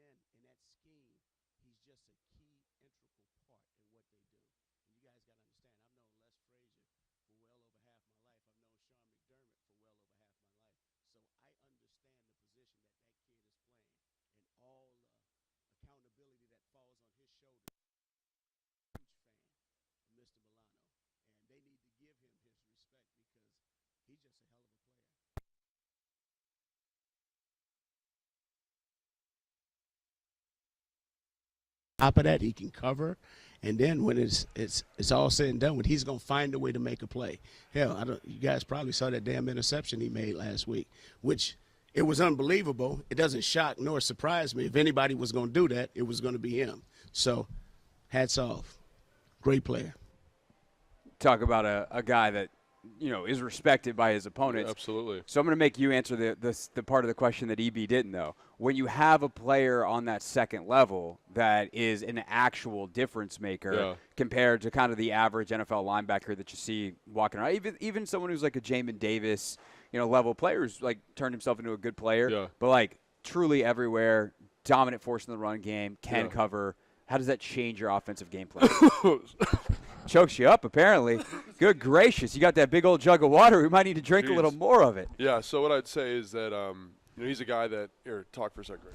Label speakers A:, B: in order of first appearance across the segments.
A: again, in that scheme, he's just a key, integral part in what they do. And you guys got to understand, I've known Les Frazier for well over half my life. I've known Sean McDermott for well over half my life. So I understand the position that that kid is playing and all the accountability that falls on his shoulders. Huge fan of Mr. Milano, and they need to give him his respect because he's just a hell of a player. Top of that, he can cover, and then when it's all said and done, when he's gonna find a way to make a play. Hell, I don't. You guys probably saw that damn interception he made last week, which it was unbelievable. It doesn't shock nor surprise me. If anybody was gonna do that, it was gonna be him. So, hats off, great player.
B: Talk about a guy that is respected by his opponents.
C: Yeah, absolutely.
B: So I'm going to make you answer the part of the question that EB didn't, though. When you have a player on that second level that is an actual difference maker compared to kind of the average NFL linebacker that you see walking around, even someone who's like a Jamin Davis, level player who's like turned himself into a good player, but like truly everywhere, dominant force in the run game, can cover. How does that change your offensive game plan? Chokes you up, apparently. Good gracious. You got that big old jug of water. We might need to drink a little more of it.
C: Yeah, so what I'd say is that he's a guy that – here, talk for a second.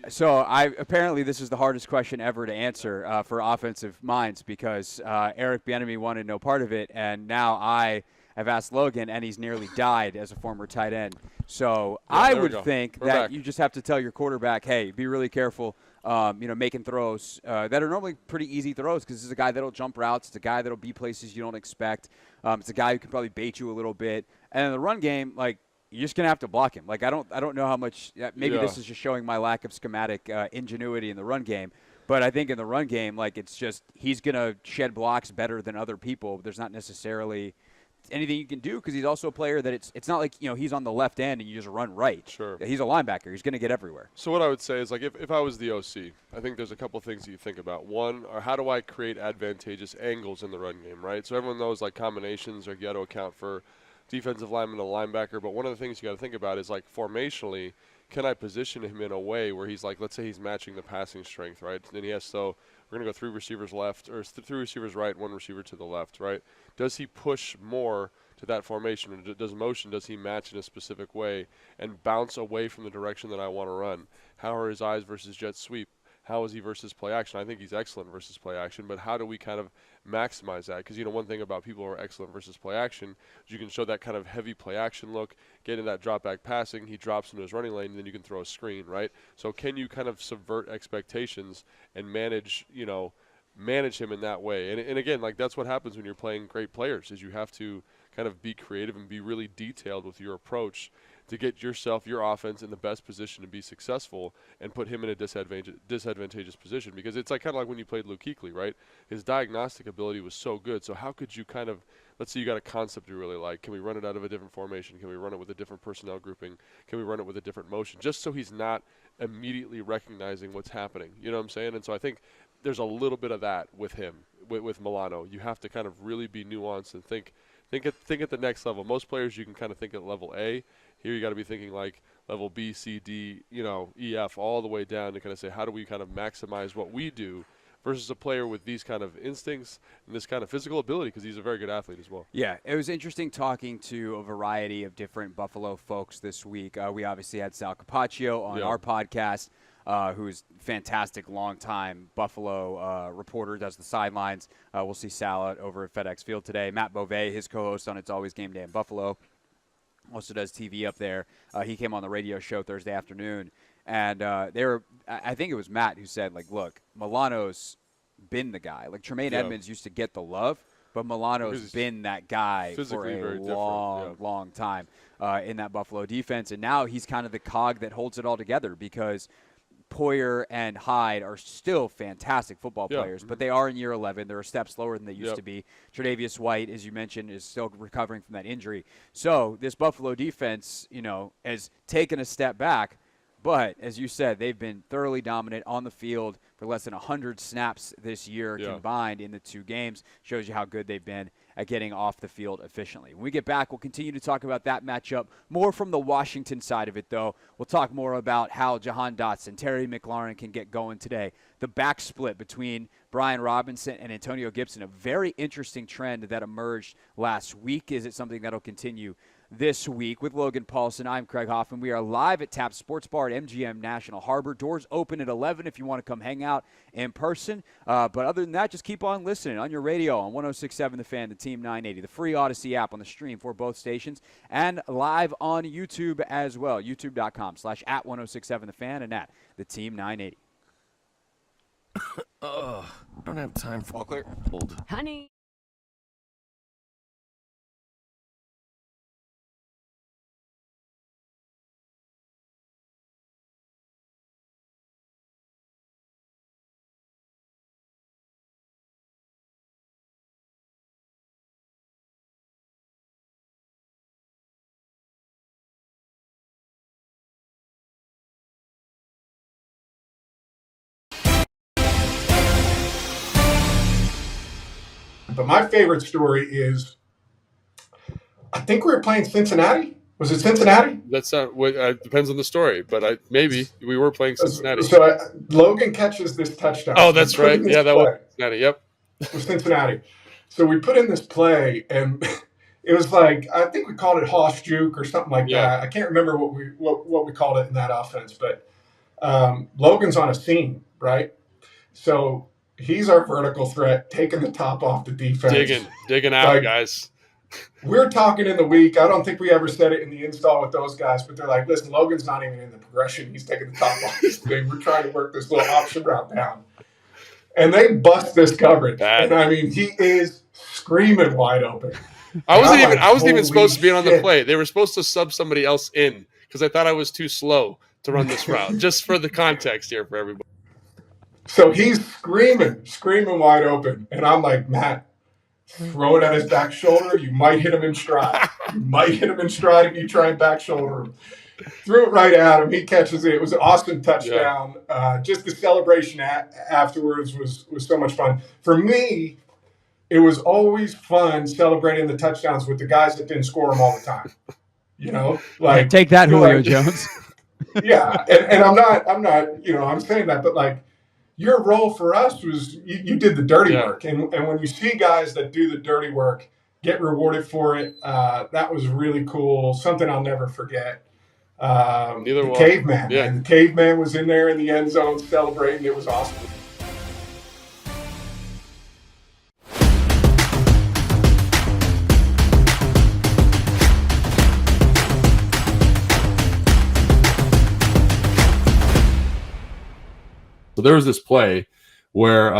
B: So apparently this is the hardest question ever to answer for offensive minds because Eric Bieniemy wanted no part of it, and now I have asked Logan, and he's nearly died as a former tight end. So I would think that you just have to tell your quarterback, hey, be really careful. Making throws that are normally pretty easy throws because this is a guy that'll jump routes. It's a guy that'll be places you don't expect. It's a guy who can probably bait you a little bit. And in the run game, like, you're just gonna have to block him. Like, I don't know how much. Maybe this is just showing my lack of schematic ingenuity in the run game. But I think in the run game, like, it's just he's gonna shed blocks better than other people. There's not necessarily anything you can do because he's also a player that it's not like he's on the left end and you just run right.
C: Sure.
B: He's a linebacker. He's going to get everywhere.
C: So what I would say is, like, if I was the OC, I think there's a couple things that you think about. One, or how do I create advantageous angles in the run game, right? So everyone knows, like, combinations are you got to account for defensive lineman and linebacker. But one of the things you got to think about is, like, formationally, can I position him in a way where he's like, let's say he's matching the passing strength, right? Then he has we're going to go 3 receivers left or 3 receivers right, 1 receiver to the left, right? Does he push more to that formation, or does he match in a specific way and bounce away from the direction that I want to run? How are his eyes versus jet sweep? How is he versus play action? I think he's excellent versus play action, but how do we kind of maximize that? Because, one thing about people who are excellent versus play action is you can show that kind of heavy play action look, get in that drop back passing, he drops into his running lane, and then you can throw a screen, right? So can you kind of subvert expectations and manage him in that way? And again, like, that's what happens when you're playing great players, is you have to kind of be creative and be really detailed with your approach to get your offense in the best position to be successful and put him in a disadvantageous position. Because it's like kind of like when you played Luke Kuechly, right? His diagnostic ability was so good. So how could you kind of, let's say you got a concept you really like. Can we run it out of a different formation? Can we run it with a different personnel grouping? Can we run it with a different motion? Just so he's not immediately recognizing what's happening. You know what I'm saying? And so I think there's a little bit of that with him, with Milano. You have to kind of really be nuanced and think at the next level. Most players you can kind of think at level A. Here you got to be thinking like level B, C, D, E, F, all the way down to kind of say, how do we kind of maximize what we do versus a player with these kind of instincts and this kind of physical ability, because he's a very good athlete as well.
B: Yeah, it was interesting talking to a variety of different Buffalo folks this week. We obviously had Sal Capaccio on our podcast, who's fantastic longtime Buffalo reporter, does the sidelines. We'll see Sal out over at FedEx Field today. Matt Beauvais, his co-host on It's Always Game Day in Buffalo, also does TV up there. He came on the radio show Thursday afternoon, and I think it was Matt who said, like, look, Milano's been the guy. Like, Tremaine Edmonds used to get the love, but Milano's been that guy for a long time in that Buffalo defense. And now he's kind of the cog that holds it all together, because Poyer and Hyde are still fantastic football players, but they are in year 11. They're a step slower than they used to be. Tre'Davious White, as you mentioned, is still recovering from that injury. So this Buffalo defense, has taken a step back, But, as you said, they've been thoroughly dominant on the field for less than 100 snaps this year combined in the 2 games. Shows you how good they've been at getting off the field efficiently. When we get back, we'll continue to talk about that matchup. More from the Washington side of it, though. We'll talk more about how Jahan Dotson, Terry McLaurin can get going today. The back split between Brian Robinson and Antonio Gibson, a very interesting trend that emerged last week. Is it something that will continue this week? With Logan Paulson, I'm Craig Hoffman. We are live at Tap Sports Bar at MGM National Harbor. Doors open at 11 if you want to come hang out in person. But other than that, just keep on listening on your radio on 106.7 The Fan, the Team 980, the free Odyssey app on the stream for both stations, and live on YouTube as well, youtube.com/@1067 The Fan and at the Team 980.
D: I don't have time for all clear. Hold.
E: Honey.
F: But my favorite story is, I think we were playing Cincinnati. Was it Cincinnati?
C: That's not what depends on the story, but maybe we were playing Cincinnati.
F: So Logan catches this touchdown.
C: Oh, that's right. Yeah, that was Cincinnati. Yep,
F: it was Cincinnati. So we put in this play, and it was like, I think we called it Hoss Juke or something like that. I can't remember what we called it in that offense, but Logan's on a seam, right? So he's our vertical threat, taking the top off the defense.
C: Digging out, guys.
F: We're talking in the week. I don't think we ever said it in the install with those guys, but they're like, listen, Logan's not even in the progression. He's taking the top off this thing. We're trying to work this little option route down. And they bust this coverage. And I mean, he is screaming wide open.
C: I wasn't even supposed to be on the play. They were supposed to sub somebody else in because I thought I was too slow to run this route. Just for the context here for everybody.
F: So he's screaming wide open. And I'm like, Matt, throw it at his back shoulder. You might hit him in stride. If you try and back shoulder him. Threw it right at him. He catches it. It was an awesome touchdown. Just the celebration afterwards was so much fun. For me, it was always fun celebrating the touchdowns with the guys that didn't score them all the time. You know, like
B: take that, Julio Jones.
F: Yeah, and I'm not. I'm saying that, but like your role for us was you did the dirty work, and when you see guys that do the dirty work get rewarded for it, that was really cool. Something I'll never forget. The caveman. Yeah. And the caveman was in there in the end zone celebrating. It was awesome.
C: So there was this play where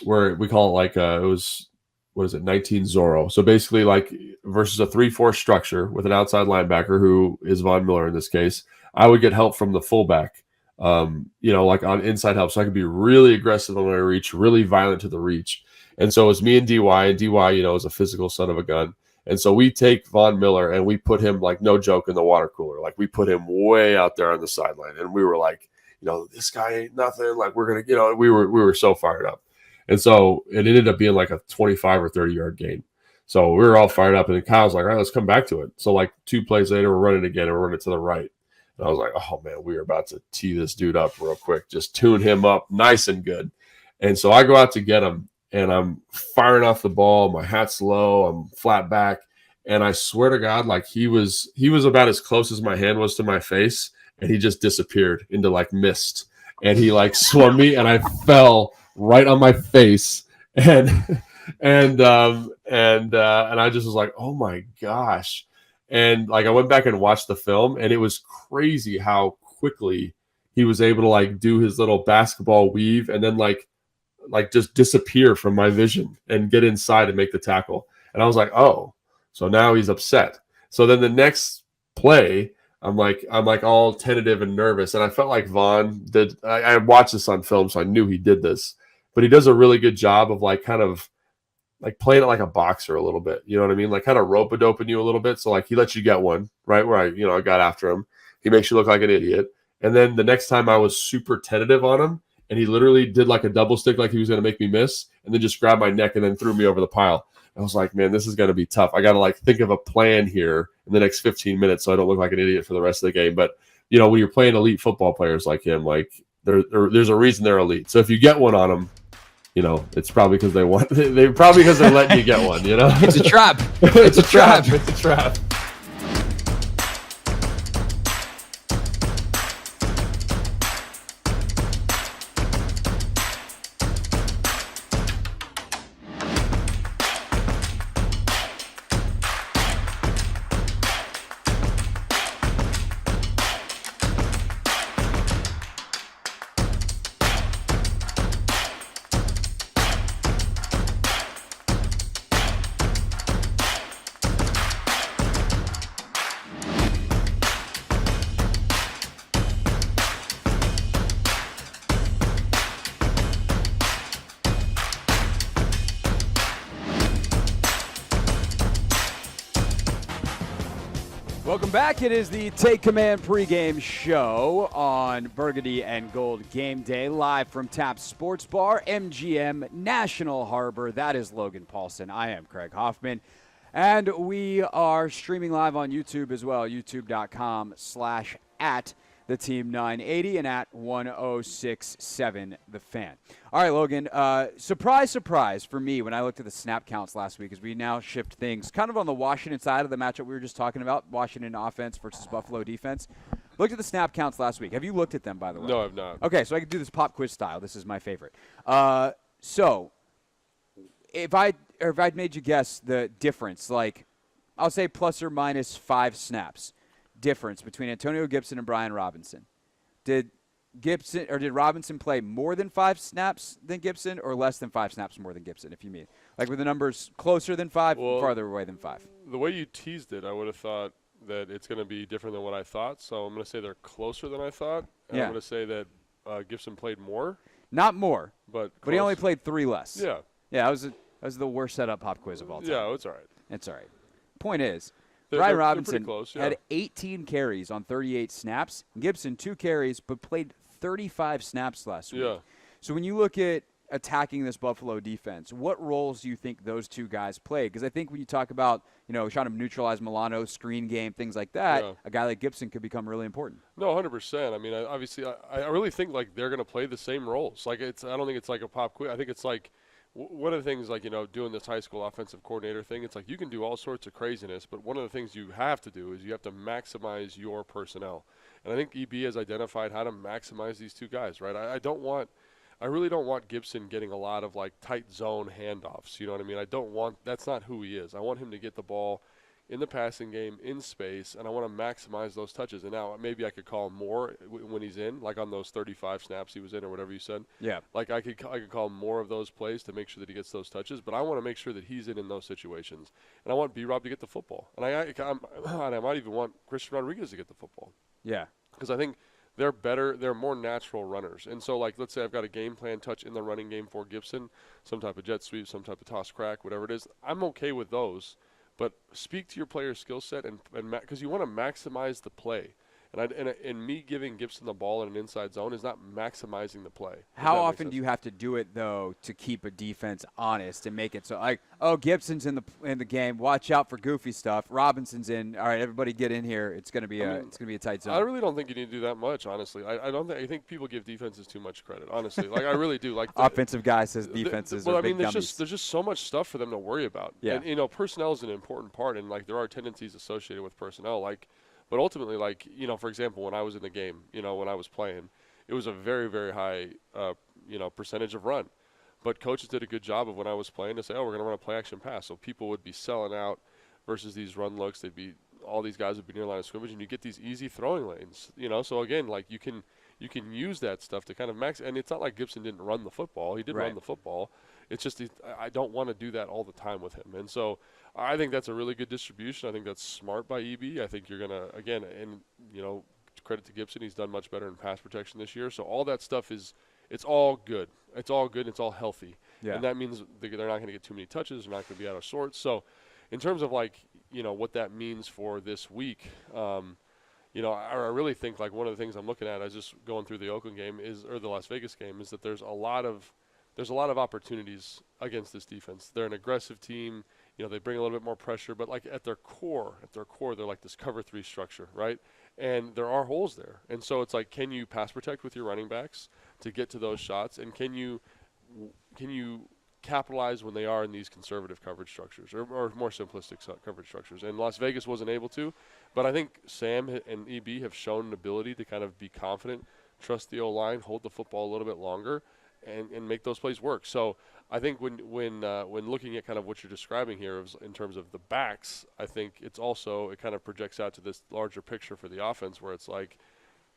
C: we call it like it was, what is it, 19 Zorro. So basically like versus a 3-4 structure with an outside linebacker who is Von Miller in this case, I would get help from the fullback, like on inside help. So I could be really aggressive on my reach, really violent to the reach. And so it was me and DY, is a physical son of a gun. And so we take Von Miller and we put him, like, no joke, in the water cooler. Like we put him way out there on the sideline. And we were like, this guy ain't nothing. Like we're going to, we were so fired up. And so it ended up being like a 25 or 30 yard gain. So we were all fired up, and then Kyle's like, all right, let's come back to it. So like 2 plays later, we're running again, and we're running to the right. And I was like, oh man, we are about to tee this dude up real quick. Just tune him up nice and good. And so I go out to get him, and I'm firing off the ball. My hat's low. I'm flat back. And I swear to God, like he was about as close as my hand was to my face, and he just disappeared into like mist. And he like swung me, and I fell right on my face, and I just was like, oh my gosh. And like I went back and watched the film, and it was crazy how quickly he was able to like do his little basketball weave and then like just disappear from my vision and get inside and make the tackle. And I was like, oh, so now he's upset. So then the next play, I'm like all tentative and nervous. And I felt like Vaughn did. I watched this on film, so I knew he did this. But he does a really good job of like kind of like playing it like a boxer a little bit. You know what I mean? Like kind of rope-a-doping you a little bit. So like he lets you get one, right? Where I got after him. He makes you look like an idiot. And then the next time I was super tentative on him, and he literally did like a double stick like he was going to make me miss, and then just grabbed my neck and then threw me over the pile. I was like, man, this is going to be tough. I got to like think of a plan here in the next 15 minutes so I don't look like an idiot for the rest of the game. But, you know, when you're playing elite football players like him, like there's a reason they're elite. So if you get one on them, you know, it's probably because they want. They probably because they're letting you get one. You know,
B: It's a trap.
C: It's a trap. It's a trap.
B: Welcome back. It is the Take Command pregame show on Burgundy and Gold Game Day, live from Taps Sports Bar, MGM National Harbor. That is Logan Paulson. I am Craig Hoffman. And we are streaming live on YouTube as well, youtube.com/@theteam980 and at 1067 The Fan. All right, Logan, surprise, surprise for me when I looked at the snap counts last week, as we now shift things kind of on the Washington side of the matchup we were just talking about, Washington offense versus Buffalo defense. Looked at the snap counts last week. Have you looked at them, by the way?
C: No, I've not.
B: Okay, so I can do this pop quiz style. This is my favorite. So if I'd made you guess the difference, like I'll say plus or minus 5 snaps difference between Antonio Gibson and Brian Robinson. Did Robinson play more than 5 snaps than Gibson, or less than 5 snaps more than Gibson, if you mean? Like, were the numbers closer than 5, farther away than 5?
C: The way you teased it, I would have thought that it's going to be different than what I thought. So I'm going to say they're closer than I thought. And
B: Yeah.
C: I'm going to say that Gibson played more.
B: Not more,
C: But
B: he only
C: close.
B: played 3 less.
C: Yeah.
B: Yeah, that was the worst setup pop quiz of all time.
C: Yeah, it's all right.
B: It's all right. Point is,
C: They're
B: Brian
C: pretty
B: Robinson
C: close, yeah.
B: had 18 carries on 38 snaps. Gibson, 2 carries, but played 35 snaps last week.
C: Yeah.
B: So when you look at attacking this Buffalo defense, what roles do you think those two guys played? Because I think when you talk about, trying to neutralize Milano, screen game, things like that,
C: Yeah.
B: a guy like Gibson could become really important.
C: No, 100%. I mean, obviously, I really think, like, they're going to play the same roles. Like, I don't think it's like a pop quiz. I think it's like one of the things, like, doing this high school offensive coordinator thing, it's like you can do all sorts of craziness, but one of the things you have to do is you have to maximize your personnel. And I think EB has identified how to maximize these two guys, right? I really don't want Gibson getting a lot of, like, tight zone handoffs. You know what I mean? That's not who he is. I want him to get the ball in the passing game, in space, and I want to maximize those touches. And now maybe I could call him more when he's in, like on those 35 snaps he was in or whatever you said.
B: Yeah.
C: Like I could call him more of those plays to make sure that he gets those touches, but I want to make sure that he's in those situations. And I want B-Rob to get the football. And I might even want Christian Rodriguez to get the football.
B: Yeah.
C: Because I think they're better, they're more natural runners. And so, like, let's say I've got a game plan touch in the running game for Gibson, some type of jet sweep, some type of toss crack, whatever it is. I'm okay with those. But speak to your player's skill set, and because you want to maximize the play. And me giving Gibson the ball in an inside zone is not maximizing the play.
B: How often do you have to do it, though, to keep a defense honest and make it so, like, oh, Gibson's in the game, watch out for goofy stuff. Robinson's in. All right, everybody get in here. It's gonna be a tight zone.
C: I really don't think you need to do that much, honestly. I think people give defenses too much credit, honestly. Like, I really do. Like,
B: offensive guy says defenses are big dummies.
C: there's just so much stuff for them to worry about.
B: Yeah.
C: And personnel is an important part, and, like, there are tendencies associated with personnel, like. But ultimately, like, for example, when I was in the game, when I was playing, it was a very, very high, percentage of run. But coaches did a good job of when I was playing to say, oh, we're going to run a play-action pass. So people would be selling out versus these run looks. All these guys would be near line of scrimmage, and you get these easy throwing lanes. So, again, like, you can use that stuff to kind of max. And it's not like Gibson didn't run the football. He did run the football. It's just I don't want to do that all the time with him. And so I think that's a really good distribution. I think that's smart by EB. I think you're going to, again, and, credit to Gibson, he's done much better in pass protection this year. So all that stuff it's all good. It's all good. It's all healthy.
B: Yeah.
C: And that means they're not going to get too many touches. They're not going to be out of sorts. So in terms of, like, what that means for this week, I really think like one of the things I'm looking at, I was just going through the Oakland game or the Las Vegas game, is that there's a lot of opportunities against this defense. They're an aggressive team. They bring a little bit more pressure, but like at their core, they're like this cover 3 structure, right? And there are holes there. And so it's like, can you pass protect with your running backs to get to those shots? And can you capitalize when they are in these conservative coverage structures or more simplistic coverage structures? And Las Vegas wasn't able to, but I think Sam and EB have shown an ability to kind of be confident, trust the O-line, hold the football a little bit longer, and make those plays work. So I think when looking at kind of what you're describing here in terms of the backs, I think it kind of projects out to this larger picture for the offense where it's like,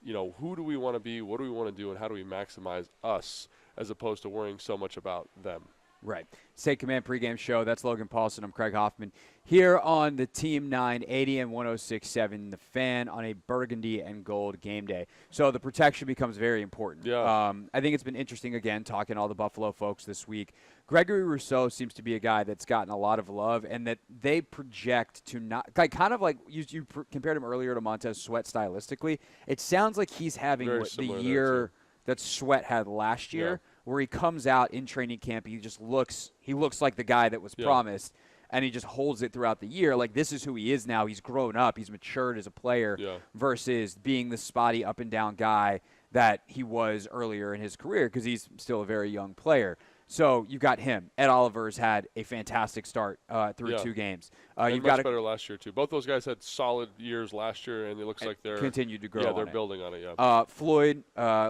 C: who do we want to be, what do we want to do, and how do we maximize us as opposed to worrying so much about them.
B: Right. State Command pregame show. That's Logan Paulson. I'm Craig Hoffman here on the Team 980 and 106.7 The Fan on a burgundy and gold game day. So the protection becomes very important.
C: Yeah.
B: I think it's been interesting, again, talking to all the Buffalo folks this week. Gregory Rousseau seems to be a guy that's gotten a lot of love and that they project to not – kind of like you compared him earlier to Montez Sweat stylistically. It sounds like he's having the year that Sweat had last year.
C: Yeah.
B: Where he comes out in training camp, he looks like the guy that was promised, and he just holds it throughout the year. Like, this is who he is now. He's grown up. He's matured as a player versus being the spotty up-and-down guy that he was earlier in his career because he's still a very young player. So you got him. Ed Oliver's had a fantastic start through 2 games.
C: You've got better last year too. Both those guys had solid years last year, and it looks like they're
B: continued to grow.
C: Yeah, they're building on it. Yeah.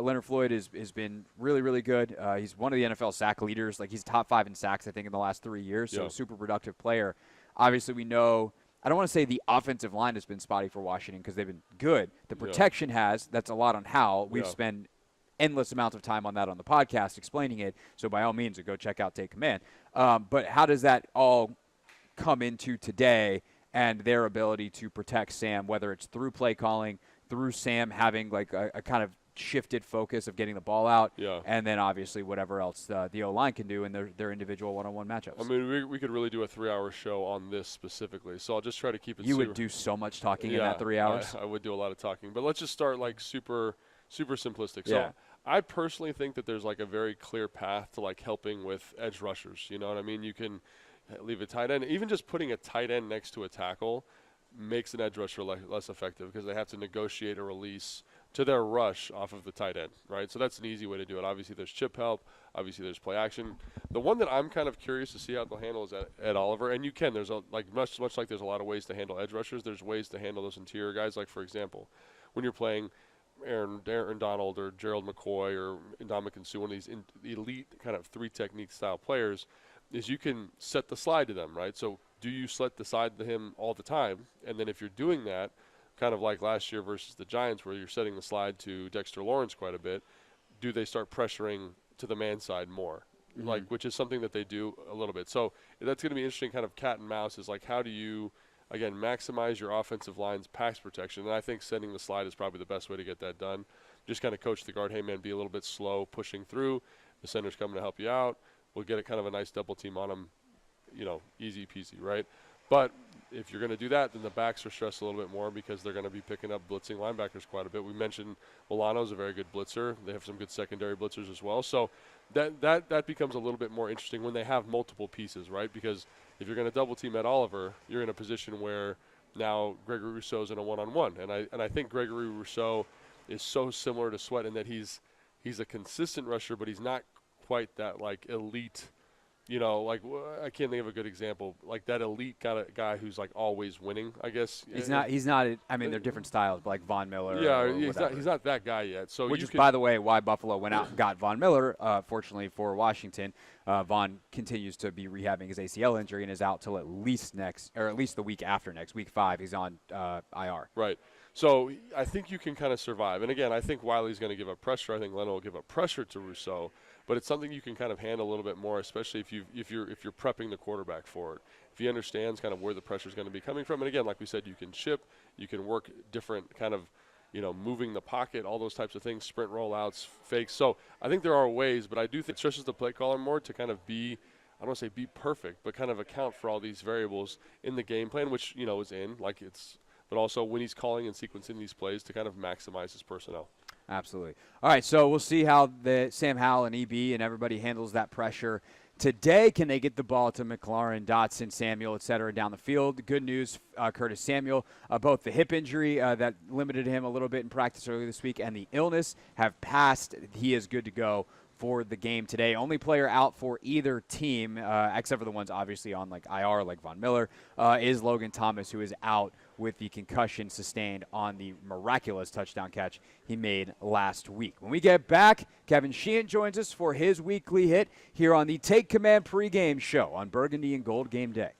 B: Leonard Floyd has been really, really good. He's one of the NFL sack leaders. Like, he's top 5 in sacks, I think, in the last 3 years. So super productive player. Obviously, we know. I don't want to say the offensive line has been spotty for Washington because they've been good. The protection has. That's a lot on how we've spent endless amounts of time on that on the podcast explaining it. So by all means, go check out Take Command. But how does that all come into today and their ability to protect Sam, whether it's through play calling, through Sam having like a kind of shifted focus of getting the ball out, and then obviously whatever else the O-line can do in their individual one-on-one matchups.
C: I mean, we could really do a 3-hour show on this specifically, so I'll just try to keep it.
B: You would do so much talking in that 3 hours.
C: I would do a lot of talking, but let's just start like super simplistic. So I personally think that there's like a very clear path to like helping with edge rushers. You know what I mean? You can leave a tight end. Even just putting a tight end next to a tackle makes an edge rusher less effective because they have to negotiate a release to their rush off of the tight end, right? So that's an easy way to do it. Obviously, there's chip help. Obviously, there's play action. The one that I'm kind of curious to see how they'll handle is Ed Oliver. And you can. There's much like there's a lot of ways to handle edge rushers. There's ways to handle those interior guys. Like, for example, when you're playing Aaron Donald or Gerald McCoy or Ndamukong Suh, one of these elite kind of 3-technique style players, is you can set the slide to them, right? So do you set the slide to him all the time? And then if you're doing that, kind of like last year versus the Giants where you're setting the slide to Dexter Lawrence quite a bit, do they start pressuring to the man side more? Like, which is something that they do a little bit. So that's going to be interesting, kind of cat and mouse, is like how do you – again, maximize your offensive line's pass protection. And I think setting the slide is probably the best way to get that done. Just kind of coach the guard, hey, man, be a little bit slow pushing through. The center's coming to help you out. We'll get a kind of a nice double team on them, easy peasy, right? But if you're going to do that, then the backs are stressed a little bit more because they're going to be picking up blitzing linebackers quite a bit. We mentioned Milano's a very good blitzer. They have some good secondary blitzers as well. So that becomes a little bit more interesting when they have multiple pieces, right? Because if you're going to double team Ed Oliver, you're in a position where now Gregory Rousseau's in a one-on-one. And I think Gregory Rousseau is so similar to Sweat in that he's a consistent rusher, but he's not quite that like elite. I can't think of a good example. Like that elite kind of guy who's like always winning, I guess.
B: He's not. I mean, they're different styles, but like Von Miller.
C: Yeah, he's not that guy yet. So
B: which is, by the way, why Buffalo went out and got Von Miller. Fortunately for Washington, Von continues to be rehabbing his ACL injury and is out till at least the week after next, week 5. He's on IR. Right.
C: So I think you can kind of survive. And again, I think Wiley's going to give up pressure. I think Leno will give up pressure to Rousseau. But it's something you can kind of handle a little bit more, especially if you're prepping the quarterback for it. If he understands kind of where the pressure is going to be coming from, and again, like we said, you can chip, you can work different kind of, moving the pocket, all those types of things, sprint rollouts, fakes. So I think there are ways, but I do think it stretches the play caller more to kind of be, I don't want to say be perfect, but kind of account for all these variables in the game plan, which is in, like it's. but also when he's calling and sequencing these plays to kind of maximize his personnel.
B: Absolutely. All right, so we'll see how the Sam Howell and EB and everybody handles that pressure today. Can they get the ball to McLaurin, Dotson, Samuel, et cetera, down the field? Good news, Curtis Samuel, both the hip injury that limited him a little bit in practice earlier this week and the illness have passed. He is good to go for the game today. Only player out for either team, except for the ones obviously on like IR, like Von Miller, is Logan Thomas, who is out with the concussion sustained on the miraculous touchdown catch he made last week. When we get back, Kevin Sheehan joins us for his weekly hit here on the Take Command pregame show on Burgundy and Gold Game Day.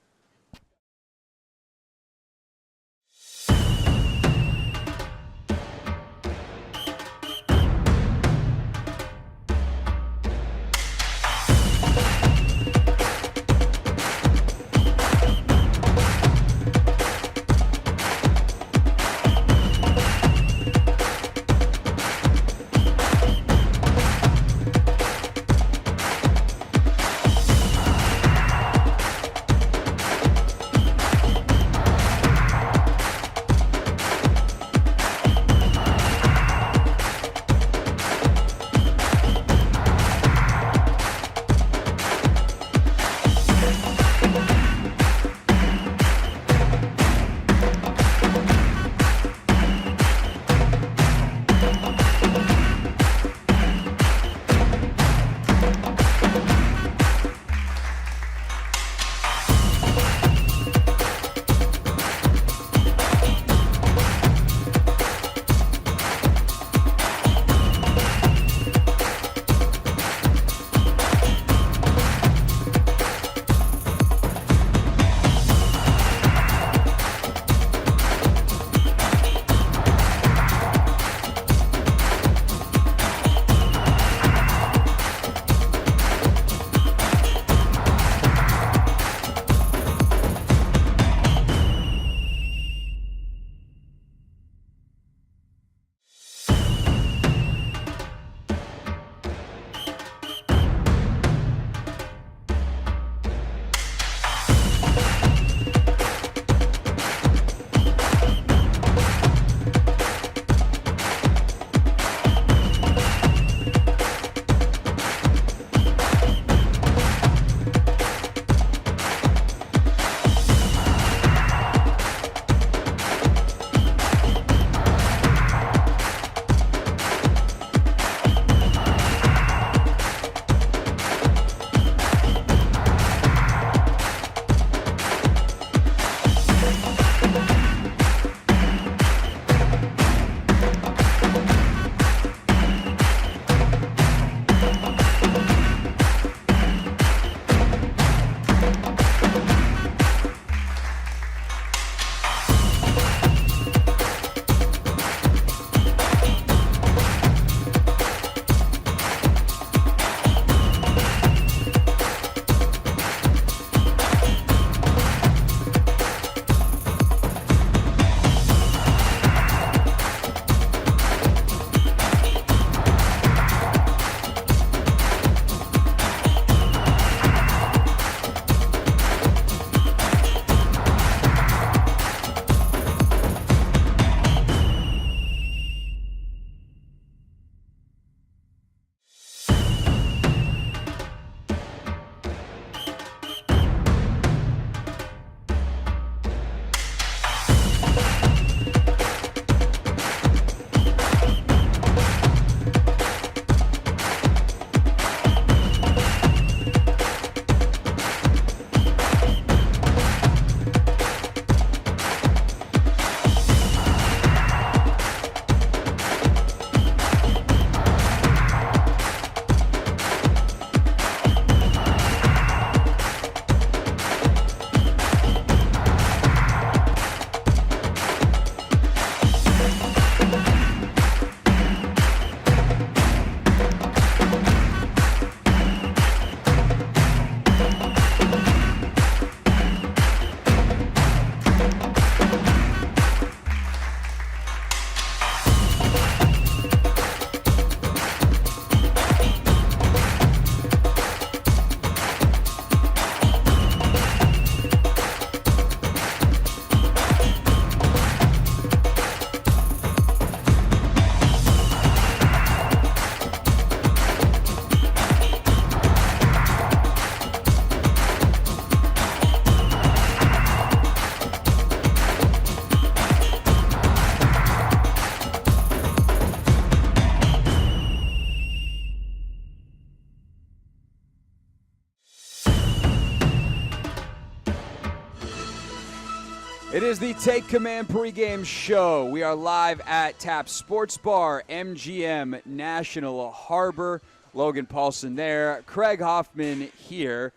B: It is the Take Command pregame show. We are live at Tap Sports Bar, MGM National Harbor. Logan Paulson there. Craig Hoffman here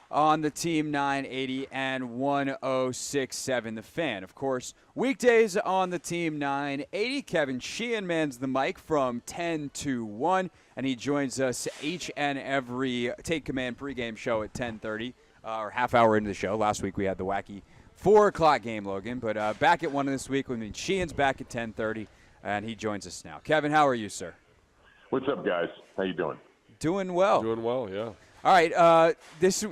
B: on the Team 980 and 106.7 The Fan. Of course, weekdays on the Team 980. Kevin Sheehan mans the mic from 10 to 1, and he joins us each and every Take Command pregame show at 10:30, or half hour into the show. Last week we had the wacky 4 o'clock game, Logan, but back at 1 this week. I mean, Sheehan's back at 10:30, and he joins us now. Kevin, how are you, sir?
E: What's up, guys? How you doing?
B: Doing well.
C: Doing well, yeah.
B: All right, this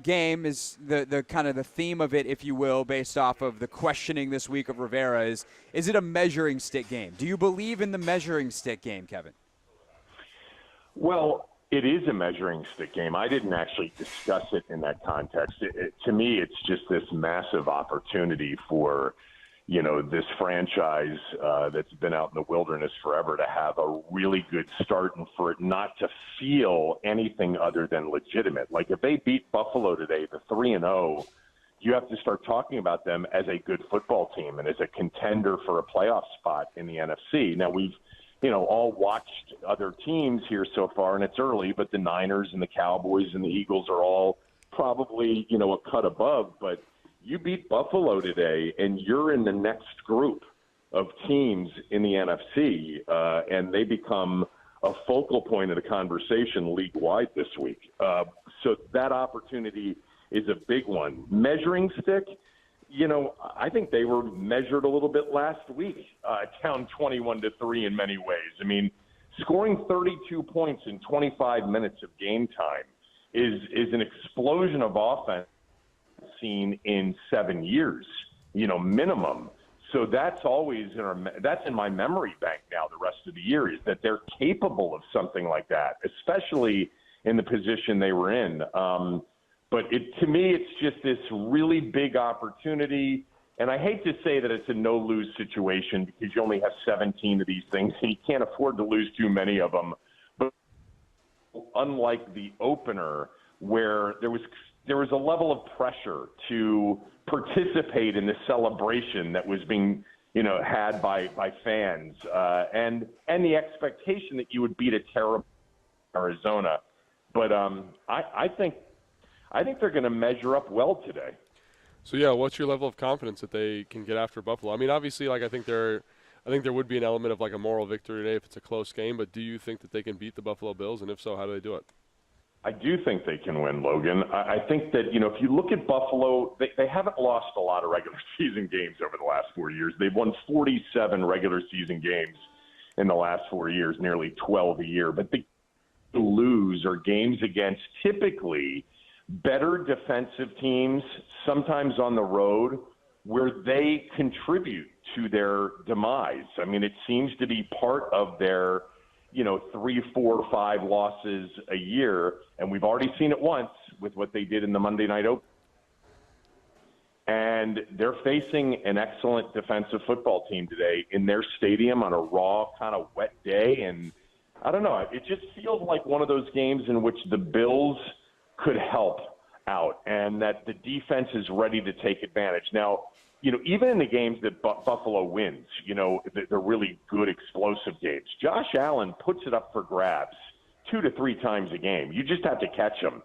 B: game is the kind of the theme of it, if you will, based off of the questioning this week of Rivera. Is it a measuring stick game? Do you believe in the measuring stick game, Kevin?
E: Well, it is a measuring stick game. I didn't actually discuss it in that context. To me, it's just this massive opportunity for, this franchise that's been out in the wilderness forever to have a really good start and for it not to feel anything other than legitimate. Like if they beat Buffalo today, the 3-0, you have to start talking about them as a good football team and as a contender for a playoff spot in the NFC. Now we've all watched other teams here so far, and it's early, but the Niners and the Cowboys and the Eagles are all probably, a cut above. But you beat Buffalo today, and you're in the next group of teams in the NFC, and they become a focal point of the conversation league-wide this week. So that opportunity is a big one. Measuring stick, I think they were measured a little bit last week, down 21-3 in many ways. I mean, scoring 32 points in 25 minutes of game time is an explosion of offense seen in 7 years, minimum. So that's always that's in my memory bank now the rest of the year, is that they're capable of something like that, especially in the position they were in. But to me, it's just this really big opportunity. And I hate to say that it's a no-lose situation because you only have 17 of these things, and you can't afford to lose too many of them. But unlike the opener, where there was a level of pressure to participate in the celebration that was being had by fans, and the expectation that you would beat a terrible Arizona. But I think they're going to measure up well today.
C: So yeah, what's your level of confidence that they can get after Buffalo? I mean, obviously, I think there would be an element of a moral victory today if it's a close game. But do you think that they can beat the Buffalo Bills? And if so, how do they do it?
E: I do think they can win, Logan. I think that, if you look at Buffalo, they haven't lost a lot of regular season games over the last 4 years. They've won 47 regular season games in the last 4 years, nearly 12 a year. But the lose are games against typically better defensive teams, sometimes on the road, where they contribute to their demise. I mean, it seems to be part of their 3, 4, 5 losses a year, and we've already seen it once with what they did in the Monday Night Open. And they're facing an excellent defensive football team today in their stadium on a raw, kind of wet day. And I don't know, it just feels like one of those games in which the Bills could help out and that the defense is ready to take advantage. Now, even in the games that Buffalo wins, they're really good, explosive games. Josh Allen puts it up for grabs 2 to 3 times a game. You just have to catch them.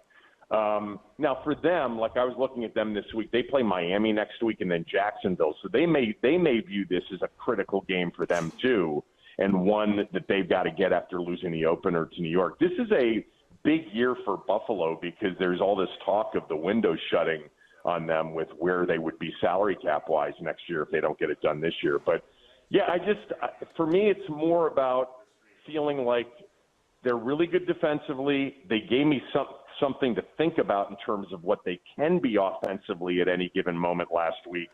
E: Now, for them, I was looking at them this week, they play Miami next week and then Jacksonville. So they may view this as a critical game for them too, and one that they've got to get after losing the opener to New York. This is a big year for Buffalo because there's all this talk of the window shutting on them with where they would be salary cap wise next year if they don't get it done this year. But yeah, for me, it's more about feeling like they're really good defensively. They gave me something to think about in terms of what they can be offensively at any given moment last week.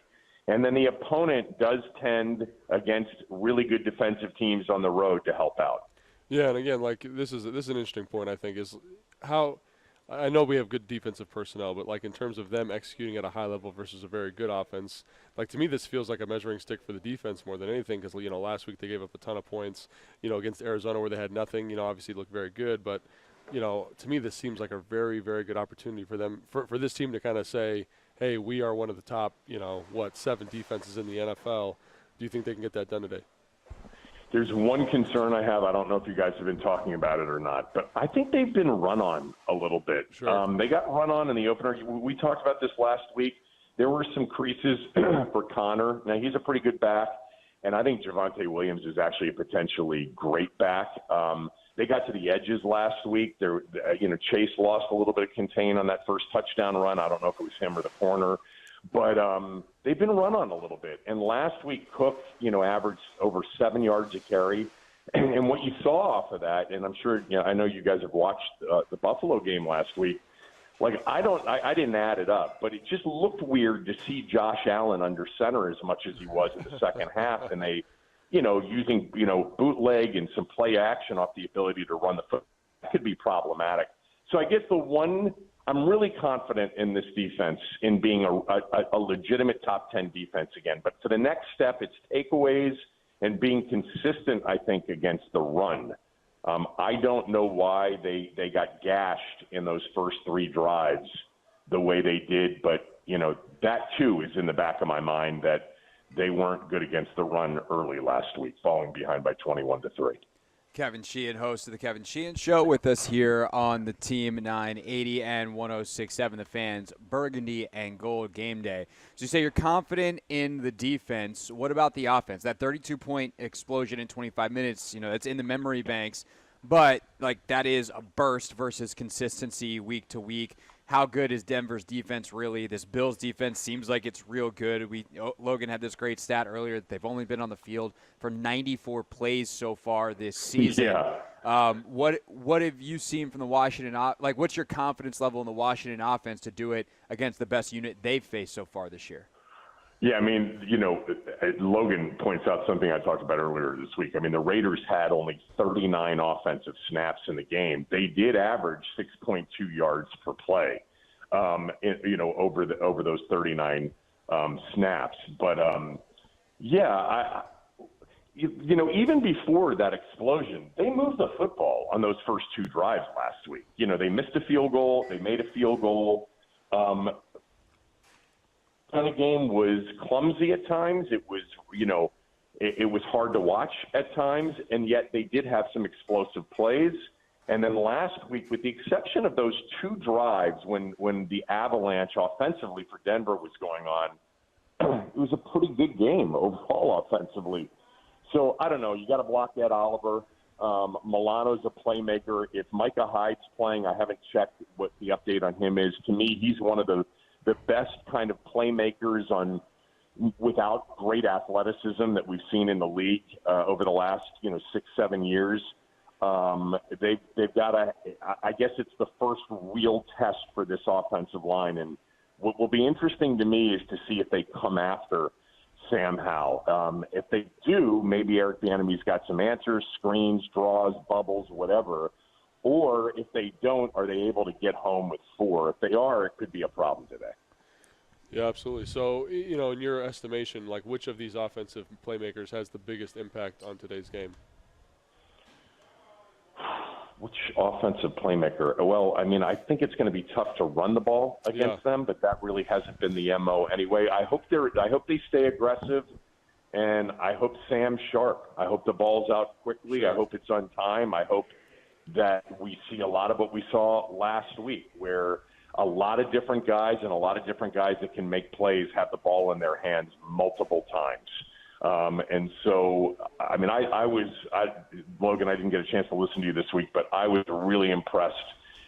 E: And then the opponent does tend against really good defensive teams on the road to help out.
C: Yeah, and again, this is an interesting point, I think, is how I know we have good defensive personnel, but in terms of them executing at a high level versus a very good offense, to me this feels like a measuring stick for the defense more than anything because, last week they gave up a ton of points, against Arizona where they had nothing, obviously looked very good, but, to me this seems like a very, very good opportunity for them, for this team to kind of say, hey, we are one of the top, 7 defenses in the NFL. Do you think they can get that done today?
E: There's one concern I have. I don't know if you guys have been talking about it or not, but I think they've been run on a little bit.
C: Sure.
E: They got run on in the opener. We talked about this last week. There were some creases for Connor. Now, he's a pretty good back, and I think Javonte Williams is actually a potentially great back. They got to the edges last week. Chase lost a little bit of contain on that first touchdown run. I don't know if it was him or the corner. But they've been run on a little bit. And last week, Cook, averaged over 7 yards a carry. And what you saw off of that, and I'm sure, I know you guys have watched the Buffalo game last week. Like, I didn't add it up, but it just looked weird to see Josh Allen under center as much as he was in the second half. And they, using, bootleg and some play action off the ability to run the foot, that could be problematic. So I guess I'm really confident in this defense in being a legitimate top 10 defense again. But for the next step, it's takeaways and being consistent, I think, against the run. I don't know why they got gashed in those first 3 drives the way they did. But, that, too, is in the back of my mind that they weren't good against the run early last week, falling behind by 21-3.
B: Kevin Sheehan, host of the Kevin Sheehan Show, with us here on the Team 980 and 106.7 The Fans, Burgundy and Gold Game Day. So you say you're confident in the defense. What about the offense? That 32-point explosion in 25 minutes, that's in the memory banks. But, that is a burst versus consistency week to week. How good is Denver's defense really? This Bills defense seems like it's real good. Logan had this great stat earlier that they've only been on the field for 94 plays so far this season.
E: Yeah.
B: What have you seen from the Washington? What's your confidence level in the Washington offense to do it against the best unit they've faced so far this year?
E: Yeah, I mean, Logan points out something I talked about earlier this week. I mean, the Raiders had only 39 offensive snaps in the game. They did average 6.2 yards per play, over those 39 snaps. But, even before that explosion, they moved the football on those first 2 drives last week. They missed a field goal. They made a field goal. The game was clumsy at times. It was, it was hard to watch at times, and yet they did have some explosive plays. And then last week, with the exception of those 2 drives when the avalanche offensively for Denver was going on, it was a pretty good game overall offensively. So, I don't know. You got to block Ed Oliver. Milano's a playmaker. If Micah Hyde's playing, I haven't checked what the update on him is. To me, he's one of the best kind of playmakers without great athleticism that we've seen in the league over the last 6-7 years. They've got I guess it's the first real test for this offensive line, and what will be interesting to me is to see if they come after Sam Howell. If they do, maybe Eric Bieniemy's got some answers: screens, draws, bubbles, whatever. Or if they don't, are they able to get home with 4? If they are, it could be a problem today.
C: Yeah, absolutely. So, in your estimation, which of these offensive playmakers has the biggest impact on today's game?
E: Which offensive playmaker? Well, I mean, I think it's going to be tough to run the ball against them, but that really hasn't been the MO anyway. I hope they stay aggressive, and I hope Sam's sharp. I hope the ball's out quickly.
C: Sure.
E: I hope it's on time. I hope that we see a lot of what we saw last week, where a lot of different guys and a lot of different guys that can make plays have the ball in their hands multiple times. And so, I mean, Logan, I didn't get a chance to listen to you this week, but I was really impressed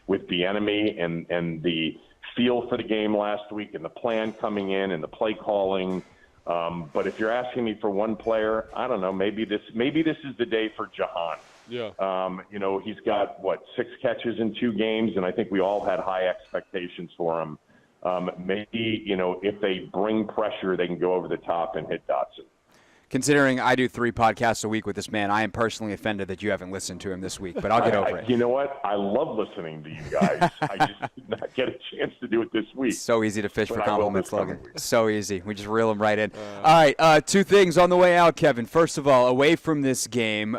E: with Bieniemy and the feel for the game last week and the plan coming in and the play calling. But if you're asking me for one player, I don't know, maybe this is the day for Jahan.
C: Yeah.
E: He's got, 6 catches in 2 games, and I think we all had high expectations for him. Maybe, if they bring pressure, they can go over the top and hit Dotson.
B: Considering I do 3 podcasts a week with this man, I am personally offended that you haven't listened to him this week, but I'll get over it.
E: You know what? I love listening to you guys. I just did not get a chance to do it this week.
B: So easy to fish for compliments, Logan.
E: Week.
B: So easy. We just reel them right in. All right, 2 things on the way out, Kevin. First of all, away from this game,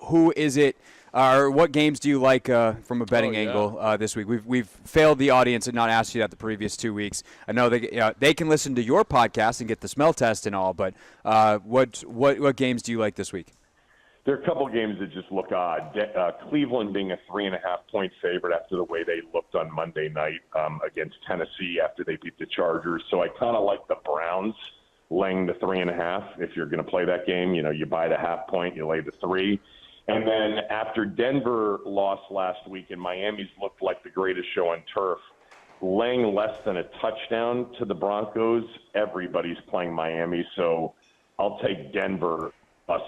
B: who is it or what games do you like from a betting angle this week? We've failed the audience and not asked you that the previous 2 weeks. I know they can listen to your podcast and get the smell test and all, but what games do you like this week?
E: There are a couple games that just look odd. Cleveland being a 3.5-point favorite after the way they looked on Monday night against Tennessee after they beat the Chargers. So I kind of like the Browns laying the 3.5. If you're going to play that game, you buy the 0.5 point, you lay the 3. And then after Denver lost last week and Miami's looked like the greatest show on turf, laying less than a touchdown to the Broncos, everybody's playing Miami. So I'll take Denver plus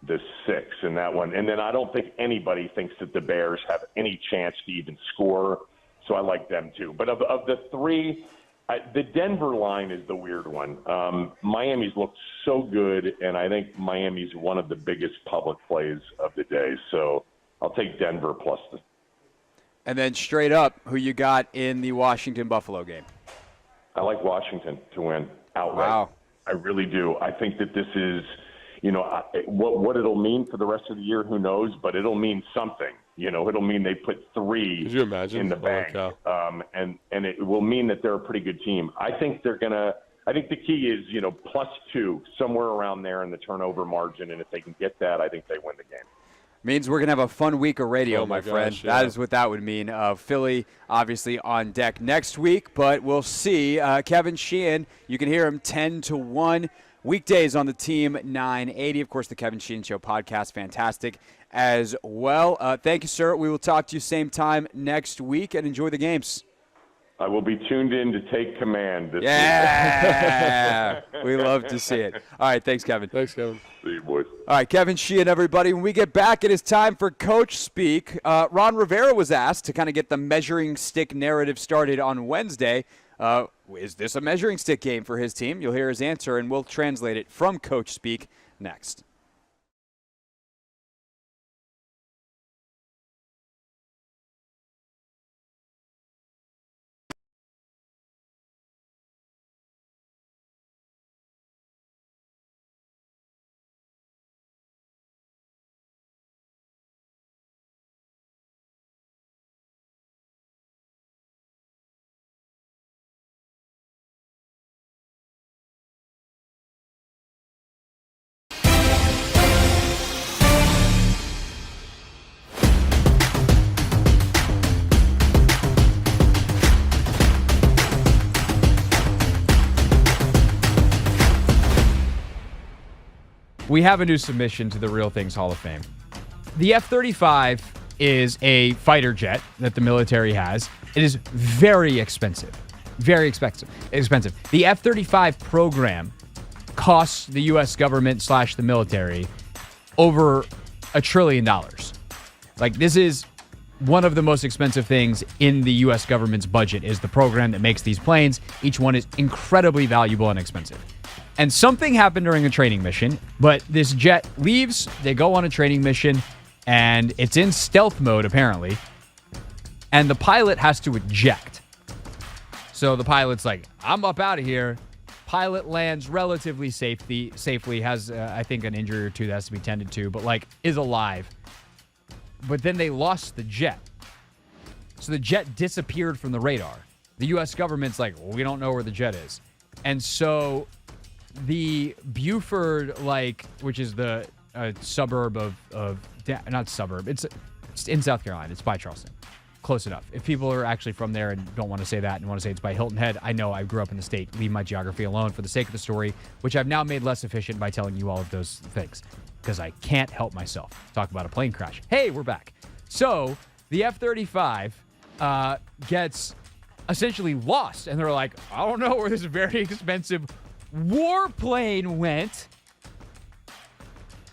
E: the 6 in that one. And then I don't think anybody thinks that the Bears have any chance to even score. So I like them too. But of the 3, the Denver line is the weird one. Miami's looked so good, and I think Miami's one of the biggest public plays of the day. So I'll take Denver plus the.
B: And then straight up, who you got in the Washington-Buffalo game?
E: I like Washington to win outright.
B: Wow.
E: I really do. I think that this is, what it'll mean for the rest of the year, who knows? But it'll mean something. It'll mean they put 3
C: Could you imagine?
E: in the bank, and it will mean that they're a pretty good team. I think they're gonna. I think the key is plus 2 somewhere around there in the turnover margin, and if they can get that, I think they win the game.
B: Means we're going to have a fun week of radio, my friend.
C: Gosh, yeah.
B: That is what that would mean. Philly, obviously, on deck next week, but we'll see. Kevin Sheehan, you can hear him 10 to 1. Weekdays on the team, 980. Of course, the Kevin Sheehan Show podcast, fantastic as well. Thank you, sir. We will talk to you same time next week, and enjoy the games.
E: I will be tuned in to take command this
B: week. We love to see it. All right, thanks, Kevin.
C: Thanks, Kevin.
E: See you, boys.
B: All right, Kevin Sheehan, everybody. When we get back, it is time for Coach Speak. Ron Rivera was asked to kind of get the measuring stick narrative started on Wednesday. Is this a measuring stick game for his team? You'll hear his answer, and we'll translate it from Coach Speak next.
G: We have a new submission to the Real Things Hall of Fame. The F-35 is a fighter jet that the military has. It is very expensive. Very expensive. The F-35 program costs the U.S. government / the military over $1 trillion. Like, this is one of the most expensive things in the U.S. government's budget is the program that makes these planes. Each one is incredibly valuable and expensive. And something happened during a training mission, but this jet leaves, they go on a training mission, and it's in stealth mode, apparently, and the pilot has to eject. So the pilot's like, I'm up out of here. Pilot lands relatively safely, has, I think, an injury or two that has to be tended to, but, is alive. But then they lost the jet. So the jet disappeared from the radar. The U.S. government's like, well, we don't know where the jet is. And so the Buford, which is the suburb not suburb, it's in South Carolina. It's by Charleston. Close enough. If people are actually from there and don't want to say that and want to say it's by Hilton Head, I know I grew up in the state. Leave my geography alone for the sake of the story, which I've now made less efficient by telling you all of those things because I can't help myself. Talk about a plane crash. Hey, we're back. So the F-35 gets essentially lost, and they're like, I don't know where this very expensive warplane went.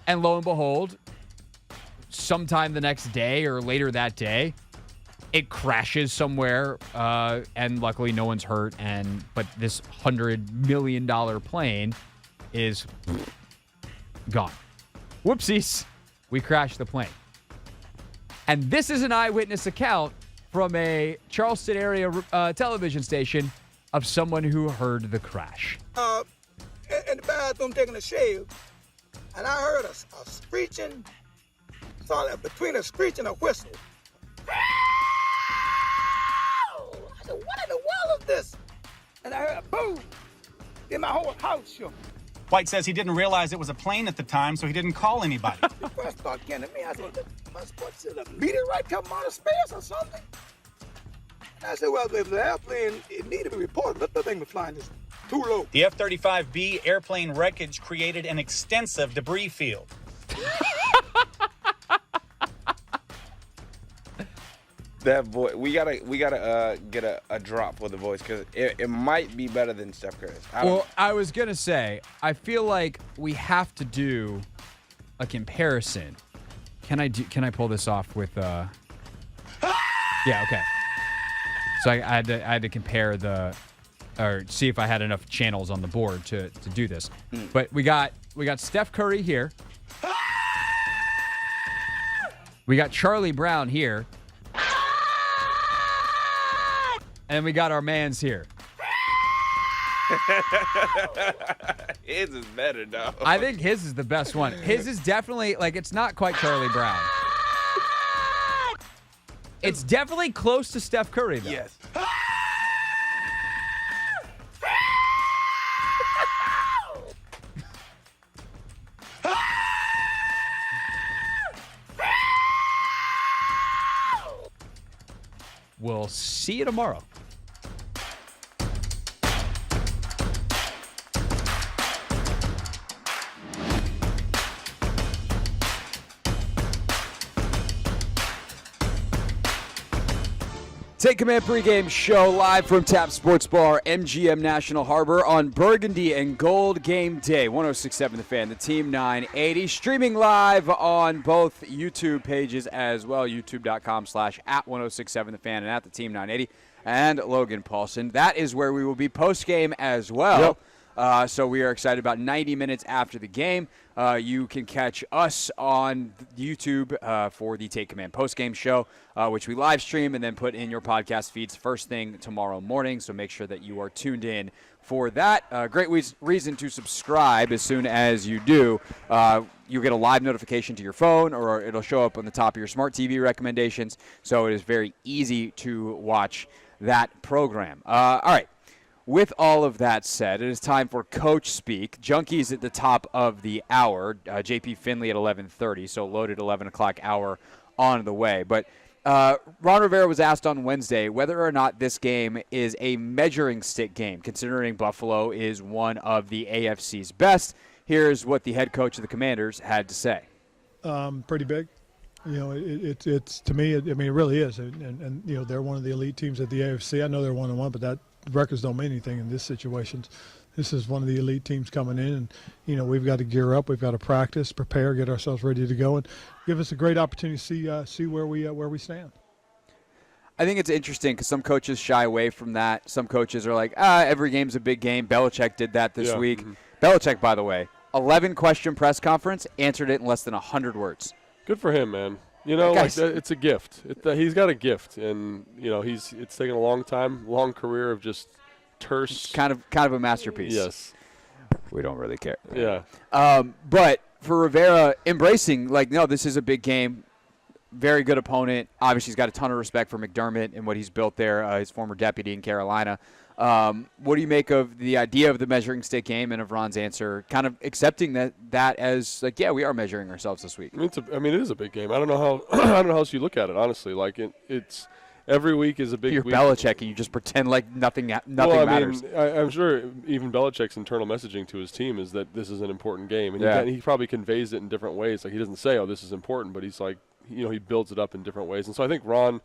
G: And lo and behold, sometime the next day or later that day, it crashes somewhere, and luckily no one's hurt. But this $100 million plane is gone. Whoopsies, we crashed the plane. And this is an eyewitness account from a Charleston area television station of someone who heard the crash.
H: In the bathroom taking a shave, and I heard a screeching, saw that between a screech and a whistle. I said, what in the world is this? And I heard a boom. Then my whole house shook.
I: White says he didn't realize it was a plane at the time, so he didn't call anybody.
H: The first thought came to me, I said, what's it, a meteorite coming out of space or something? And I said, well, if the airplane, it needed to be reported, but the thing was flying this too low.
I: The F-35B airplane wreckage created an extensive debris field.
J: That voice, we gotta get a drop for the voice because it might be better than Steph Curry's.
G: I was gonna say, I feel like we have to do a comparison. Can I pull this off with? Yeah, okay. So I had to compare or see if I had enough channels on the board to do this. But we got Steph Curry here. We got Charlie Brown here. And we got our mans here.
J: His is better, though.
G: I think his is the best one. His is definitely, like, it's not quite Charlie Brown. It's definitely close to Steph Curry, though.
J: Yes.
G: We'll see you tomorrow.
B: Take Command pregame show live from Tap Sports Bar, MGM National Harbor on Burgundy and Gold game day. 106.7 The Fan, the Team 980. Streaming live on both YouTube pages as well, youtube.com/@1067 The Fan and at the Team 980 and Logan Paulson. That is where we will be post-game as well.
C: Yep.
B: So we are excited about 90 minutes after the game. You can catch us on YouTube for the Take Command postgame show, which we live stream and then put in your podcast feeds first thing tomorrow morning. So make sure that you are tuned in for that. Great reason to subscribe as soon as you do. You get a live notification to your phone, or it'll show up on the top of your smart TV recommendations. So it is very easy to watch that program. All right. With all of that said, it is time for Coach Speak. Junkies at the top of the hour. JP Finley at 11:30, so loaded 11 o'clock hour on the way. But Ron Rivera was asked on Wednesday whether or not this game is a measuring stick game, considering Buffalo is one of the AFC's best. Here's what the head coach of the Commanders had to say.
K: Pretty big. You know, it's to me, I mean, it really is. And you know, they're one of the elite teams at the AFC. I know they're 1-1, but that records don't mean anything in this situation. This is one of the elite teams coming in, and you know, we've got to gear up, we've got to practice, prepare, get ourselves ready to go, and give us a great opportunity to see where we stand.
B: I think it's interesting because some coaches shy away from that. Some coaches are like, every game's a big game. Belichick did that this week. Mm-hmm. Belichick, by the way, 11-question press conference, answered it in less than 100 words.
C: Good for him, man. You know, like it's a gift. He's got a gift, and you know, it's taken a long career of just terse.
B: Kind of a masterpiece.
C: Yes.
B: We don't really care.
C: Yeah.
B: But for Rivera, embracing no, this is a big game. Very good opponent. Obviously, he's got a ton of respect for McDermott and what he's built there. His former deputy in Carolina. What do you make of the idea of the measuring stick game and of Ron's answer, kind of accepting that as like, yeah, we are measuring ourselves this week?
C: I mean, it is a big game. I don't know how I don't know how else you look at it, honestly. Like it's every week is a big.
B: You're
C: week.
B: Belichick, and you just pretend like nothing
C: well,
B: matters.
C: Mean, I'm sure even Belichick's internal messaging to his team is that this is an important game, and he probably conveys it in different ways. Like he doesn't say, "Oh, this is important," but he's like, you know, he builds it up in different ways. And so I think Ron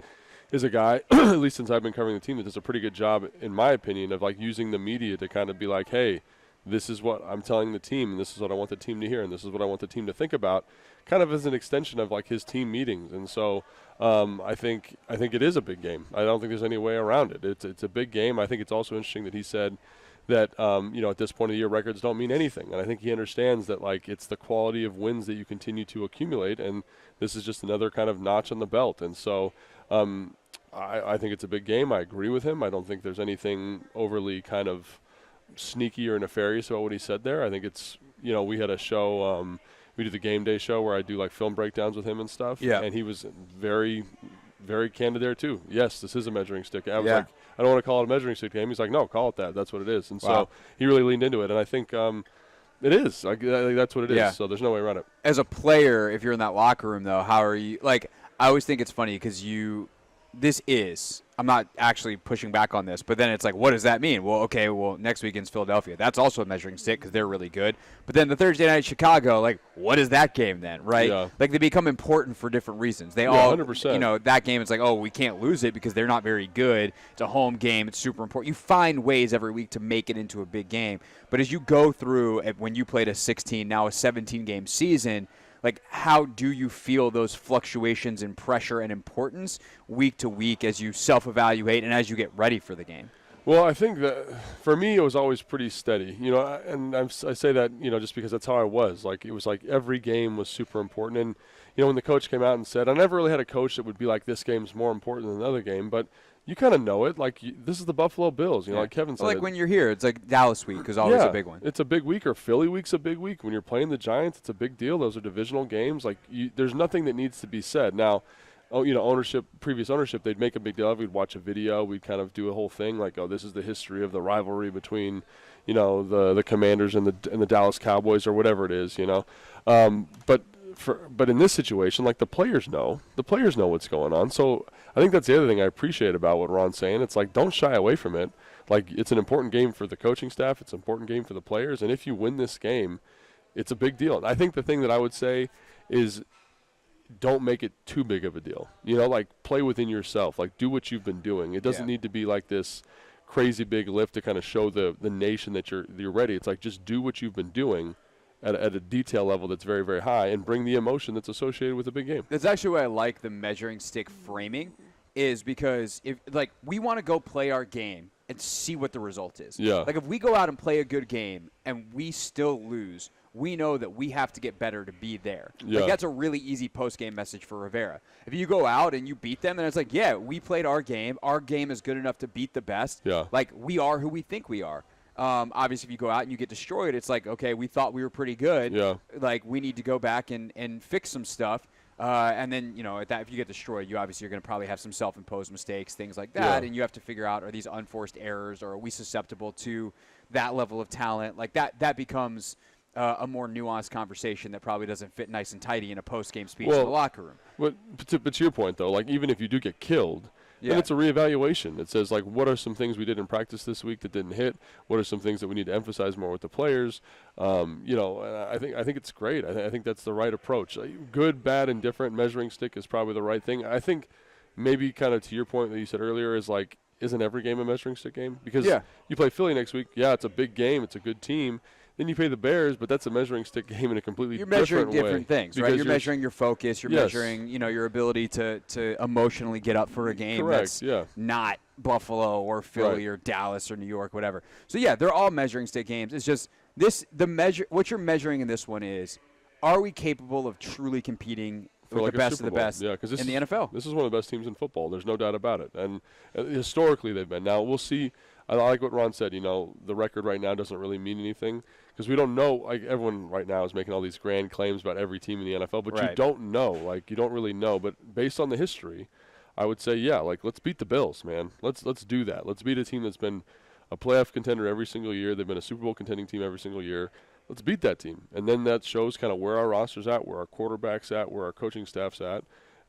C: is a guy, at least since I've been covering the team, that does a pretty good job, in my opinion, of like using the media to kind of be like, hey, this is what I'm telling the team, and this is what I want the team to hear, and this is what I want the team to think about, kind of as an extension of like his team meetings. And so I think it is a big game. I don't think there's any way around it. It's a big game. I think it's also interesting that he said that you know, at this point of the year, records don't mean anything, and I think he understands that like it's the quality of wins that you continue to accumulate, and this is just another kind of notch on the belt. And so I think it's a big game. I agree with him. I don't think there's anything overly kind of sneaky or nefarious about what he said there. I think it's, you know, we had a show, we we do the game day show where I do like film breakdowns with him and stuff.
B: Yeah.
C: And he was very, very candid there too. Yes, this is a measuring stick. I was like, I don't want to call it a measuring stick game. He's like, no, call it that. That's what it is. And so he really leaned into it. And I think it is. Like, that's what it is. So there's no way around it.
B: As a player, if you're in that locker room, though, how are you? Like, I always think it's funny because I'm not actually pushing back on this, but then it's like, what does that mean? Well, okay, next weekend's Philadelphia. That's also a measuring stick because they're really good. But then the Thursday night Chicago, like, what is that game then, right?
C: Yeah.
B: Like, they become important for different reasons. They all,
C: 100%.
B: That game, it's like, oh, we can't lose it because they're not very good. It's a home game. It's super important. You find ways every week to make it into a big game. But as you go through, when you played a 16, now a 17-game season, like, how do you feel those fluctuations in pressure and importance week to week as you self-evaluate and as you get ready for the game?
C: Well, I think that for me, it was always pretty steady, and I say that, just because that's how I was. Like, it was like every game was super important. And, when the coach came out and said, I never really had a coach that would be like, this game's more important than another game, but you kind of know it. Like, this is the Buffalo Bills, like Kevin said.
B: Well, like when you're here, it's like Dallas week is always a big one.
C: It's a big week, or Philly week's a big week. When you're playing the Giants, it's a big deal. Those are divisional games. Like, there's nothing that needs to be said. Now, previous ownership, they'd make a big deal of it. We'd watch a video. We'd kind of do a whole thing like, oh, this is the history of the rivalry between, the Commanders and the Dallas Cowboys or whatever it is, But in this situation, like, the players know what's going on. So I think that's the other thing I appreciate about what Ron's saying. It's like, don't shy away from it. Like, it's an important game for the coaching staff. It's an important game for the players. And if you win this game, it's a big deal. I think the thing that I would say is, don't make it too big of a deal. Like, play within yourself. Like, do what you've been doing. It doesn't need to be like this crazy big lift to kind of show the nation that you're ready. It's like, just do what you've been doing at a detail level that's very, very high, and bring the emotion that's associated with a big game.
B: That's actually why I like the measuring stick framing, is because we want to go play our game and see what the result is.
C: Yeah.
B: Like, if we go out and play a good game and we still lose, we know that we have to get better to be there.
C: Yeah.
B: Like, that's a really easy post-game message for Rivera. If you go out and you beat them, then it's like, yeah, we played our game. Our game is good enough to beat the best.
C: Yeah.
B: Like, we are who we think we are. Obviously, if you go out and you get destroyed, it's like, okay, we thought we were pretty good.
C: Yeah.
B: Like, we need to go back and fix some stuff. And then, if you get destroyed, you're going to probably have some self-imposed mistakes, things like that.
C: Yeah.
B: And you have to figure out, are these unforced errors, or are we susceptible to that level of talent? Like, that becomes a more nuanced conversation that probably doesn't fit nice and tidy in a post-game speech in the locker room.
C: But to your point, though, like, even if you do get killed, then it's a reevaluation. It says, like, what are some things we did in practice this week that didn't hit? What are some things that we need to emphasize more with the players? And I think it's great. I think that's the right approach. Good, bad, and different. Measuring stick is probably the right thing. I think maybe kind of to your point that you said earlier is, like, isn't every game a measuring stick game? Because you play Philly next week. Yeah, it's a big game. It's a good team. Then you play the Bears, but that's a measuring stick game in a completely different way.
B: You're measuring different things, right? You're measuring your focus. You're measuring, your ability to emotionally get up for a game.
C: Correct,
B: that's not Buffalo or Philly or Dallas or New York, whatever. So, yeah, they're all measuring stick games. It's just what you're measuring in this one is, are we capable of truly competing for
C: like
B: the best of the best in the NFL?
C: This is one of the best teams in football. There's no doubt about it. And historically they've been. Now, we'll see. I like what Ron said. The record right now doesn't really mean anything because we don't know. Like, everyone right now is making all these grand claims about every team in the NFL, but you don't know. Like, you don't really know. But based on the history, I would say, let's beat the Bills, man. Let's do that. Let's beat a team that's been a playoff contender every single year. They've been a Super Bowl contending team every single year. Let's beat that team. And then that shows kind of where our roster's at, where our quarterback's at, where our coaching staff's at.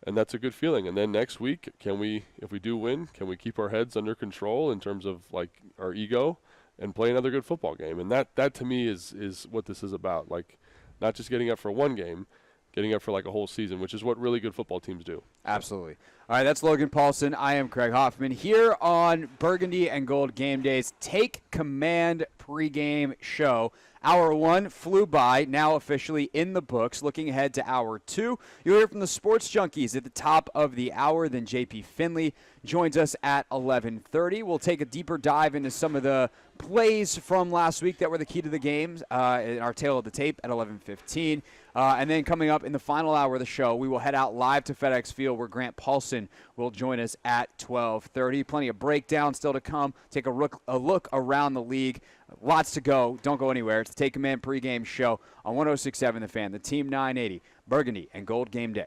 C: And that's a good feeling. And then next week, if we do win, can we keep our heads under control in terms of, like, our ego and play another good football game? And that to me is what this is about. Like, not just getting up for one game, getting up for like a whole season, which is what really good football teams do.
B: Absolutely. All right, that's Logan Paulson. I am Craig Hoffman here on Burgundy and Gold Game Days Take Command pregame show. Hour 1 flew by, now officially in the books. Looking ahead to Hour 2, you'll hear from the Sports Junkies at the top of the hour. Then JP Finley joins us at 11:30. We'll take a deeper dive into some of the plays from last week that were the key to the games in our Tale of the Tape at 11:15. And then coming up in the final hour of the show, we will head out live to FedEx Field where Grant Paulson will join us at 12:30. Plenty of breakdown still to come. Take a look around the league. Lots to go. Don't go anywhere. It's the Take Command pregame show on 106.7 The Fan, the Team 980, Burgundy and Gold Game Day.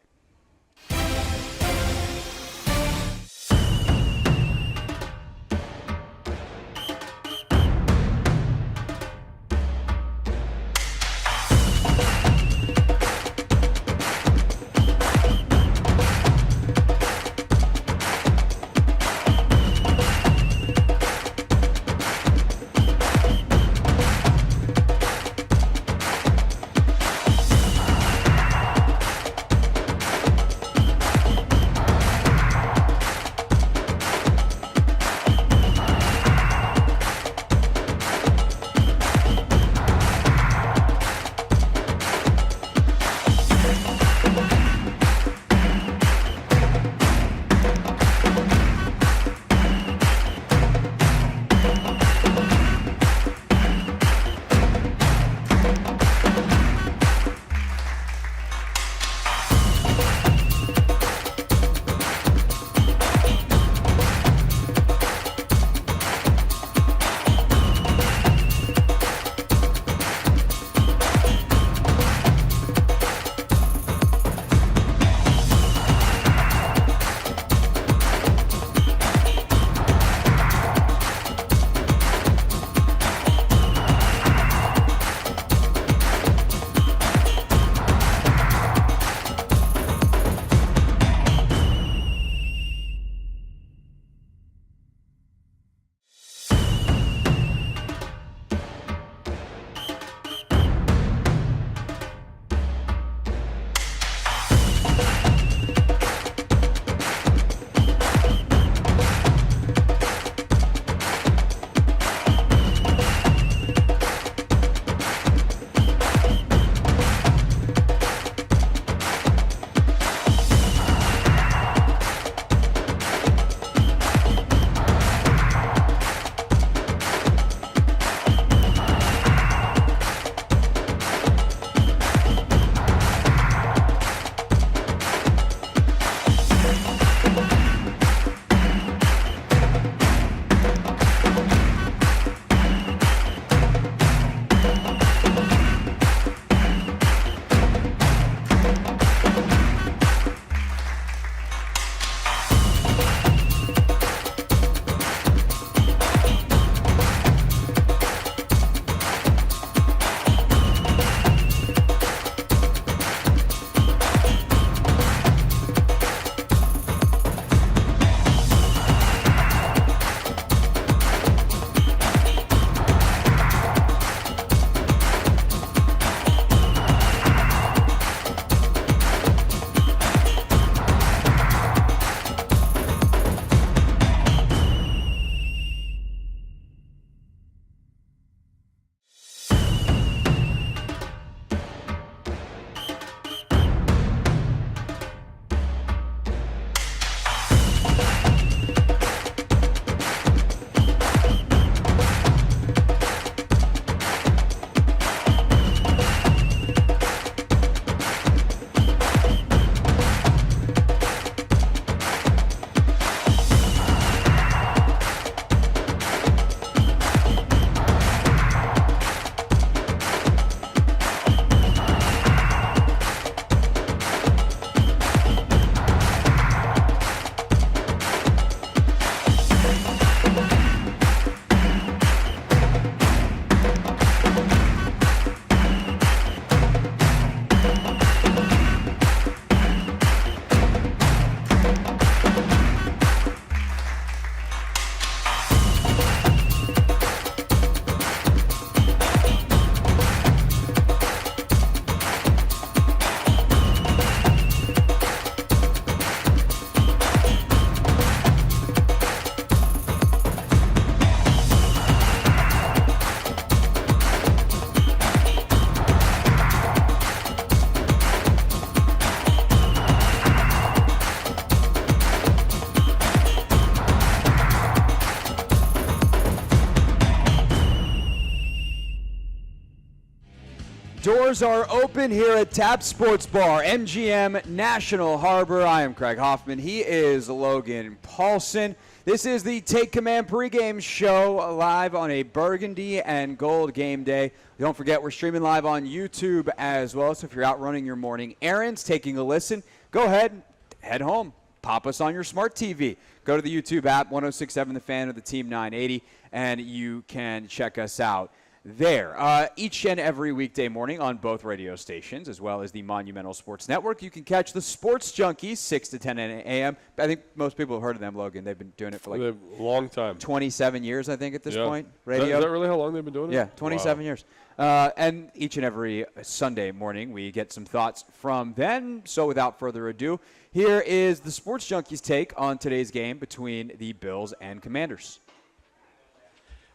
B: Doors are open here at Tap Sports Bar, MGM National Harbor. I am Craig Hoffman. He is Logan Paulson. This is the Take Command pregame show live on a burgundy and gold game day. Don't forget, we're streaming live on YouTube as well. So if you're out running your morning errands, taking a listen, go ahead, head home. Pop us on your smart TV. Go to the YouTube app, 106.7 The Fan or the Team 980, and you can check us out there. Each and every weekday morning on both radio stations, as well as the Monumental Sports Network, you can catch the Sports Junkies, 6 to 10 a.m. I think most people have heard of them, Logan. They've been doing it for
C: a long time.
B: 27 years, I think, at this point. Radio.
C: Is that really how long they've been doing it?
B: Yeah, 27 years. And each and every Sunday morning, we get some thoughts from them. So without further ado, here is the Sports Junkies' take on today's game between the Bills and Commanders.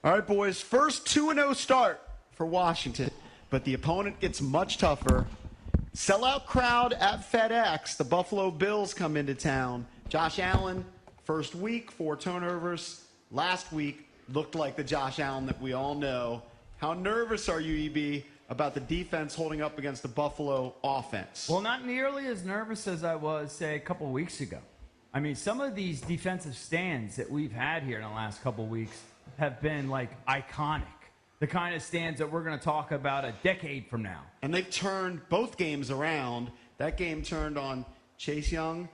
L: All right, boys, first 2-0 start for Washington, but the opponent gets much tougher. Sellout crowd at FedEx. The Buffalo Bills come into town. Josh Allen, first week, 4 turnovers. Last week looked like the Josh Allen that we all know. How nervous are you, EB, about the defense holding up against the Buffalo offense?
M: Well, not nearly as nervous as I was, say, a couple of weeks ago. I mean, some of these defensive stands that we've had here in the last couple of weeks have been, like, iconic. The kind of stands that we're going to talk about a decade from now.
L: And they've turned both games around. That game turned on Chase Young,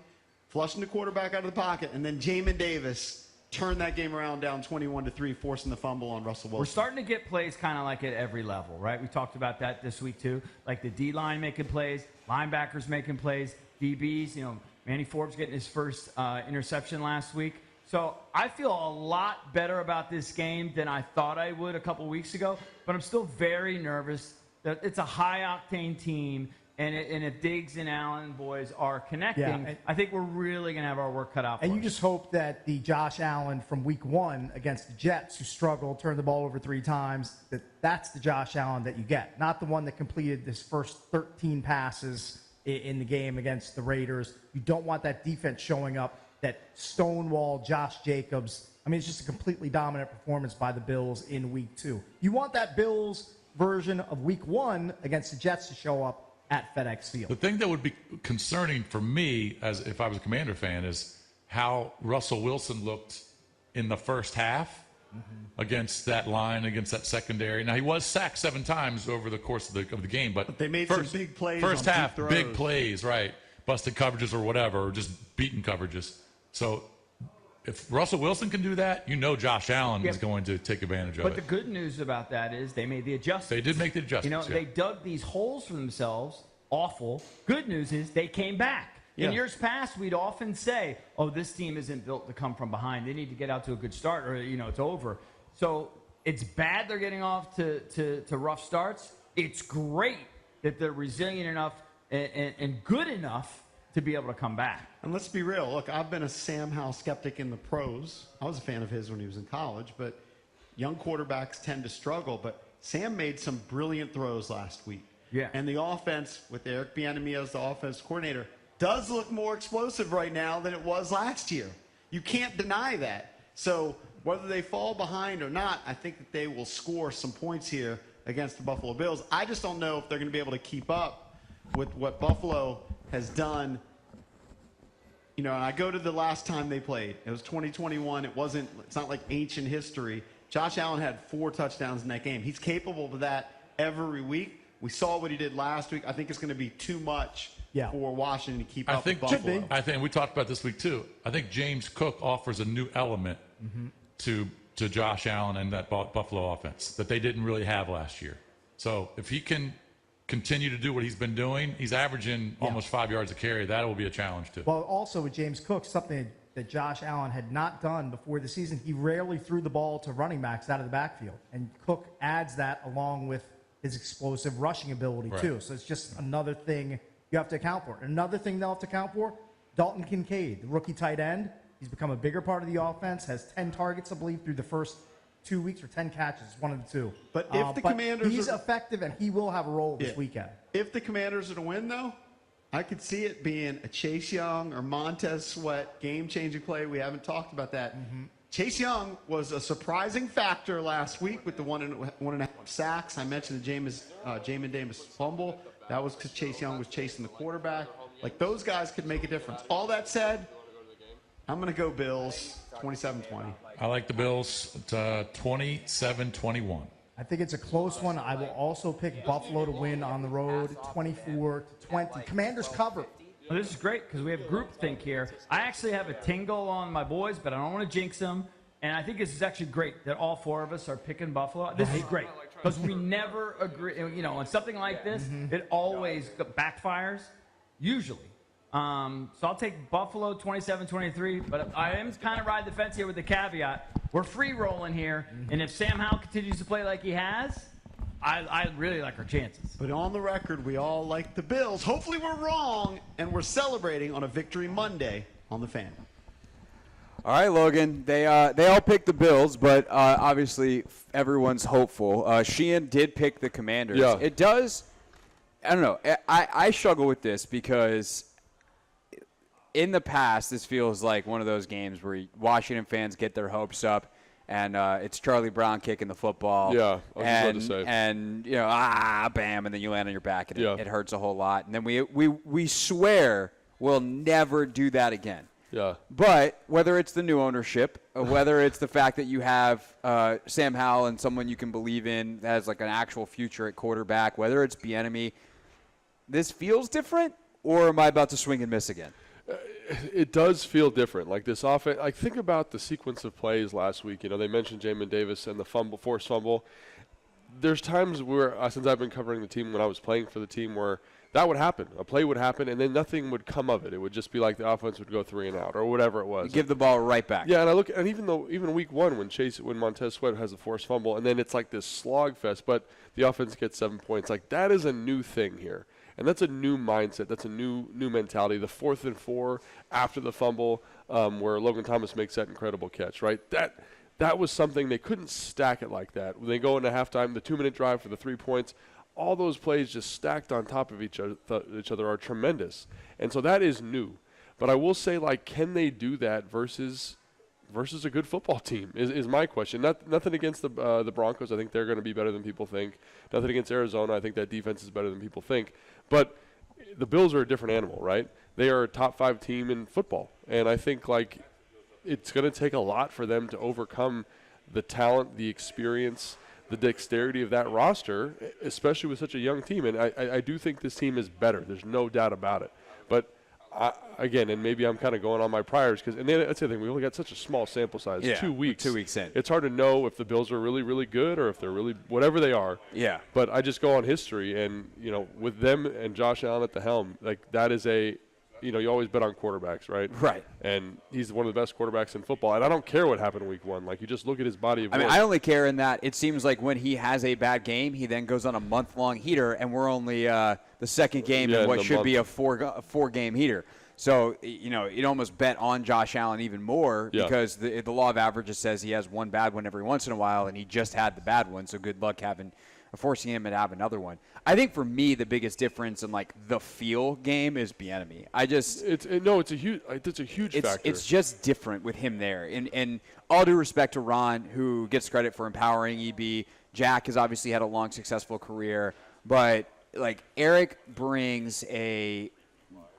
L: flushing the quarterback out of the pocket, and then Jamin Davis turned that game around down 21-3, forcing the fumble on Russell Wilson.
M: We're starting to get plays kind of like at every level, right? We talked about that this week, too. Like the D-line making plays, linebackers making plays, DBs. You know, Manny Forbes getting his first interception last week. So I feel a lot better about this game than I thought I would a couple weeks ago, but I'm still very nervous. That it's a high-octane team, and if Diggs and Allen boys are connecting, I think we're really going to have our work cut out for us.
N: And you just hope that the Josh Allen from week 1 against the Jets, who struggled, turned the ball over 3 times, that's the Josh Allen that you get, not the one that completed his first 13 passes in the game against the Raiders. You don't want that defense showing up, that stonewall Josh Jacobs. I mean, it's just a completely dominant performance by the Bills in week 2. You want that Bills version of week 1 against the Jets to show up at FedEx Field.
O: The thing that would be concerning for me, as if I was a Commander fan, is how Russell Wilson looked in the first half against that line, against that secondary. Now, he was sacked 7 times over the course of the game, but
L: they made some big plays.
O: First
L: on
O: half,
L: deep
O: big
L: throws.
O: plays, right? Busted coverages or whatever, or just beaten coverages. So if Russell Wilson can do that, you know Josh Allen is going to take advantage of it.
M: But the good news about that is they made the adjustments.
O: They did make the adjustments.
M: You know, they dug these holes for themselves. Awful. Good news is they came back. In years past, we'd often say, oh, this team isn't built to come from behind. They need to get out to a good start or, you know, it's over. So it's bad they're getting off to rough starts. It's great that they're resilient enough and good enough to be able to come back.
L: And let's be real. Look, I've been a Sam Howell skeptic in the pros. I was a fan of his when he was in college, but young quarterbacks tend to struggle. But Sam made some brilliant throws last week.
M: Yeah.
L: And the offense, with Eric Bieniemy as the offense coordinator, does look more explosive right now than it was last year. You can't deny that. So whether they fall behind or not, I think that they will score some points here against the Buffalo Bills. I just don't know if they're going to be able to keep up with what Buffalo has done. You know, and I go to the last time they played. It was 2021. It's not like ancient history. Josh Allen had 4 touchdowns in that game. He's capable of that every week. We saw what he did last week. I think it's going to be too much for Washington to keep up with Buffalo.
O: I think we talked about this week too. I think James Cook offers a new element to Josh Allen and that Buffalo offense that they didn't really have last year. So if he can continue to do what he's been doing, he's averaging almost 5 yards a carry. That will be a challenge too.
N: Well, also with James Cook, something that Josh Allen had not done before the season, he rarely threw the ball to running backs out of the backfield. And Cook adds that along with his explosive rushing ability too. So it's just another thing you have to account for. Another thing they'll have to account for, Dalton Kincaid, the rookie tight end. He's become a bigger part of the offense, has 10 targets, I believe, through the first 2 weeks, or 10 catches, one of the two.
L: But if the Commanders
N: he's effective, and he will have a role this weekend.
L: If the Commanders are to win, though, I could see it being a Chase Young or Montez Sweat game-changing play. We haven't talked about that. Chase Young was a surprising factor last week with the 1.5 sacks. I mentioned the Jamin Davis fumble. That was because Chase Young was chasing the quarterback. Like, those guys could make a difference. All that said, I'm going to go Bills 27-20.
O: I like the Bills at 27-21.
N: I think it's a close one. I will also pick Buffalo to win on the road, 24-20. Commanders cover.
M: Well, this is great because we have groupthink here. I actually have a tingle on my boys, but I don't want to jinx them. And I think this is actually great that all four of us are picking Buffalo. This is great because we never agree. You know, on something like this, it always backfires, usually. So I'll take Buffalo 27-23, but I am kind of riding the fence here with the caveat. We're free rolling here, and if Sam Howell continues to play like he has, I really like our chances.
L: But on the record, we all like the Bills. Hopefully we're wrong, and we're celebrating on a Victory Monday on The Fan.
B: All right, Logan. They all picked the Bills, but obviously everyone's hopeful. Sheehan did pick the Commanders.
C: Yeah.
B: It does. I don't know. I struggle with this because in the past, this feels like one of those games where Washington fans get their hopes up, and it's Charlie Brown kicking the football.
C: Yeah, I was about to say.
B: And you know, bam, and then you land on your back, and it hurts a whole lot. And then we swear we'll never do that again.
C: Yeah.
B: But whether it's the new ownership, or whether it's the fact that you have Sam Howell and someone you can believe in that has like an actual future at quarterback, whether it's Bieniemy, this feels different, or am I about to swing and miss again?
C: It does feel different. Like this offense, like think about the sequence of plays last week. You know, they mentioned Jamin Davis and the forced fumble. There's times where, since I've been covering the team when I was playing for the team, where that would happen. A play would happen, and then nothing would come of it. It would just be like the offense would go 3 and out or whatever it was.
B: You give the ball right back.
C: Yeah, and I look, and even week 1 when Montez Sweat has a forced fumble, and then it's like this slog fest, but the offense gets 7 points. Like that is a new thing here. And that's a new mindset. That's a new mentality. The 4th and 4 after the fumble, where Logan Thomas makes that incredible catch, right? That was something they couldn't stack it like that. When they go into halftime, the 2-minute drive for the 3 points, all those plays just stacked on top of each other are tremendous. And so that is new. But I will say, like, can they do that versus a good football team is my question. Nothing against the Broncos. I think they're going to be better than people think. Nothing against Arizona. I think that defense is better than people think. But the Bills are a different animal, right? They are a top 5 team in football. And I think, like, it's going to take a lot for them to overcome the talent, the experience, the dexterity of that roster, especially with such a young team. And I do think this team is better. There's no doubt about it. But again, and maybe I'm kind of going on my priors because, and that's the thing, we only got such a small sample size.
B: Yeah,
C: 2 weeks.
B: 2 weeks in.
C: It's hard to know if the Bills are really, really good or if they're really whatever they are.
B: Yeah.
C: But I just go on history, and you know, with them and Josh Allen at the helm, like that is you always bet on quarterbacks, right?
B: Right.
C: And he's one of the best quarterbacks in football. And I don't care what happened in week 1. Like, you just look at his body of work.
B: I mean, I only care in that it seems like when he has a bad game, he then goes on a month-long heater, and we're only the second game in what should be a four-game heater. So, you know, you'd almost bet on Josh Allen even more because the law of averages says he has one bad one every once in a while, and he just had the bad one. So good luck forcing him to have another one. I think for me, the biggest difference in like the feel game is Bieniemy.
C: It's a huge factor.
B: It's just different with him there. And all due respect to Ron, who gets credit for empowering EB. Jack has obviously had a long, successful career, but like Eric brings a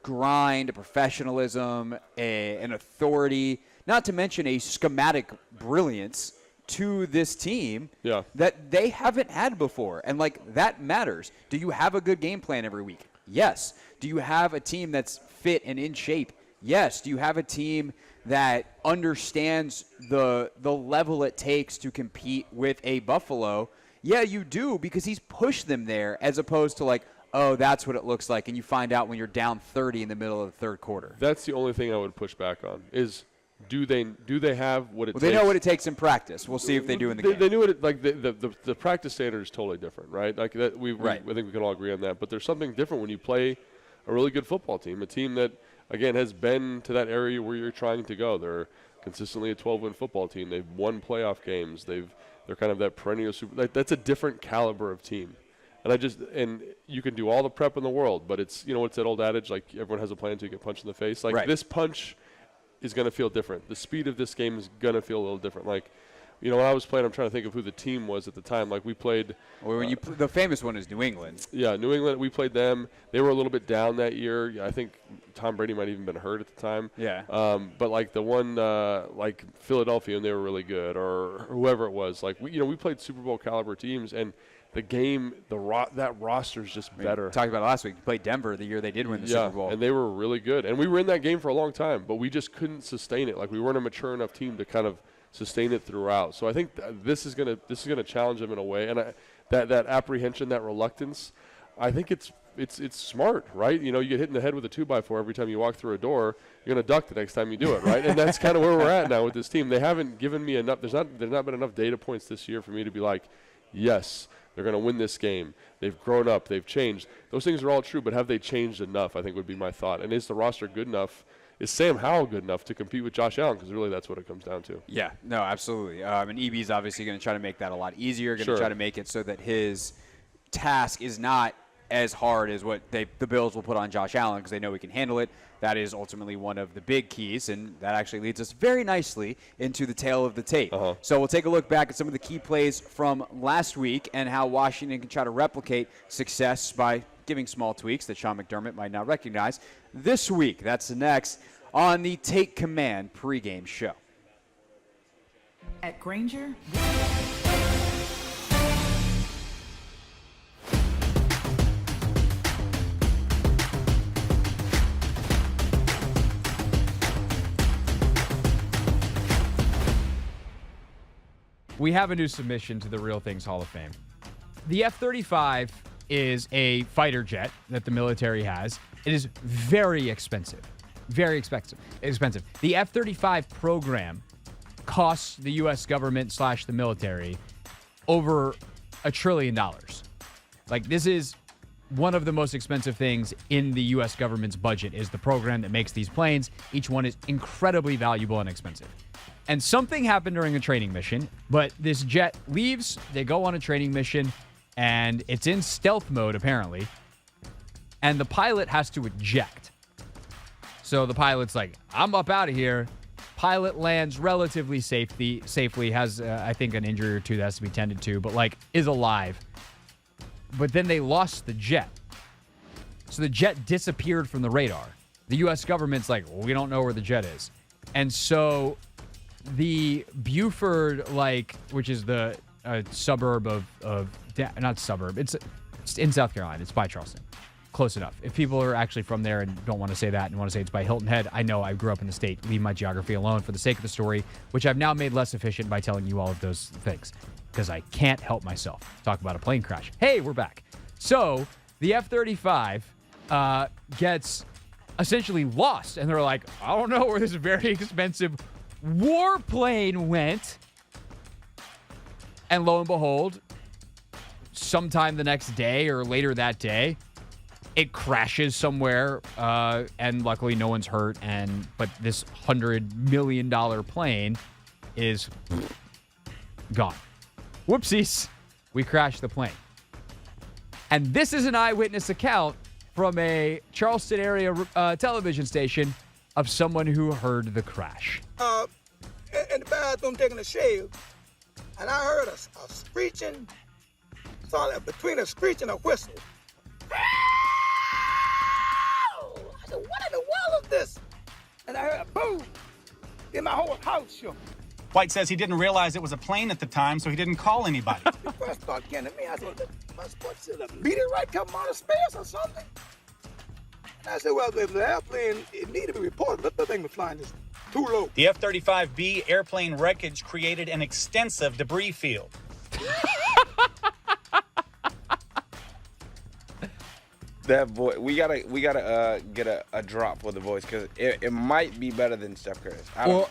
B: grind, a professionalism, an authority, not to mention a schematic brilliance to this team that they haven't had before. And, like, that matters. Do you have a good game plan every week? Yes. Do you have a team that's fit and in shape? Yes. Do you have a team that understands the level it takes to compete with a Buffalo? Yeah, you do, because he's pushed them there as opposed to, like, oh, that's what it looks like, and you find out when you're down 30 in the middle of the third quarter.
C: That's the only thing I would push back on is – Do they have what it takes?
B: They know what it takes in practice. We'll see if they do in the game.
C: They knew it. Like the practice standard is totally different, right? Like that. I think we can all agree on that. But there's something different when you play a really good football team, a team that again has been to that area where you're trying to go. They're consistently a 12-win football team. They've won playoff games. They're kind of that perennial super. Like, that's a different caliber of team. And you can do all the prep in the world, but it's it's that old adage like everyone has a plan until you get punched in the face. Like this punch is going to feel different. The speed of this game is going to feel a little different. Like You know, when I was playing, I'm trying to think of who the team was at the time. Like we played.
B: Well, when the famous one is New England.
C: Yeah, New England. We played them. They were a little bit down that year. I think Tom Brady might have even been hurt at the time.
B: Yeah.
C: But like the one, like Philadelphia, and they were really good, or whoever it was. Like we played Super Bowl caliber teams, and the game, that roster is just better.
B: We talked about it last week. You played Denver the year they did win the Super Bowl.
C: And they were really good. And we were in that game for a long time, but we just couldn't sustain it. Like we weren't a mature enough team to kind of sustain it throughout. So I think this is gonna challenge them in a way. And that apprehension, that reluctance, I think it's smart, right? You know, you get hit in the head with a 2x4 every time you walk through a door. You're gonna duck the next time you do it, right? And that's kind of where we're at now with this team. They haven't given me enough. There's not been enough data points this year for me to be like, yes, they're going to win this game. They've grown up. They've changed. Those things are all true, but have they changed enough, I think would be my thought. And is the roster good enough? Is Sam Howell good enough to compete with Josh Allen? Because really that's what it comes down to.
B: Yeah, no, absolutely. And EB's obviously going to try to make that a lot easier, going to try to make it so that his task is not as hard as what the Bills will put on Josh Allen because they know he can handle it. That is ultimately one of the big keys, and that actually leads us very nicely into the tail of the tape. So we'll take a look back at some of the key plays from last week and how Washington can try to replicate success by giving small tweaks that Sean McDermott might not recognize this week. That's next on the Take Command pregame show.
P: At Granger,
G: we have a new submission to the Real Things Hall of Fame. The F-35 is a fighter jet that the military has. It is very expensive. Very expensive. The F-35 program costs the U.S. government / the military over $1 trillion. Like, this is one of the most expensive things in the U.S. government's budget is the program that makes these planes. Each one is incredibly valuable and expensive. And something happened during a training mission, but this jet leaves, they go on a training mission, and it's in stealth mode, apparently, and the pilot has to eject. So the pilot's like, I'm up out of here. Pilot lands relatively safely, has, I think, an injury or two that has to be tended to, but, like, is alive. But then they lost the jet. So the jet disappeared from the radar. The U.S. government's like, well, we don't know where the jet is. And so the Buford, which is the suburb not suburb, it's in South Carolina. It's by Charleston. Close enough. If people are actually from there and don't want to say that and want to say it's by Hilton Head, I know I grew up in the state. Leave my geography alone for the sake of the story, which I've now made less efficient by telling you all of those things because I can't help myself. Talk about a plane crash. Hey, we're back. So the F-35 gets essentially lost, and they're like, I don't know where this very expensive warplane went. And lo and behold, sometime the next day or later that day, it crashes somewhere, and luckily no one's hurt. But this $100 million plane is gone. Whoopsies, we crashed the plane. And this is an eyewitness account from a Charleston area television station of someone who heard the crash.
H: In the bathroom taking a shave, and I heard a screeching, between a screech and a whistle. I said, what in the world is this? And I heard a boom. Then my whole house shook.
I: White says he didn't realize it was a plane at the time, so he didn't call anybody.
H: The first thought came to me, I said, what's the meteorite coming out of space or something? And I said, well, if the airplane, it needed to be reported, but the thing was flying is too low.
I: The F-35B airplane wreckage created an extensive debris field.
J: That voice, we gotta get a drop for the voice because it might be better than Steph Curry's.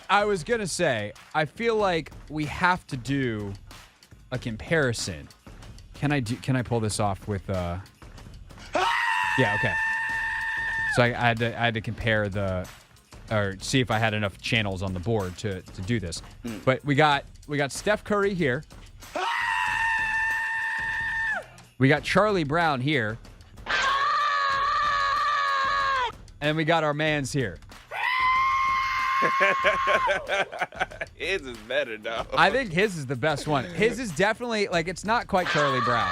G: I was gonna say, I feel like we have to do a comparison. Can I pull this off with? Yeah, okay. So I had to compare or see if I had enough channels on the board to do this. But we got Steph Curry here. We got Charlie Brown here. And we got our mans here.
J: His is better, though.
G: I think his is the best one. His is definitely, like, it's not quite Charlie Brown.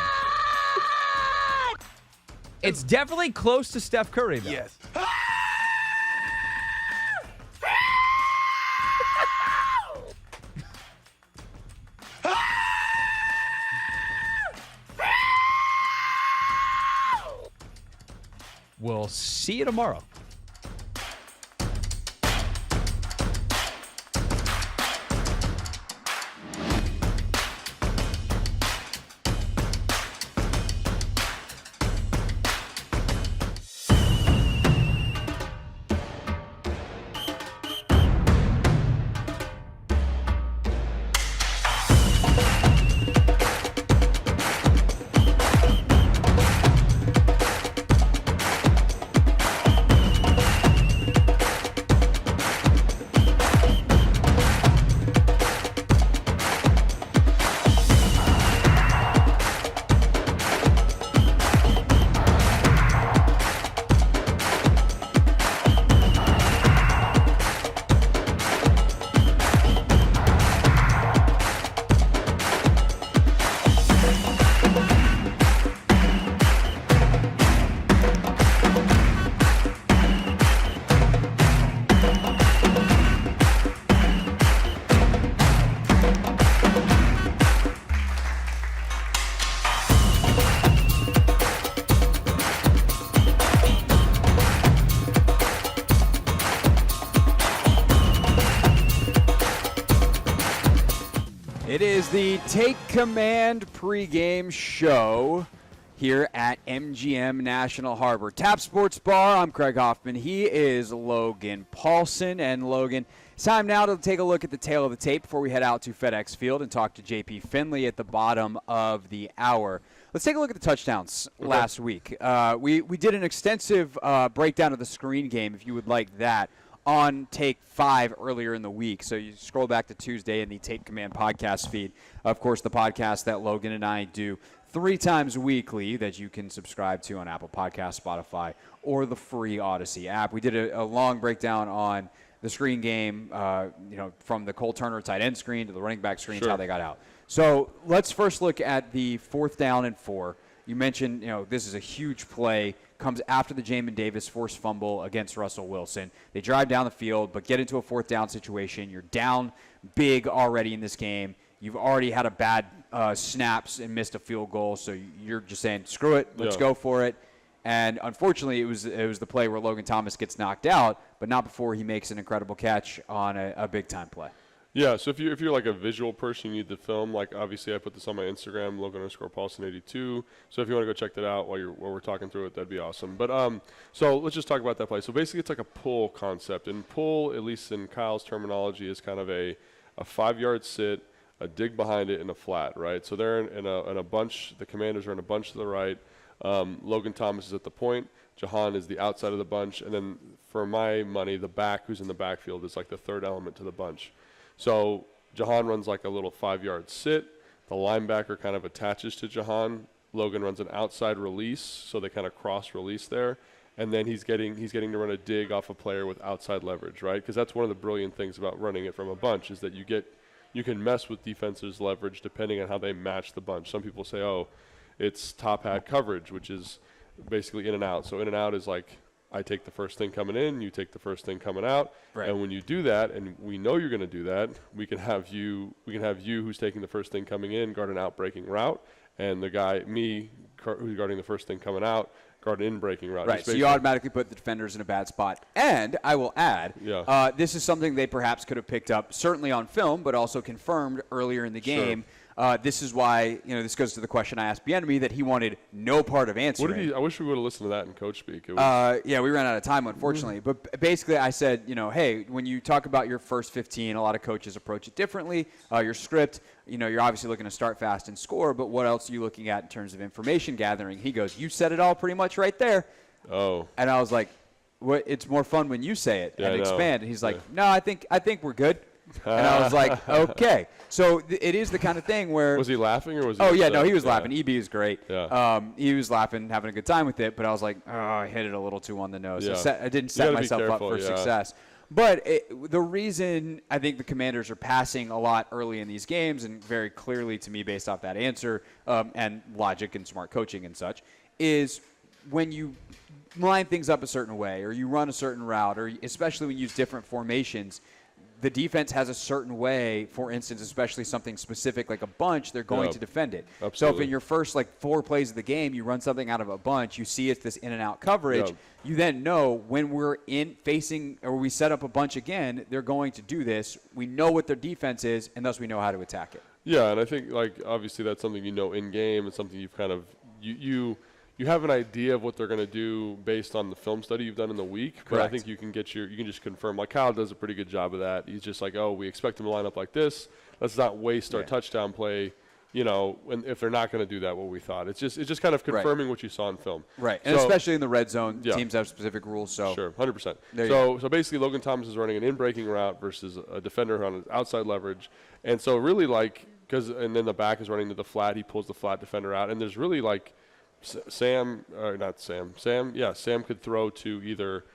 G: It's definitely close to Steph Curry, though.
J: Yes.
G: We'll see you tomorrow. It is the Take Command pregame show here at MGM National Harbor Tap Sports Bar. I'm Craig Hoffman. He is Logan Paulson. And Logan, it's time now to take a look at the tail of the tape before we head out to FedEx Field and talk to JP Finley at the bottom of the hour. Let's take a look at the touchdowns last week. We did an extensive breakdown of the screen game, if you would like that, on Take 5 earlier in the week. So you scroll back to Tuesday in the Take Command podcast feed. Of course, the podcast that Logan and I do 3 times weekly that you can subscribe to on Apple Podcasts, Spotify, or the free Odyssey app. We did a long breakdown on the screen game, from the Cole Turner tight end screen to the running back screens, how they got out. So let's first look at the 4th down and 4. You mentioned, this is a huge play. Comes after the Jamin Davis forced fumble against Russell Wilson. They drive down the field, but get into a 4th down situation. You're down big already in this game. You've already had a bad snaps and missed a field goal, so you're just saying, screw it, let's go for it. And unfortunately, it was the play where Logan Thomas gets knocked out, but not before he makes an incredible catch on a big-time play.
C: Yeah, so if you're like a visual person, you need the film. Like, obviously, I put this on my Instagram, Logan_Paulson82. So if you want to go check that out while we're talking through it, that'd be awesome. But so let's just talk about that play. So basically, it's like a pull concept, and pull, at least in Kyle's terminology, is kind of a 5-yard sit, a dig behind it, and a flat, right? So they're in a bunch. The Commanders are in a bunch to the right. Logan Thomas is at the point. Jahan is the outside of the bunch, and then for my money, the back who's in the backfield is like the third element to the bunch. So Jahan runs like a little 5-yard sit. The linebacker kind of attaches to Jahan. Logan runs an outside release, so they kind of cross release there. And then he's getting to run a dig off a player with outside leverage, right? Because that's one of the brilliant things about running it from a bunch is that you can mess with defenses' leverage depending on how they match the bunch. Some people say, it's top hat coverage, which is basically in and out. So in and out is like, I take the first thing coming in, you take the first thing coming out. Right. And when you do that, and we know you're going to do that, we can have you who's taking the first thing coming in guard an out breaking route, and the guy, me, who's guarding the first thing coming out, guard an in breaking route.
G: Right, so you automatically put the defenders in a bad spot. And I will add, this is something they perhaps could have picked up, certainly on film, but also confirmed earlier in the game. Sure. This is why, this goes to the question I asked Bienemy that he wanted no part of answering.
C: I wish we would have listened to that in coach speak.
G: We ran out of time, unfortunately. Mm-hmm. But basically I said, hey, when you talk about your first 15, a lot of coaches approach it differently. Your script, you're obviously looking to start fast and score, but what else are you looking at in terms of information gathering? He goes, you said it all pretty much right there.
C: Oh.
G: And I was like, it's more fun when you say it and expand. And he's like, no, I think we're good. And I was like, okay. So it is the kind of thing where...
C: Was he laughing or was he
G: upset? Yeah, no, he was laughing. EB is great. Yeah. He was laughing, having a good time with it, but I was like, I hit it a little too on the nose. Yeah. I didn't set myself up for success.
B: But the reason I think the Commanders are passing a lot early in these games, and very clearly to me based off that answer and logic and smart coaching and such, is when you line things up a certain way or you run a certain route, or especially when you use different formations, the defense has a certain way, for instance, especially something specific like a bunch, they're going to defend it.
C: Absolutely.
B: So if in your first 4 plays of the game you run something out of a bunch, you see it's this in and out coverage, you then know when we're facing or we set up a bunch again, they're going to do this. We know what their defense is, and thus we know how to attack it.
C: Yeah, and I think obviously that's something you know in game and something you've kind of you have an idea of what they're going to do based on the film study you've done in the week. But I think you can just confirm. Like Kyle does a pretty good job of that. He's just like, oh, we expect them to line up like this. Let's not waste our touchdown play. If they're not going to do that, what we thought. It's just kind of confirming what you saw in film.
B: Right, and especially in the red zone, teams have specific rules. So
C: sure, 100%. So basically, Logan Thomas is running an in-breaking route versus a defender on his outside leverage, and so really and then the back is running to the flat. He pulls the flat defender out, and there's really Sam could throw to either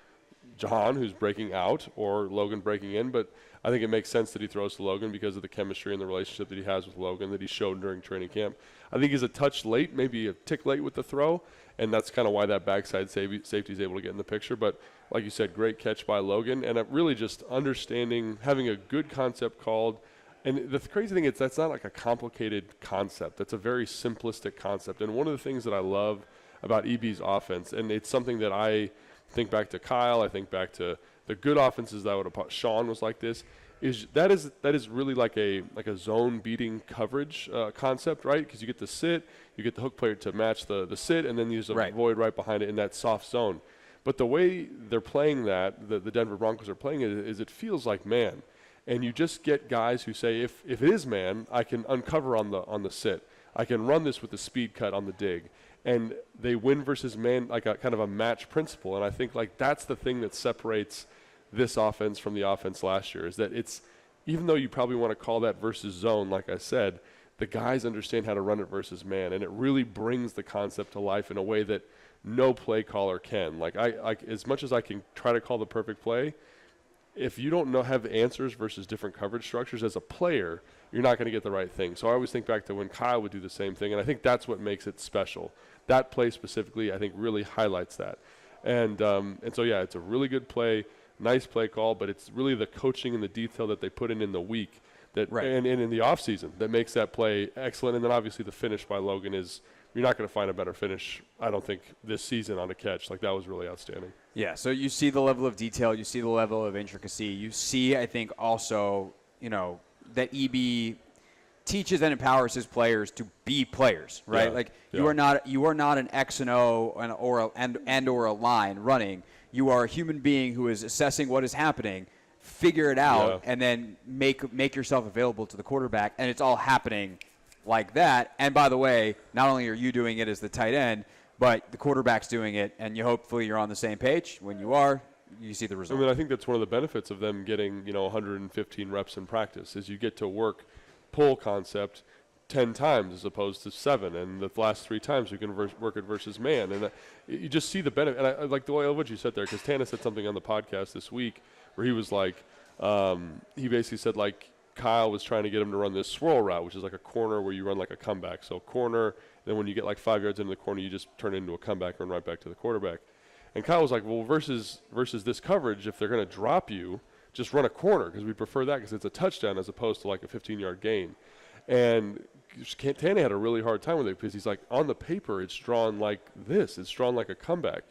C: Jahan, who's breaking out, or Logan breaking in, but I think it makes sense that he throws to Logan because of the chemistry and the relationship that he has with Logan that he showed during training camp. I think he's a touch late, maybe a tick late with the throw, and that's kind of why that backside safety is able to get in the picture. But like you said, great catch by Logan, and really just understanding, having a good concept called. And the crazy thing is that's not like a complicated concept. That's a very simplistic concept. And one of the things that I love about EB's offense, and it's something that I think back to Kyle, I think back to the good offenses that Sean was like this, is that is really like a zone beating coverage concept, right? Because you get the sit, you get the hook player to match the sit, and then there's a void right behind it in that soft zone. But the way they're playing that, the Denver Broncos are playing it, is it feels like man. And you just get guys who say, if it is man, I can uncover on the sit. I can run this with the speed cut on the dig. And they win versus man, like a kind of a match principle. And I think that's the thing that separates this offense from the offense last year, is that it's, even though you probably want to call that versus zone, like I said, the guys understand how to run it versus man. And it really brings the concept to life in a way that no play caller can. I as much as I can try to call the perfect play, if you don't have answers versus different coverage structures as a player, you're not going to get the right thing. So I always think back to when Kyle would do the same thing, and I think that's what makes it special. That play specifically, I think, really highlights that. And so, yeah, it's a really good play, nice play call, but it's really the coaching and the detail that they put in the week and in the offseason that makes that play excellent. And then obviously the finish by Logan is, you're not going to find a better finish, I don't think, this season on a catch. That was really outstanding.
B: Yeah, so you see the level of detail, you see the level of intricacy. You see, I think, also, that EB teaches and empowers his players to be players, right? You are not an X and O or a line running. You are a human being who is assessing what is happening, figure it out, and then make yourself available to the quarterback, and it's all happening like that. And by the way, not only are you doing it as the tight end, but the quarterback's doing it, and hopefully you're on the same page. When you are, you see the result.
C: I think that's one of the benefits of them getting 115 reps in practice is you get to work pull concept 10 times as opposed to 7, and the last 3 times you can work it versus man, and you just see the benefit. And I like the way what you said there, because Tana said something on the podcast this week where he was like, he basically said Kyle was trying to get him to run this swirl route, which is like a corner where you run like a comeback. So corner, then when you get 5 yards into the corner, you just turn it into a comeback and run right back to the quarterback. And Kyle was like, well, versus this coverage, if they're going to drop you, just run a corner because we prefer that because it's a touchdown as opposed to a 15-yard gain. And Tana had a really hard time with it because he's like, on the paper, it's drawn like this. It's drawn like a comeback,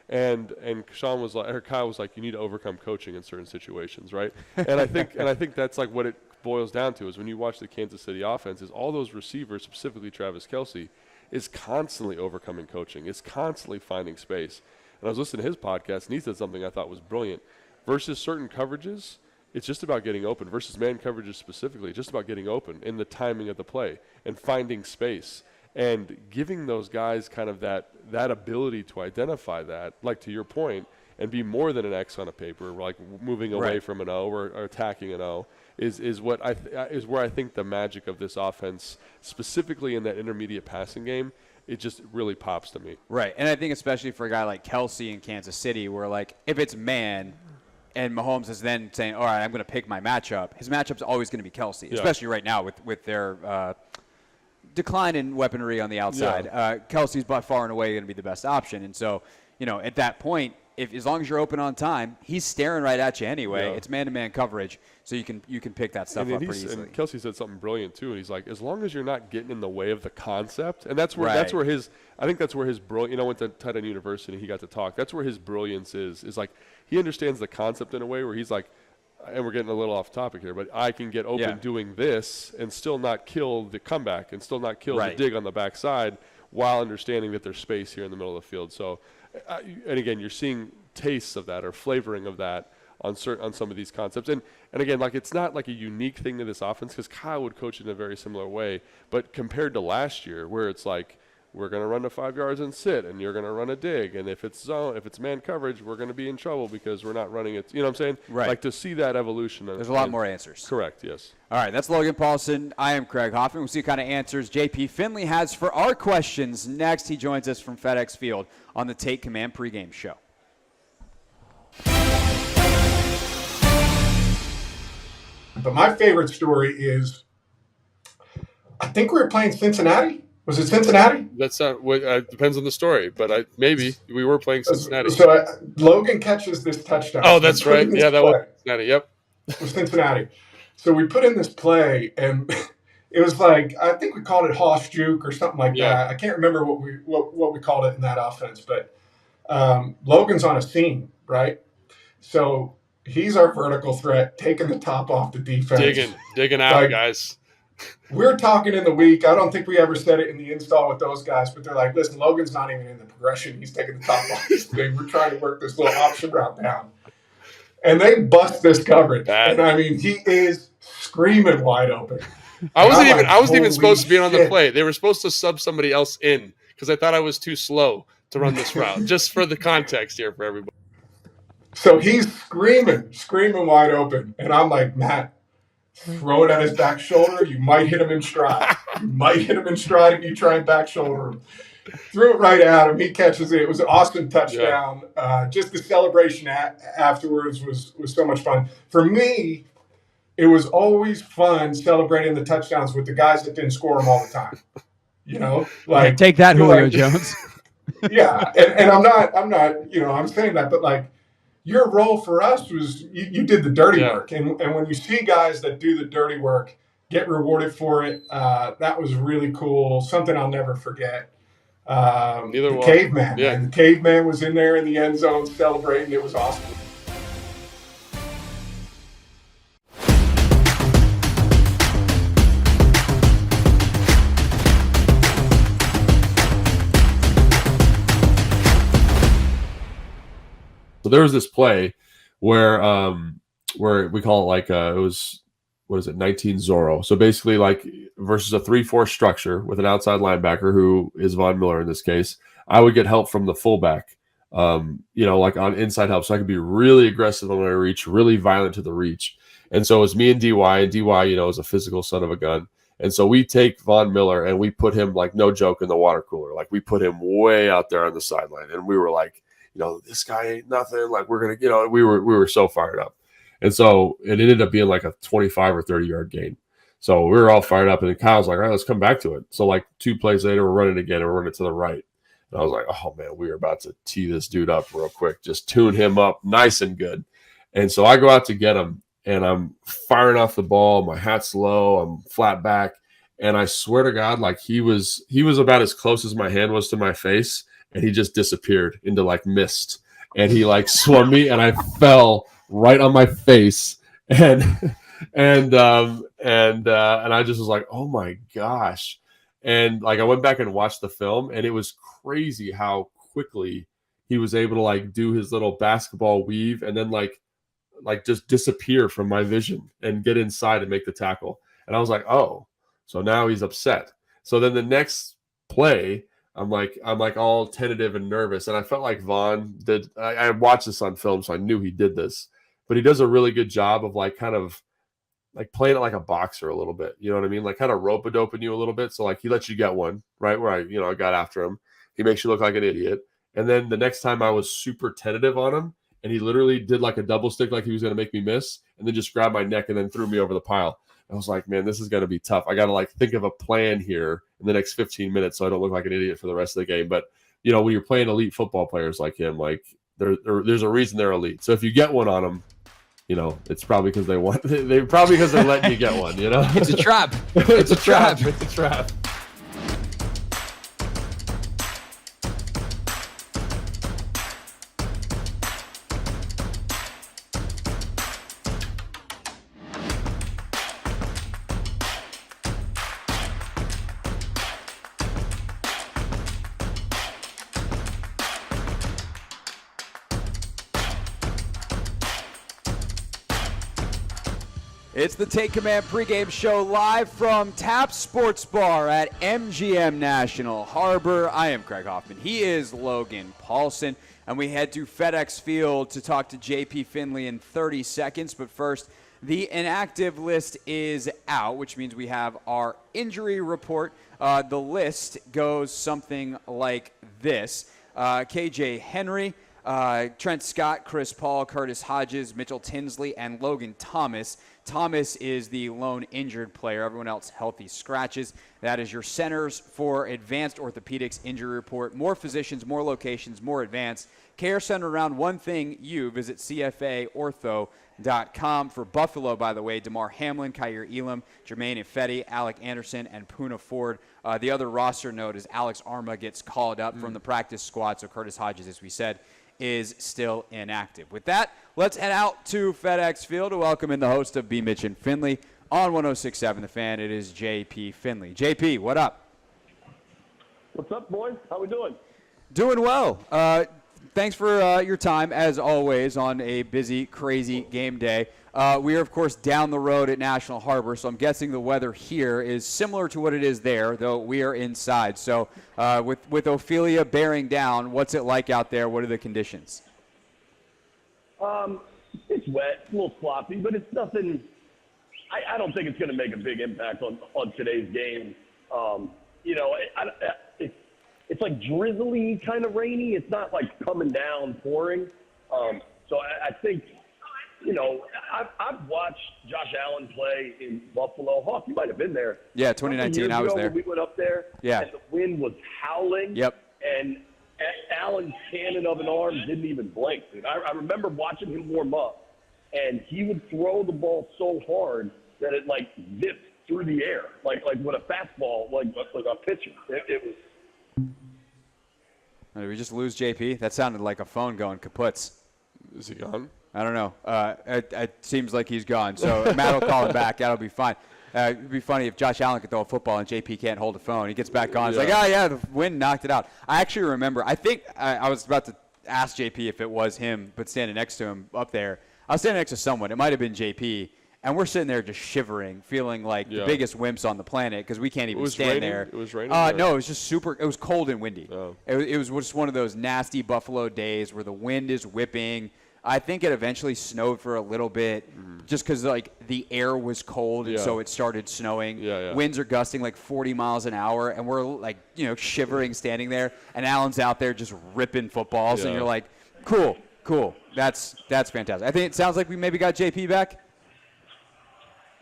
C: And Kyle was like, you need to overcome coaching in certain situations, right? And I think that's what it boils down to is when you watch the Kansas City offense, is all those receivers, specifically Travis Kelce, is constantly overcoming coaching. Is constantly finding space. And I was listening to his podcast, and he said something I thought was brilliant. Versus certain coverages, it's just about getting open. Versus man coverages specifically, it's just about getting open in the timing of the play and finding space. And giving those guys kind of that ability to identify that, to your point, and be more than an X on a paper, moving away from an O or attacking an O, is where I think the magic of this offense, specifically in that intermediate passing game, it just really pops to me.
B: Right, and I think especially for a guy like Kelce in Kansas City, where if it's man, and Mahomes is then saying, all right, I'm going to pick my matchup. His matchup's always going to be Kelsey, especially right now with their decline in weaponry on the outside. Kelsey's by far and away going to be the best option. And so, at that point, as long as you're open on time, he's staring right at you anyway. It's man-to-man coverage, so you can pick that stuff up pretty easily.
C: And Kelsey said something brilliant too, and he's like, as long as you're not getting in the way of the concept, and that's where his brilliance. Went to tight end university, he got to talk. That's where his brilliance is like he understands the concept in a way where he's like, and we're getting a little off topic here, but I can get open doing this and still not kill the comeback and still not kill the dig on the backside while understanding that there's space here in the middle of the field. So. And again, you're seeing tastes of that or flavoring of that on some of these concepts. And again, like it's not like a unique thing to this offense because Kyle would coach it in a very similar way. But compared to last year, where it's like we're going to run to 5 yards and sit, and you're going to run a dig, and if it's man coverage, we're going to be in trouble because we're not running it. You know what I'm saying?
B: Right.
C: Like to see that evolution.
B: There's a lot more answers.
C: Correct. Yes.
B: All right, that's Logan Paulson. I am Craig Hoffman. We'll see what kind of answers JP Finley has for our questions next. He joins us from FedEx Field on the Take Command pregame show.
F: But my favorite story is, I think we were playing Cincinnati. Was it Cincinnati?
C: That's not what depends on the story, but maybe we were playing Cincinnati.
F: So Logan catches this touchdown.
C: Oh, that's right. Yeah, that was Cincinnati. Yep,
F: it was Cincinnati. So we put in this play, and it was like I think we called it Hoss Juke or something like that. I can't remember what we called it in that offense, but Logan's on a seam, right? So he's our vertical threat, taking the top off the defense,
C: digging out, guys.
F: We're talking in the week. I don't think we ever said it in the install with those guys, but they're like, listen, Logan's not even in the progression. He's taking the top off this thing. We're trying to work this little option route down. And they bust this coverage. And I mean, he is screaming wide open.
C: I wasn't even supposed to be on the play. They were supposed to sub somebody else in because I thought I was too slow to run this route. Just for the context here for everybody.
F: So he's screaming wide open. And I'm like, Matt, throw it at his back shoulder. You might hit him in stride. If you try and back shoulder him. Threw it right at him. He catches it. It was an awesome touchdown. Just the celebration afterwards was so much fun. For me, it was always fun celebrating the touchdowns with the guys that didn't score them all the time. Like
G: take that, Julio Jones.
F: And I'm not. I'm saying that, but like. Your role for us was you did the dirty work. And when you see guys that do the dirty work get rewarded for it, that was really cool. Something I'll never forget. The caveman. The caveman was in there in the end zone celebrating. It was awesome.
C: So there was this play where we call it like it was 19 Zorro. So basically like versus a 3-4 structure with an outside linebacker who is Von Miller in this case, I would get help from the fullback, like on inside help. So I could be really aggressive on my reach, really violent to the reach. And so it was me and DY, is a physical son of a gun. And so we take Von Miller and we put him, like no joke, in the water cooler. Like we put him way out there on the sideline. And we were like, this guy ain't nothing. Like we're going to, we were so fired up. And so it ended up being like a 25 or 30 yard gain. So we were all fired up and then Kyle's like, all right, let's come back to it. So like 2 plays later, we're running again and we're running to the right. And I was like, oh man, we are about to tee this dude up real quick. Just tune him up nice and good. And so I go out to get him and I'm firing off the ball. My hat's low. I'm flat back. And I swear to God, like he was about as close as my hand was to my face. And he just disappeared into like mist, and he like swung me, and I fell right on my face, and I just was like, oh my gosh, and like I went back and watched the film, and it was crazy how quickly he was able to like do his little basketball weave, and then like just disappear from my vision and get inside and make the tackle, and I was like, oh, so now he's upset. So then the next play. I'm like all tentative and nervous. And I felt like Vaughn did. I watched this on film, so I knew he did this. But he does a really good job of like kind of like playing it like a boxer a little bit. You know what I mean? Like kind of rope-a-doping you a little bit. So like he lets you get one, right? Where I got after him. He makes you look like an idiot. And then the next time I was super tentative on him, and he literally did like a double stick like he was going to make me miss, and then just grabbed my neck and then threw me over the pile. I was like, man, this is going to be tough. I got to like think of a plan here in the next 15 minutes so I don't look like an idiot for the rest of the game. But, you know, when you're playing elite football players like him, like there's a reason they're elite. So if you get one on them, you know, it's probably because they want. They probably because they're letting you get one. You know,
G: it's a trap.
C: It's a trap. It's a trap.
B: It's the Take Command pregame show live from Tap Sports Bar at MGM National Harbor. I am Craig Hoffman. He is Logan Paulson. And we head to FedEx Field to talk to JP Finley in 30 seconds. But first, the inactive list is out, which means we have our injury report. The list goes something like this. KJ Henry, Trent Scott, Chris Paul, Curtis Hodges, Mitchell Tinsley, and Logan Thomas. Thomas is the lone injured player. Everyone else healthy scratches. That is your Centers for Advanced Orthopedics injury report. More physicians, more locations, more advanced. Care centered around one thing, you. Visit CFAortho.com. For Buffalo, by the way, DeMar Hamlin, Kyer Elam, Jermaine Ifedi, Alec Anderson, and Poona Ford. The other roster note is Alex Arma gets called up from the practice squad, so Curtis Hodges, as we said, is still inactive. With that, let's head out to FedEx Field to welcome in the host of B. Mitch and Finley on 106.7 The Fan. It is JP Finley. JP, what up?
P: What's up, boys? How we doing?
B: Doing well. Thanks for your time, as always, on a busy, crazy game day. We are, of course, down the road at National Harbor, so I'm guessing the weather here is similar to what it is there, though we are inside. So with Ophelia bearing down, what's it like out there? What are the conditions?
P: It's wet, a little sloppy, but it's nothing – I don't think it's going to make a big impact on today's game. You know, it's like drizzly, kind of rainy. It's not like coming down, pouring. So I think – you know, I've watched Josh Allen play in Buffalo. Hawk, you might have been there.
B: Yeah, 2019, I was there.
P: We went up there, and the wind was howling.
B: Yep.
P: And Allen's cannon of an arm didn't even blink. Dude. I remember watching him warm up, and he would throw the ball so hard that it, like, zipped through the air, like with a fastball, like a pitcher. It was.
B: Did we just lose JP? That sounded like a phone going kaputs.
C: Is he gone?
B: I don't know. It seems like he's gone. So Matt will call him back. That'll be fine. It'd be funny if Josh Allen could throw a football and JP can't hold a phone. He gets back on. It's like, oh, yeah, the wind knocked it out. I actually remember. I think I was about to ask JP if it was him, but standing next to him up there. I was standing next to someone. It might have been JP. And we're sitting there just shivering, feeling like the biggest wimps on the planet because we can't even stand there.
C: It was raining?
B: No, it was just super. It was cold and windy. Oh. It was just one of those nasty Buffalo days where the wind is whipping. I think it eventually snowed for a little bit just because, like, the air was cold and so it started snowing. Winds are gusting like 40 miles an hour, and we're, like, you know, shivering standing there. And Allen's out there just ripping footballs, and you're like, cool. That's fantastic. I think it sounds like we maybe got JP back.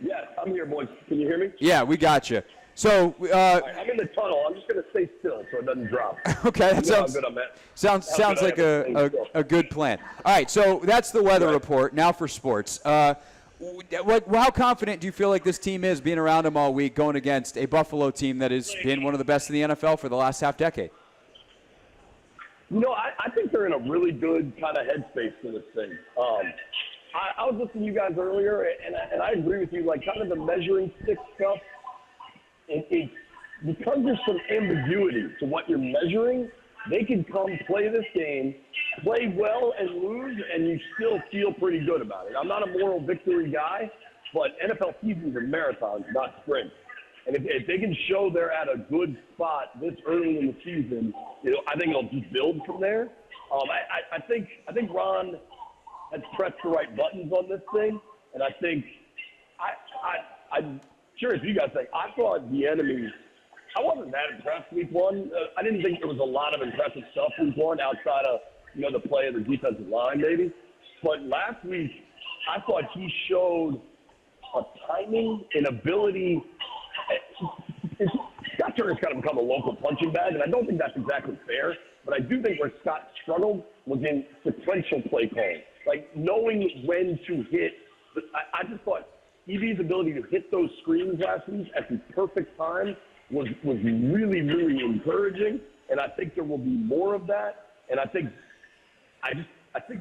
P: Yeah, I'm here, boys. Can you hear me?
B: Yeah, we got you. So
P: I'm in the tunnel. I'm just going to stay still so it doesn't drop.
B: Okay, that sounds like a good plan. All right, so that's the weather report. Now for sports. How confident do you feel like this team is being around them all week, going against a Buffalo team that has been one of the best in the NFL for the last half decade?
P: You know, I think they're in a really good kind of headspace for this thing. I was listening to you guys earlier, and I agree with you. Like, kind of the measuring stick stuff. Because there's some ambiguity to what you're measuring, they can come play this game, play well and lose, and you still feel pretty good about it. I'm not a moral victory guy, but NFL seasons are marathons, not sprints. And if they can show they're at a good spot this early in the season, you know, I think it'll just build from there. I think Ron has pressed the right buttons on this thing, and I think I'm curious if you guys think. I thought the enemy, I wasn't that impressed week one. I didn't think there was a lot of impressive stuff week one outside of, you know, the play of the defensive line maybe. But last week, I thought he showed a timing and ability. Scott Turner's kind of become a local punching bag, and I don't think that's exactly fair. But I do think where Scott struggled was in sequential play calling, like knowing when to hit. I just thought EB's ability to hit those screens last week at the perfect time was really, really encouraging, and I think there will be more of that. And I think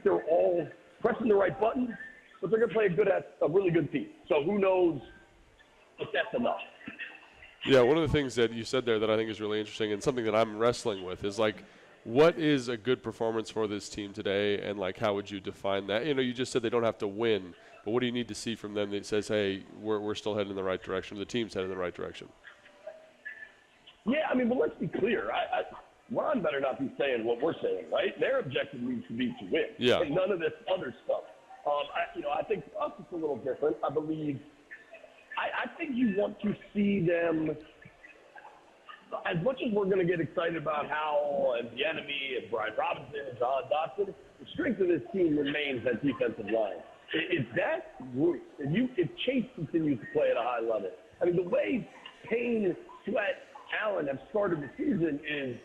P: they're all pressing the right button, but they're going to play a really good team. So who knows if that's enough.
C: Yeah, one of the things that you said there that I think is really interesting and something that I'm wrestling with is, like, what is a good performance for this team today, and, like, how would you define that? You know, you just said they don't have to win, but what do you need to see from them that says, hey, we're still heading in the right direction, or the team's heading in the right direction?
P: Yeah, I mean, but let's be clear. Ron better not be saying what we're saying, right? Their objective needs to be to win.
C: Yeah.
P: And none of this other stuff. I think for us it's a little different. I believe I think you want to see them, as much as we're going to get excited about Howell and the enemy and Brian Robinson and John Dotson, the strength of this team remains that defensive line. It's that group. If Chase continues to play at a high level, I mean, the way Payne, Sweat, Allen have started the season is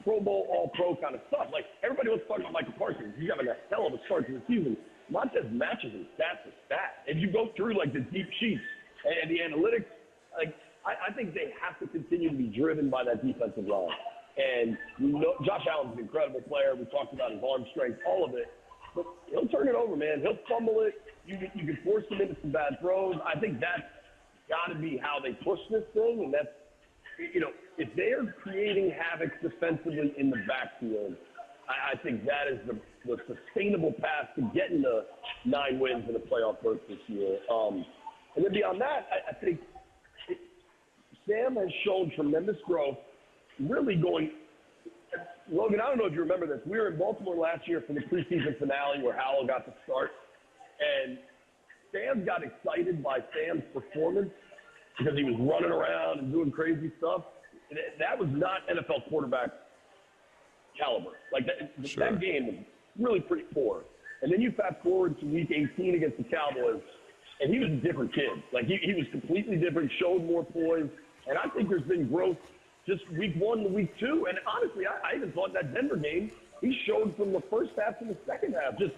P: Pro Bowl, All-Pro kind of stuff. Like, everybody wants to talk about Michael Parsons. He's having a hell of a start to the season. Montez matches his stat for stat. If you go through, like, the deep sheets and the analytics, like, I think they have to continue to be driven by that defensive line. And Josh Allen's an incredible player. We talked about his arm strength, all of it. But he'll turn it over, man. He'll fumble it. You can force him into some bad throws. I think that's got to be how they push this thing, and that's, if they're creating havoc defensively in the backfield, I think that is the sustainable path to getting the 9 wins in the playoff berth this year. And then beyond that, I think Sam has shown tremendous growth, really going – Logan, I don't know if you remember this. We were in Baltimore last year for the preseason finale where Howell got the start, and Sam got excited by Sam's performance because he was running around and doing crazy stuff. And that was not NFL quarterback caliber. Like, that game was really pretty poor. And then you fast forward to week 18 against the Cowboys, and he was a different kid. Like, he was completely different, showed more poise. And I think there's been growth just week 1 to week 2. And honestly, I even thought that Denver game, he showed from the first half to the second half, just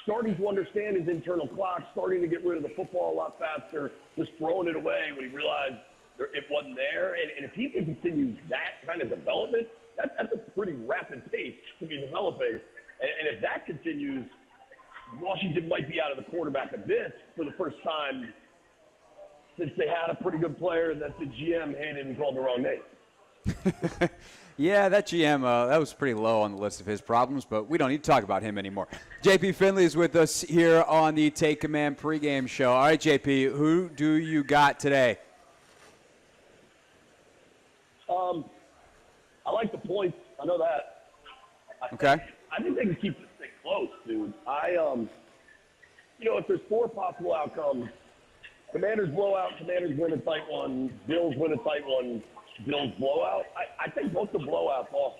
P: starting to understand his internal clock, starting to get rid of the football a lot faster, just throwing it away when he realized it wasn't there. And if he can continue that kind of development, that's a pretty rapid pace to be developing. And if that continues, Washington might be out of the quarterback abyss for the first time since they had a pretty good player that the GM hated and called the wrong name.
B: Yeah, that GM, that was pretty low on the list of his problems, but we don't need to talk about him anymore. JP Finley is with us here on the Take Command pregame show. All right, JP, who do you got today?
P: I like the points. I know that.
B: Okay.
P: I think they can keep this thing close, dude. If there's 4 possible outcomes, Commanders blowout, Commanders win a tight one, Bills win a tight one, Bills blowout. I think both the blowouts off.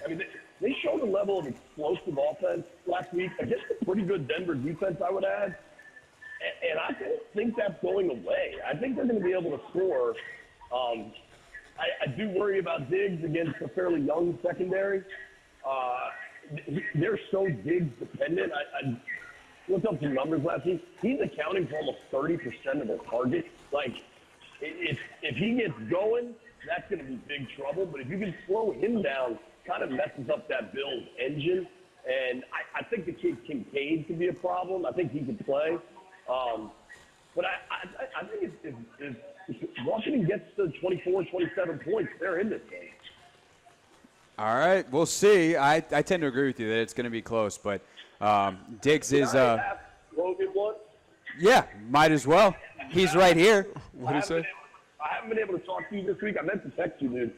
P: I mean, they showed a level of explosive offense last week against a pretty good Denver defense, I would add. And I don't think that's going away. I think they're going to be able to score. I do worry about Diggs against a fairly young secondary. They're so Diggs dependent. I looked up some numbers last week. He's accounting for almost 30% of their targets. Like, if he gets going, that's going to be big trouble. But if you can slow him down, kind of messes up that Bills engine. And I think the kid Kincaid could be a problem. I think he could play. But I think if Washington gets to 24, 27 points, they're in this game.
B: All right, we'll see. I tend to agree with you that it's going to be close, but Diggs is
P: Logan once?
B: Yeah, might as well. He's right here.
C: What did he say?
P: I haven't been able to talk to you this week. I meant to text you, dude.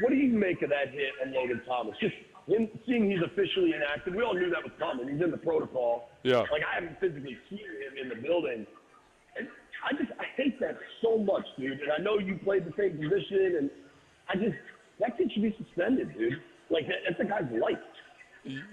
P: What do you make of that hit on Logan Thomas? Just him seeing he's officially inactive. We all knew that was coming. He's in the protocol.
C: Yeah.
P: Like, I haven't physically seen him in the building. And I hate that so much, dude. And I know you played the same position, and that kid should be suspended, dude. Like, that's the guy's life.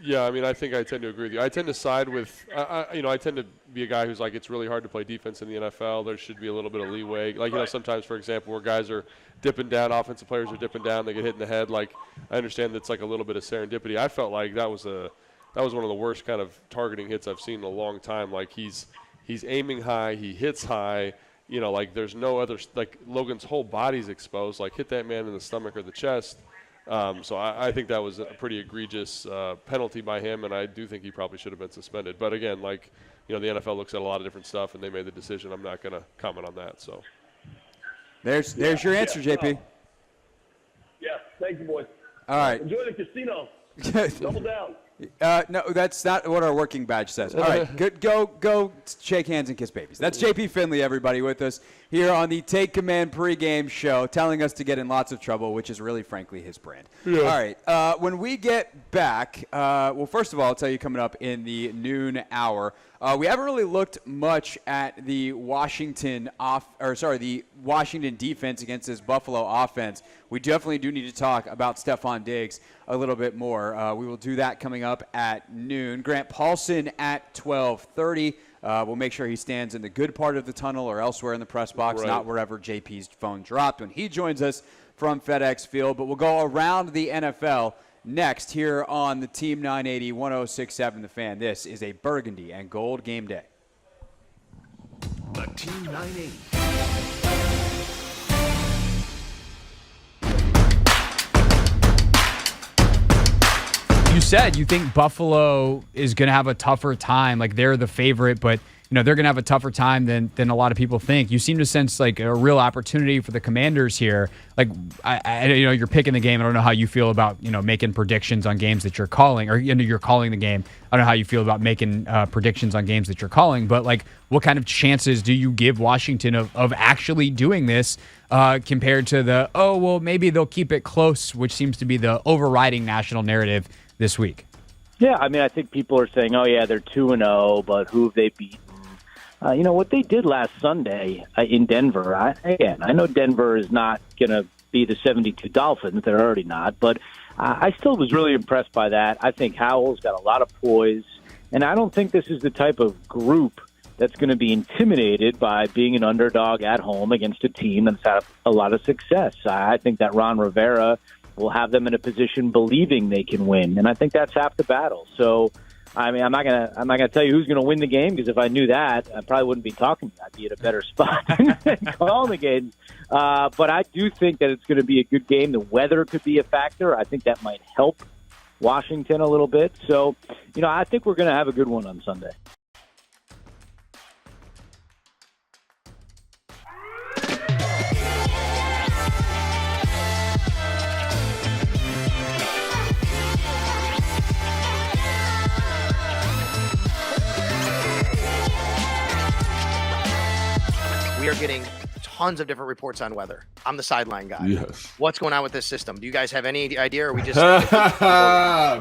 C: Yeah, I mean, I think I tend to agree with you. I tend to side with, I tend to be a guy who's like, it's really hard to play defense in the NFL. There should be a little bit of leeway. Like, sometimes, for example, where guys are dipping down, offensive players are dipping down, they get hit in the head. Like, I understand that's like a little bit of serendipity. I felt like that was one of the worst kind of targeting hits I've seen in a long time. Like, he's aiming high, he hits high. Like, there's no other, like, Logan's whole body's exposed. Like, hit that man in the stomach or the chest. So I think that was a pretty egregious penalty by him, and I do think he probably should have been suspended. But again, like, the NFL looks at a lot of different stuff, and they made the decision. I'm not going to comment on that. So
B: there's your answer, JP.
P: Yeah, thank you, boys.
B: All right.
P: Enjoy the casino. Double down.
B: No, that's not what our working badge says. All right, good. Go shake hands and kiss babies. That's JP Finley, everybody, with us here on the Take Command pregame show, telling us to get in lots of trouble, which is really, frankly, his brand. Yeah. All right, when we get back, well, first of all, I'll tell you coming up in the noon hour, we haven't really looked much at the Washington defense against this Buffalo offense. We definitely do need to talk about Stephon Diggs a little bit more. We will do that coming up at noon. Grant Paulson at 12:30. We'll make sure he stands in the good part of the tunnel or elsewhere in the press box,
C: right,
B: not wherever JP's phone dropped when he joins us from FedEx Field. But we'll go around the NFL next here on the Team 980 106.7 The Fan. This is a burgundy and gold game day.
D: The Team 980.
G: You said you think Buffalo is going to have a tougher time. Like, they're the favorite, but they're going to have a tougher time than a lot of people think. You seem to sense like a real opportunity for the Commanders here. Like, you're picking the game. I don't know how you feel about making predictions on games that you're calling, or you're calling the game. I don't know how you feel about making predictions on games that you're calling, but like, what kind of chances do you give Washington of actually doing this compared to maybe they'll keep it close, which seems to be the overriding national narrative this week?
Q: Yeah, I mean, I think people are saying, oh, yeah, they're 2-0, but who have they beaten? What they did last Sunday in Denver, I know Denver is not going to be the 72 Dolphins. They're already not. But I still was really impressed by that. I think Howell's got a lot of poise. And I don't think this is the type of group that's going to be intimidated by being an underdog at home against a team that's had a lot of success. I think that Ron Rivera will have them in a position believing they can win. And I think that's half the battle. So, I mean, I'm not gonna tell you who's gonna win the game, because if I knew that, I probably wouldn't be talking to you. I'd be at a better spot than calling the game. But I do think that it's going to be a good game. The weather could be a factor. I think that might help Washington a little bit. So, I think we're going to have a good one on Sunday.
R: We are getting tons of different reports on weather. I'm the sideline guy.
C: Yes.
R: What's going on with this system? Do you guys have any idea, or are we just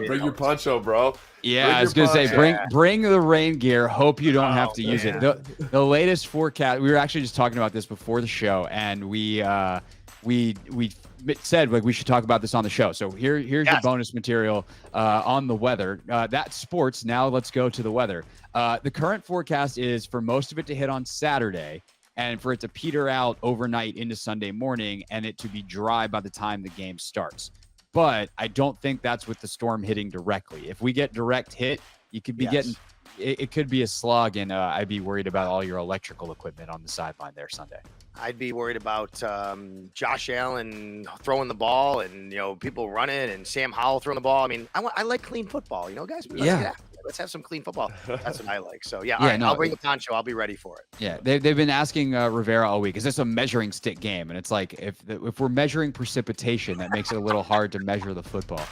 C: bring your poncho, bro?
G: Yeah, I was going to say, bring the rain gear. Hope you don't have to use it. The latest forecast, we were actually just talking about this before the show, and we said like we should talk about this on the show. So here's your bonus material on the weather. That's sports. Now let's go to the weather. The current forecast is for most of it to hit on Saturday, and for it to peter out overnight into Sunday morning, and it to be dry by the time the game starts. But I don't think that's with the storm hitting directly. If we get direct hit, you could be getting it could be a slug, and I'd be worried about all your electrical equipment on the sideline there Sunday.
R: I'd be worried about Josh Allen throwing the ball, and people running, and Sam Howell throwing the ball. I mean, I like clean football, guys. Let's have some clean football. That's what I like. So I'll bring the poncho. I'll be ready for it.
G: Yeah, they've been asking Rivera all week, is this a measuring stick game? And it's like, if we're measuring precipitation, that makes it a little hard to measure the football.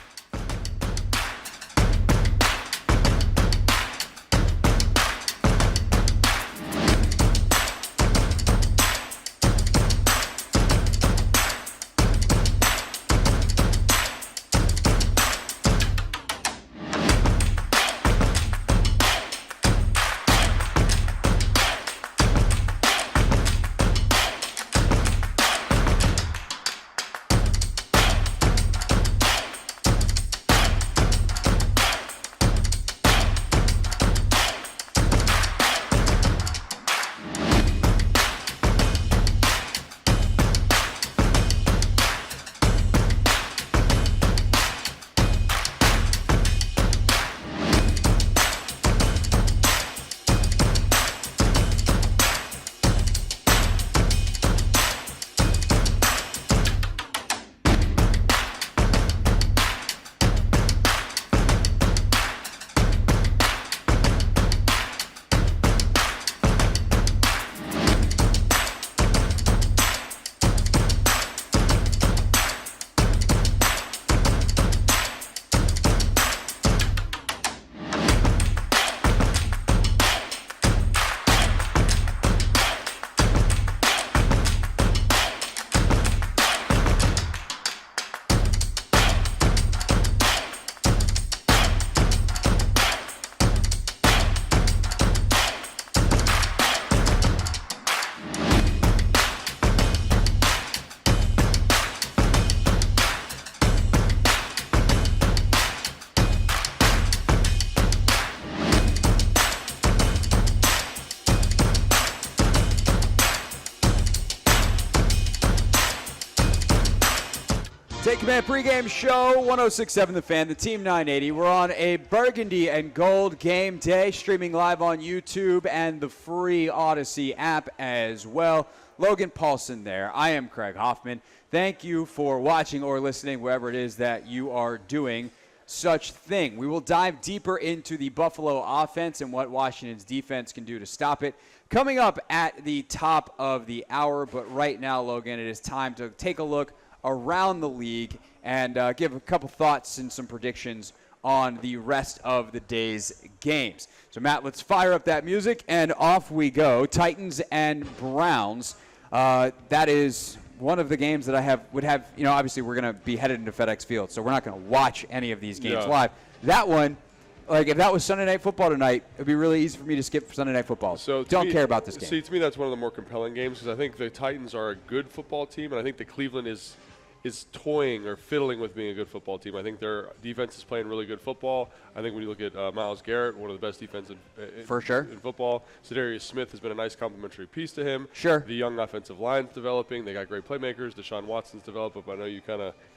B: Command pregame show, 106.7 The Fan, the Team 980. We're on a burgundy and gold game day, streaming live on YouTube and the free Odyssey app as well. Logan Paulson there. I am Craig Hoffman. Thank you for watching or listening, wherever it is that you are doing such thing. We will dive deeper into the Buffalo offense and what Washington's defense can do to stop it coming up at the top of the hour. But right now, Logan, it is time to take a look around the league and give a couple thoughts and some predictions on the rest of the day's games. So, Matt, let's fire up that music, and off we go. Titans and Browns. That is one of the games that I would have, obviously we're going to be headed into FedEx Field, so we're not going to watch any of these games live. That one, like if that was Sunday Night Football tonight, it would be really easy for me to skip Sunday Night Football.
C: So
B: don't care about this game.
C: See, to me, that's one of the more compelling games because I think the Titans are a good football team, and I think the Cleveland is toying or fiddling with being a good football team. I think their defense is playing really good football. I think when you look at Myles Garrett, one of the best defenses in football. Za'Darius Smith has been a nice complementary piece to him.
B: Sure.
C: The young offensive line's developing. They got great playmakers. Deshaun Watson's developed, but I know you're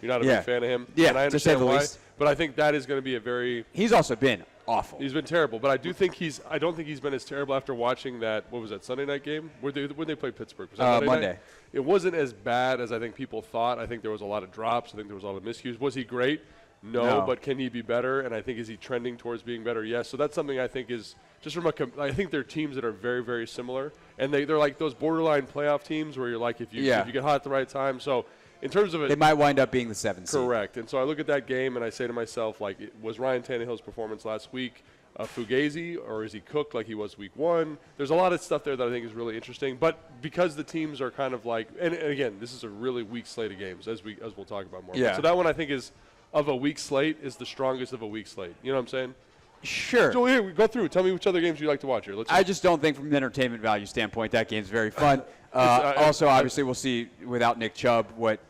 C: not a big fan of him.
B: Yeah,
C: and I understand
B: to say the
C: why.
B: least.
C: But I think that is going to be a very.
B: He's also been awful.
C: He's been terrible, but I don't think he's been as terrible after watching that. What was that Sunday night game? When they played Pittsburgh? Was that
B: Monday.
C: Night? It wasn't as bad as I think people thought. I think there was a lot of drops. I think there was a lot of miscues. Was he great? No, but can he be better? And I think is he trending towards being better? Yes. So that's something I think is just from I think they're teams that are very, very similar, and they're like those borderline playoff teams where you're like if you get hot at the right time. So in terms of it,
B: they might wind up being the 7th seed.
C: Correct. And so I look at that game and I say to myself, like, was Ryan Tannehill's performance last week fugazi, or is he cooked like he was week 1? There's a lot of stuff there that I think is really interesting. But because the teams are kind of like, and again, this is a really weak slate of games, as we'll talk about more.
B: Yeah.
C: So that one I think is of a weak slate is the strongest of a weak slate. You know what I'm saying?
B: Sure.
C: So here, go through. Tell me which other games you like to watch here.
B: I just don't think from an entertainment value standpoint that game's very fun. Also, obviously, we'll see without Nick Chubb what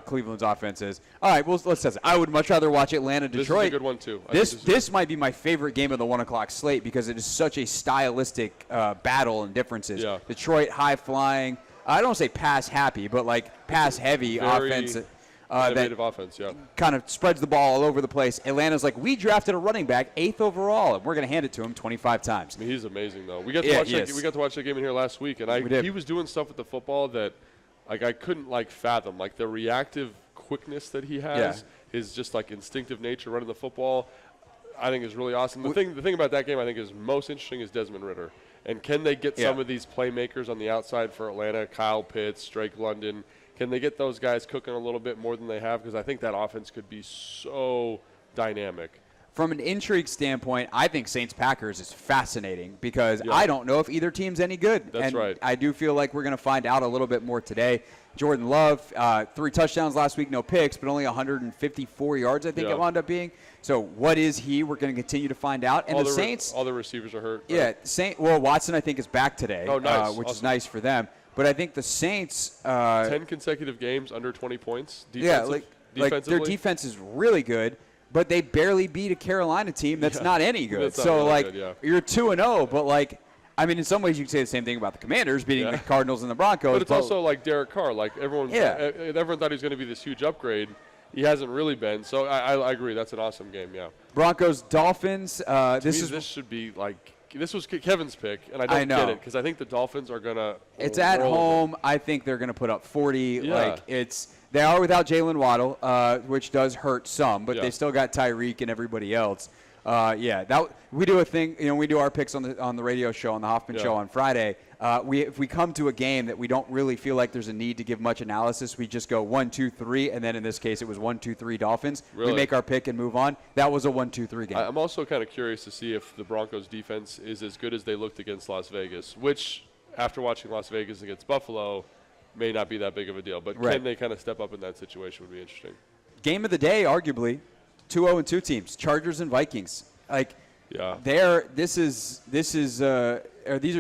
B: Cleveland's offense is. All right, well, let's test it. I would much rather watch Atlanta-Detroit.
C: This is a good one, too.
B: This might be my favorite game of the 1 o'clock slate because it is such a stylistic battle and differences.
C: Yeah.
B: Detroit, high-flying. I don't say pass-happy, but like pass-heavy offense.
C: Innovative offense, yeah.
B: Kind of spreads the ball all over the place. Atlanta's like, we drafted a running back 8th overall, and we're going to hand it to him 25 times.
C: I mean, he's amazing, though. We got to watch that game in here last week, and he was doing stuff with the football that I couldn't fathom. Like the reactive quickness that he has, his just instinctive nature running the football, I think is really awesome. The thing about that game I think is most interesting is Desmond Ridder. And can they get some of these playmakers on the outside for Atlanta, Kyle Pitts, Drake London? Can they get those guys cooking a little bit more than they have? Because I think that offense could be so dynamic.
B: From an intrigue standpoint, I think Saints-Packers is fascinating because I don't know if either team's any good.
C: That's right.
B: I do feel like we're going to find out a little bit more today. Jordan Love, 3 touchdowns last week, no picks, but only 154 yards, I think it wound up being. So what is he? We're going to continue to find out. And the Saints,
C: all the receivers are hurt.
B: Yeah, Watson I think is back today, which is
C: awesome.
B: nice for them. But I think the Saints
C: 10 consecutive games under 20 points.
B: Like their defense is really good, but they barely beat a Carolina team that's not any good.
C: That's
B: so
C: not really good,
B: you're 2-0, but in some ways you can say the same thing about the Commanders beating the Cardinals and the Broncos.
C: But it's also like Derek Carr. Everyone thought he was going to be this huge upgrade. He hasn't really been. So I agree. That's an awesome game. Yeah.
B: Broncos Dolphins.
C: This should be this was Kevin's pick, and I don't get it because I think the Dolphins are gonna.
B: It's at home. I think they're gonna put up 40.
C: Yeah.
B: They are without Jalen Waddle, which does hurt some, but they still got Tyreek and everybody else. We do a thing. We do our picks on the radio show on the Hoffman Show on Friday. If we come to a game that we don't really feel like there's a need to give much analysis, we just go 1, 2, 3, and then in this case it was 1, 2, 3 Dolphins.
C: Really?
B: We make our pick and move on. That was a 1, 2, 3 game.
C: I'm also kind of curious to see if the Broncos defense is as good as they looked against Las Vegas, which after watching Las Vegas against Buffalo may not be that big of a deal. But can they kind of step up in that situation would be interesting.
B: Game of the day, arguably, 2-0-2 teams, Chargers and Vikings. These are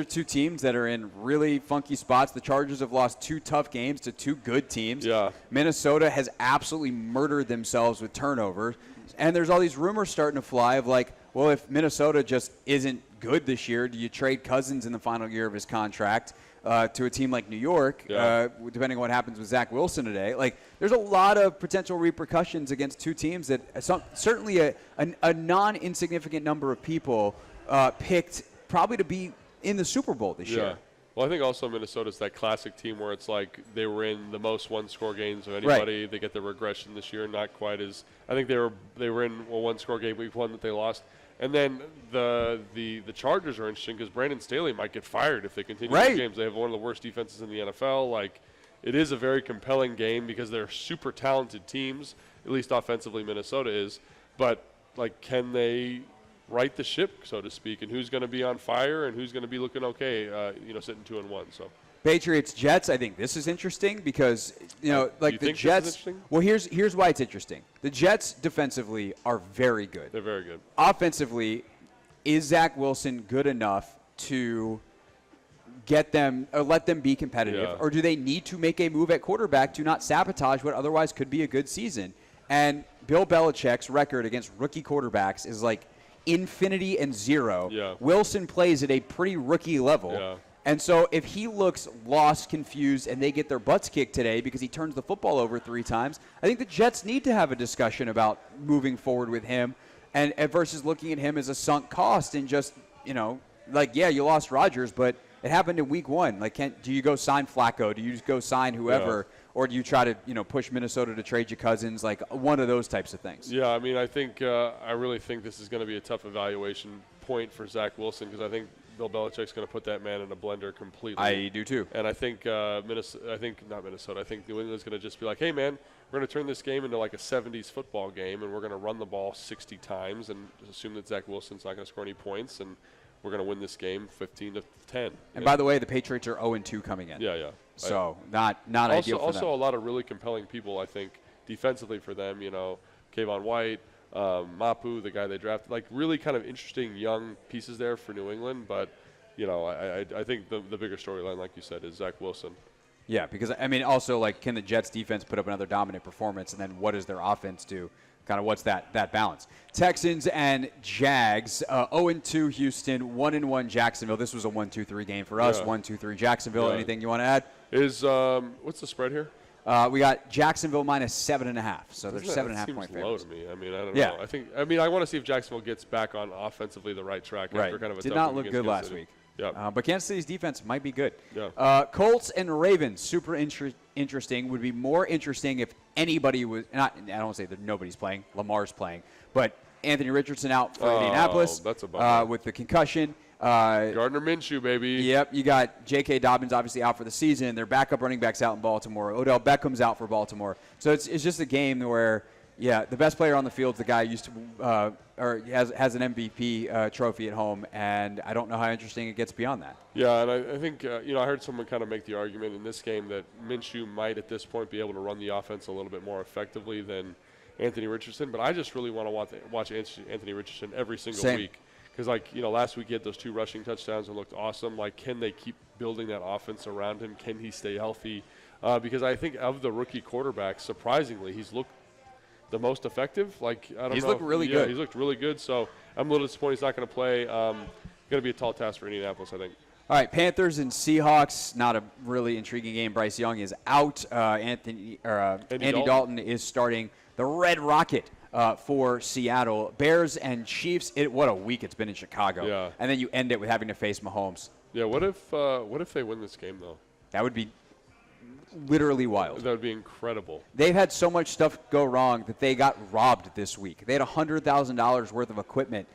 B: 2 teams that are in really funky spots. The Chargers have lost 2 tough games to 2 good teams.
C: Yeah.
B: Minnesota has absolutely murdered themselves with turnovers. And there's all these rumors starting to fly of if Minnesota just isn't good this year? Do you trade Cousins in the final year of his contract to a team like New York, depending on what happens with Zach Wilson today? Like, there's a lot of potential repercussions against two teams that certainly a non-insignificant number of people picked probably to be in the Super Bowl this year.
C: Well, I think also Minnesota's that classic team where it's like they were in the most one-score games of anybody. Right. They get the regression this year, not quite as – I think they were in a one-score game week 1 that they lost. And then the Chargers are interesting because Brandon Staley might get fired if they continue these games. They have one of the worst defenses in the NFL. Like, it is a very compelling game because they're super talented teams, at least offensively Minnesota is. But, like, can they – right the ship, so to speak, and who's going to be on fire and who's going to be looking okay, sitting 2-1. So
B: Patriots Jets, I think this is interesting because like the Jets. Well, here's why it's interesting. The Jets defensively are very good.
C: They're very good.
B: Offensively, is Zach Wilson good enough to get them or let them be competitive, or do they need to make a move at quarterback to not sabotage what otherwise could be a good season? And Bill Belichick's record against rookie quarterbacks is like infinity and 0.
C: Yeah.
B: Wilson plays at a pretty rookie level.
C: Yeah.
B: And so if he looks lost, confused, and they get their butts kicked today because he turns the football over 3 times, I think the Jets need to have a discussion about moving forward with him and versus looking at him as a sunk cost and just, you lost Rodgers, but it happened in week 1. Like, do you go sign Flacco? Do you just go sign whoever? Yeah. Or do you try to, push Minnesota to trade you Cousins, like one of those types of things?
C: Yeah, I mean, I really think this is going to be a tough evaluation point for Zach Wilson because I think Bill Belichick's going to put that man in a blender completely.
B: I do too.
C: And I think I think New England's going to just be like, hey, man, we're going to turn this game into like a 70s football game, and we're going to run the ball 60 times and assume that Zach Wilson's not going to score any points, and we're going to win this game 15-10.
B: And by the way, the Patriots are 0-2 coming in.
C: Yeah.
B: So not ideal for them.
C: Also, a lot of really compelling people, I think, defensively for them. Kayvon White, Mapu, the guy they drafted, like really kind of interesting young pieces there for New England. But I think the bigger storyline, like you said, is Zach Wilson.
B: Yeah, because I mean, also like, can the Jets defense put up another dominant performance, and then what does their offense do? Kind of what's that balance? Texans and Jags, 0-2 Houston, 1-1 Jacksonville. This was a 1-2-3 game for us. 1-2-3 Jacksonville. Yeah. Anything you want to add?
C: What's the spread here?
B: We got Jacksonville minus 7.5. So there's 7.5 point favorites.
C: Low to me. I mean, I don't know. I want to see if Jacksonville gets back on offensively the right track after kind of a
B: did not look good last week.
C: Yeah.
B: But Kansas City's defense might be good.
C: Yeah.
B: Colts and Ravens, super interesting. Would be more interesting if anybody was. I don't want to say that nobody's playing. Lamar's playing, but Anthony Richardson out for Indianapolis.
C: That's a bummer.
B: With the concussion.
C: Gardner Minshew, baby.
B: Yep. You got J.K. Dobbins obviously out for the season. Their backup running backs out in Baltimore. Odell Beckham's out for Baltimore. So it's just a game where. Yeah, the best player on the field is the guy who used to or has an MVP trophy at home, and I don't know how interesting it gets beyond that.
C: Yeah, and I think I heard someone kind of make the argument in this game that Minshew might at this point be able to run the offense a little bit more effectively than Anthony Richardson, but I just really want to watch Anthony Richardson every single week because, last week he had those 2 rushing touchdowns and looked awesome. Like, can they keep building that offense around him? Can he stay healthy? Because I think of the rookie quarterbacks, surprisingly, he's looked the most effective.
B: He's looked really good.
C: He's looked really good. So I'm a little disappointed he's not going to play. Going to be a tall task for Indianapolis, I think.
B: All right, Panthers and Seahawks. Not a really intriguing game. Bryce Young is out. Andy Dalton is starting the Red Rocket for Seattle. Bears and Chiefs. What a week it's been in Chicago.
C: Yeah.
B: And then you end it with having to face Mahomes.
C: Yeah. What if they win this game though?
B: That would be literally wild.
C: That would be incredible.
B: They've had so much stuff go wrong that they got robbed this week. They had $100,000 worth of equipment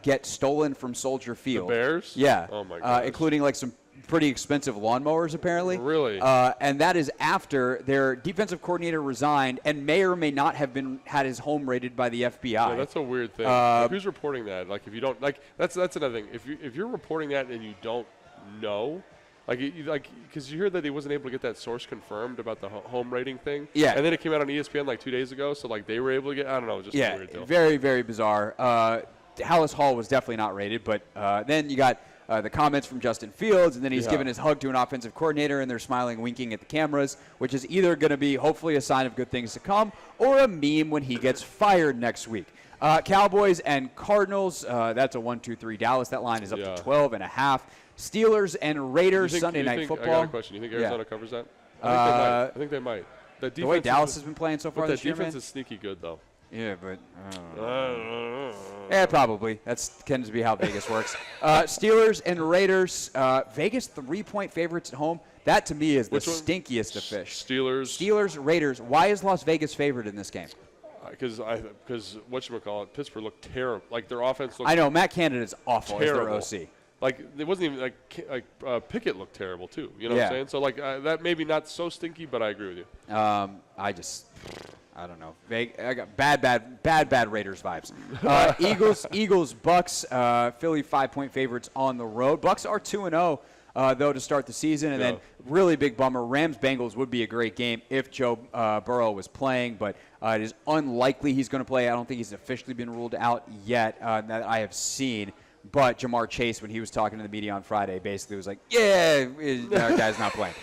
B: get stolen from Soldier Field.
C: The Bears?
B: Yeah.
C: Oh, my gosh.
B: Including like some pretty expensive lawnmowers, apparently.
C: Really?
B: And that is after their defensive coordinator resigned and may or may not have had his home raided by the FBI.
C: Yeah, that's a weird thing. Who's reporting that? Like, if you don't, that's another thing. If you're reporting that and you don't know, because you hear that he wasn't able to get that source confirmed about the home rating thing.
B: Yeah.
C: And then it came out on ESPN 2 days ago, so they were able to get, I don't know, just a weird deal.
B: Very, very bizarre. Hallis Hall was definitely not rated, but then you got the comments from Justin Fields, and then he's given his hug to an offensive coordinator, and they're smiling, winking at the cameras, which is either going to be hopefully a sign of good things to come or a meme when he gets fired next week. Cowboys and Cardinals. That's a 1-2-3 Dallas. That line is up to 12.5. Steelers and Raiders Sunday Night Football.
C: I got a question. You think Arizona covers that? I think they might.
B: The way Dallas has been playing so far this year,
C: defense is sneaky good, though.
B: Yeah, but yeah, probably. That tends to be how Vegas works. Steelers and Raiders. Vegas 3-point favorites at home. That to me is the stinkiest of fish. Steelers, Raiders. Why is Las Vegas favored in this game?
C: Because whatchamacallit, Pittsburgh looked terrible. Like their offense looked.
B: I know Matt Canada's awful
C: terrible.
B: as their OC.
C: Like it wasn't even like Pickett looked terrible too. You know what I'm saying? So like that maybe not so stinky, but I agree with you.
B: I don't know. I got bad Raiders vibes. Eagles, Bucks. Philly 5-point favorites on the road. Bucks are 2-0 though to start the season, and then really big bummer. Rams Bengals would be a great game if Joe Burrow was playing, but it is unlikely he's going to play. I don't think he's officially been ruled out yet that I have seen. But Jamar Chase, when he was talking to the media on Friday, basically was like, yeah, that guy's not playing.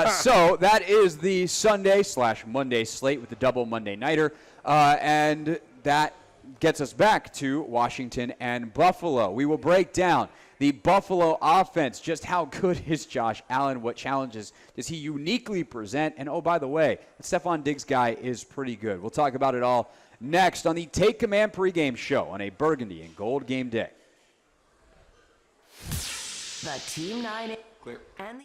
B: So that is the Sunday/Monday slate with the double Monday Nighter. And that gets us back to Washington and Buffalo. We will break down the Buffalo offense. Just how good is Josh Allen? What challenges does he uniquely present? And, oh, by the way, the Stephon Diggs guy is pretty good. We'll talk about it all next on the Take Command pregame show on a burgundy and gold game day.
S: The Team 9 and the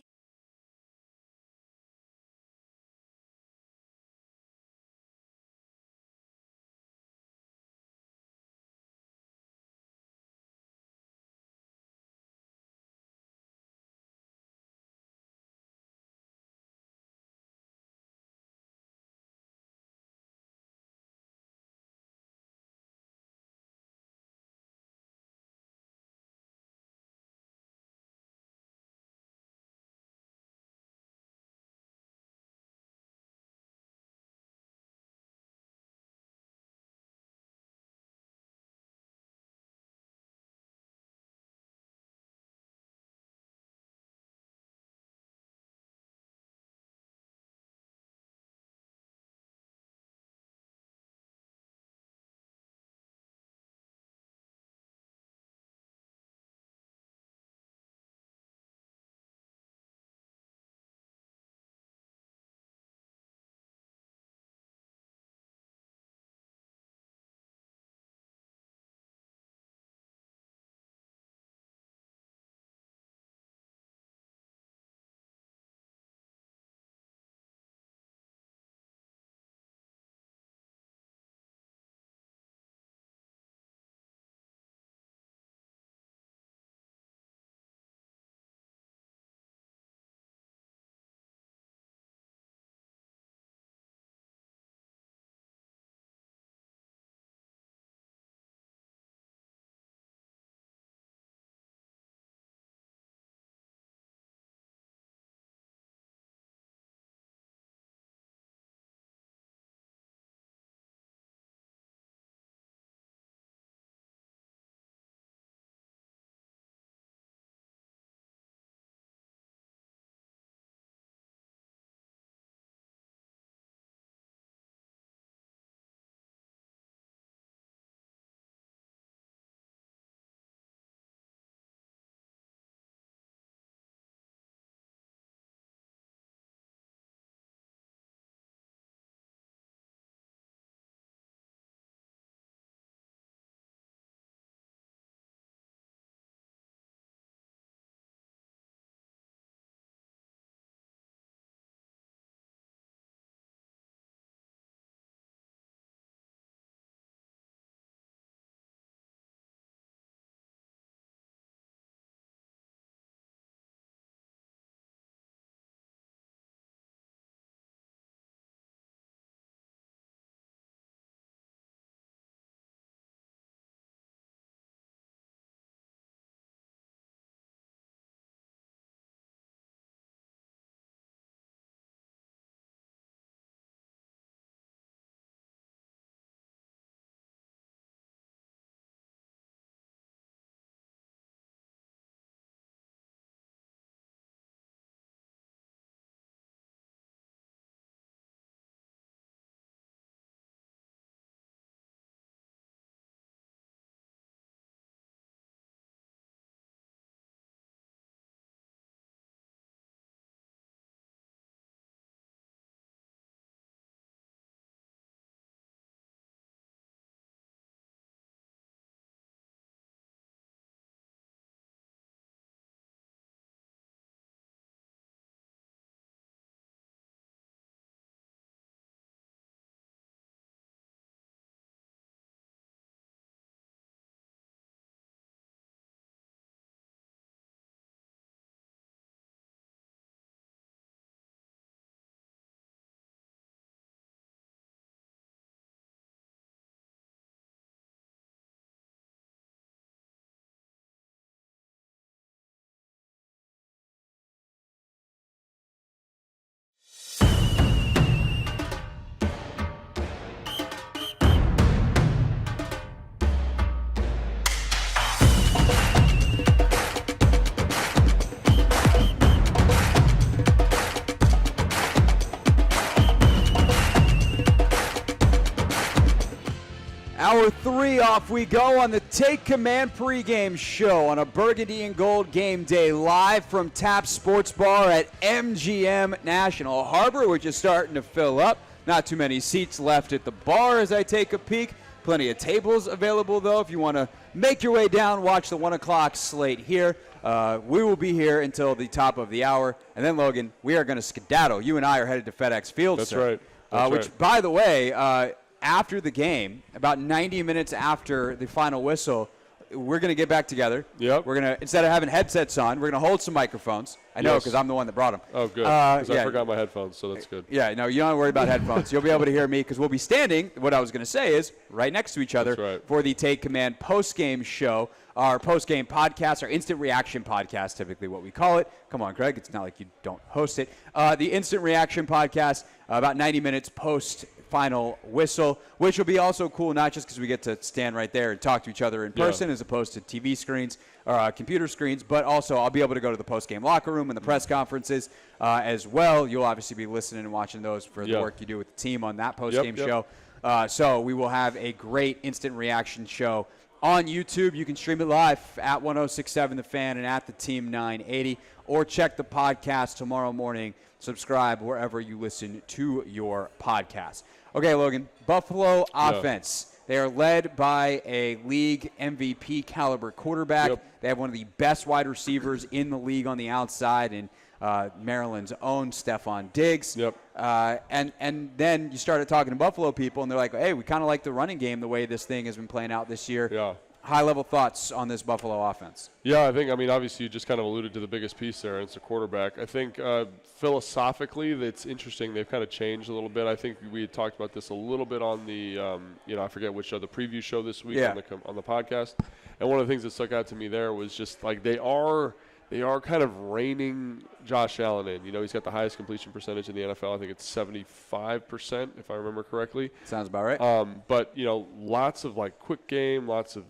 B: Hour 3 off we go on the Take Command pregame show on a Burgundy and Gold game day live from Tap Sports Bar at MGM National Harbor, which is starting to fill up. Not too many seats left at the bar as I take a peek. Plenty of tables available, though, if you want to make your way down, watch the 1 o'clock slate here. We will be here until the top of the hour. And then, Logan, we are going to skedaddle. You and I are headed to FedEx Field,
C: That's
B: sir.
C: right. That's
B: which,
C: right.
B: by the way, after the game, about 90 minutes after the final whistle, we're going to get back together.
C: Yep.
B: We're going to, instead of having headsets on, we're going to hold some microphones. I know because I'm the one that brought them.
C: Oh, good. Because
B: yeah.
C: I forgot my headphones, so that's good.
B: Yeah, no, you don't have to worry about headphones. You'll be able to hear me because we'll be standing, what I was going to say is, right next to each other for the Take Command post-game show. Our post-game podcast, our instant reaction podcast, typically what we call it. Come on, Craig. It's not like you don't host it. The instant reaction podcast, about 90 minutes post-final whistle, which will be also cool, not just because we get to stand right there and talk to each other in person as opposed to TV screens or computer screens, but also I'll be able to go to the post-game locker room and the press conferences as well. You'll obviously be listening and watching those for the work you do with the team on that post-game show. So we will have a great instant reaction show on YouTube. You can stream it live at 1067 The Fan and at the Team 980, or check the podcast tomorrow morning. Subscribe wherever you listen to your podcast. Okay, Logan, Buffalo offense. They are led by a league MVP caliber quarterback. They have one of the best wide receivers in the league on the outside, and Maryland's own Stephon Diggs. And then you started talking to Buffalo people, and they're like, hey, we kind of like the running game the way this thing has been playing out this year. High-level thoughts on this Buffalo offense?
C: Yeah, I mean, obviously you just kind of alluded to the biggest piece there, and it's the quarterback. I think philosophically it's interesting. They've kind of changed a little bit. I think we had talked about this a little bit on the, I forget which show, the preview show this week on the podcast. And one of the things that stuck out to me there was just like they are kind of reining Josh Allen in. He's got the highest completion percentage in the NFL. I think it's 75%, if I remember correctly.
B: Sounds about right.
C: But, lots of, quick game, lots of,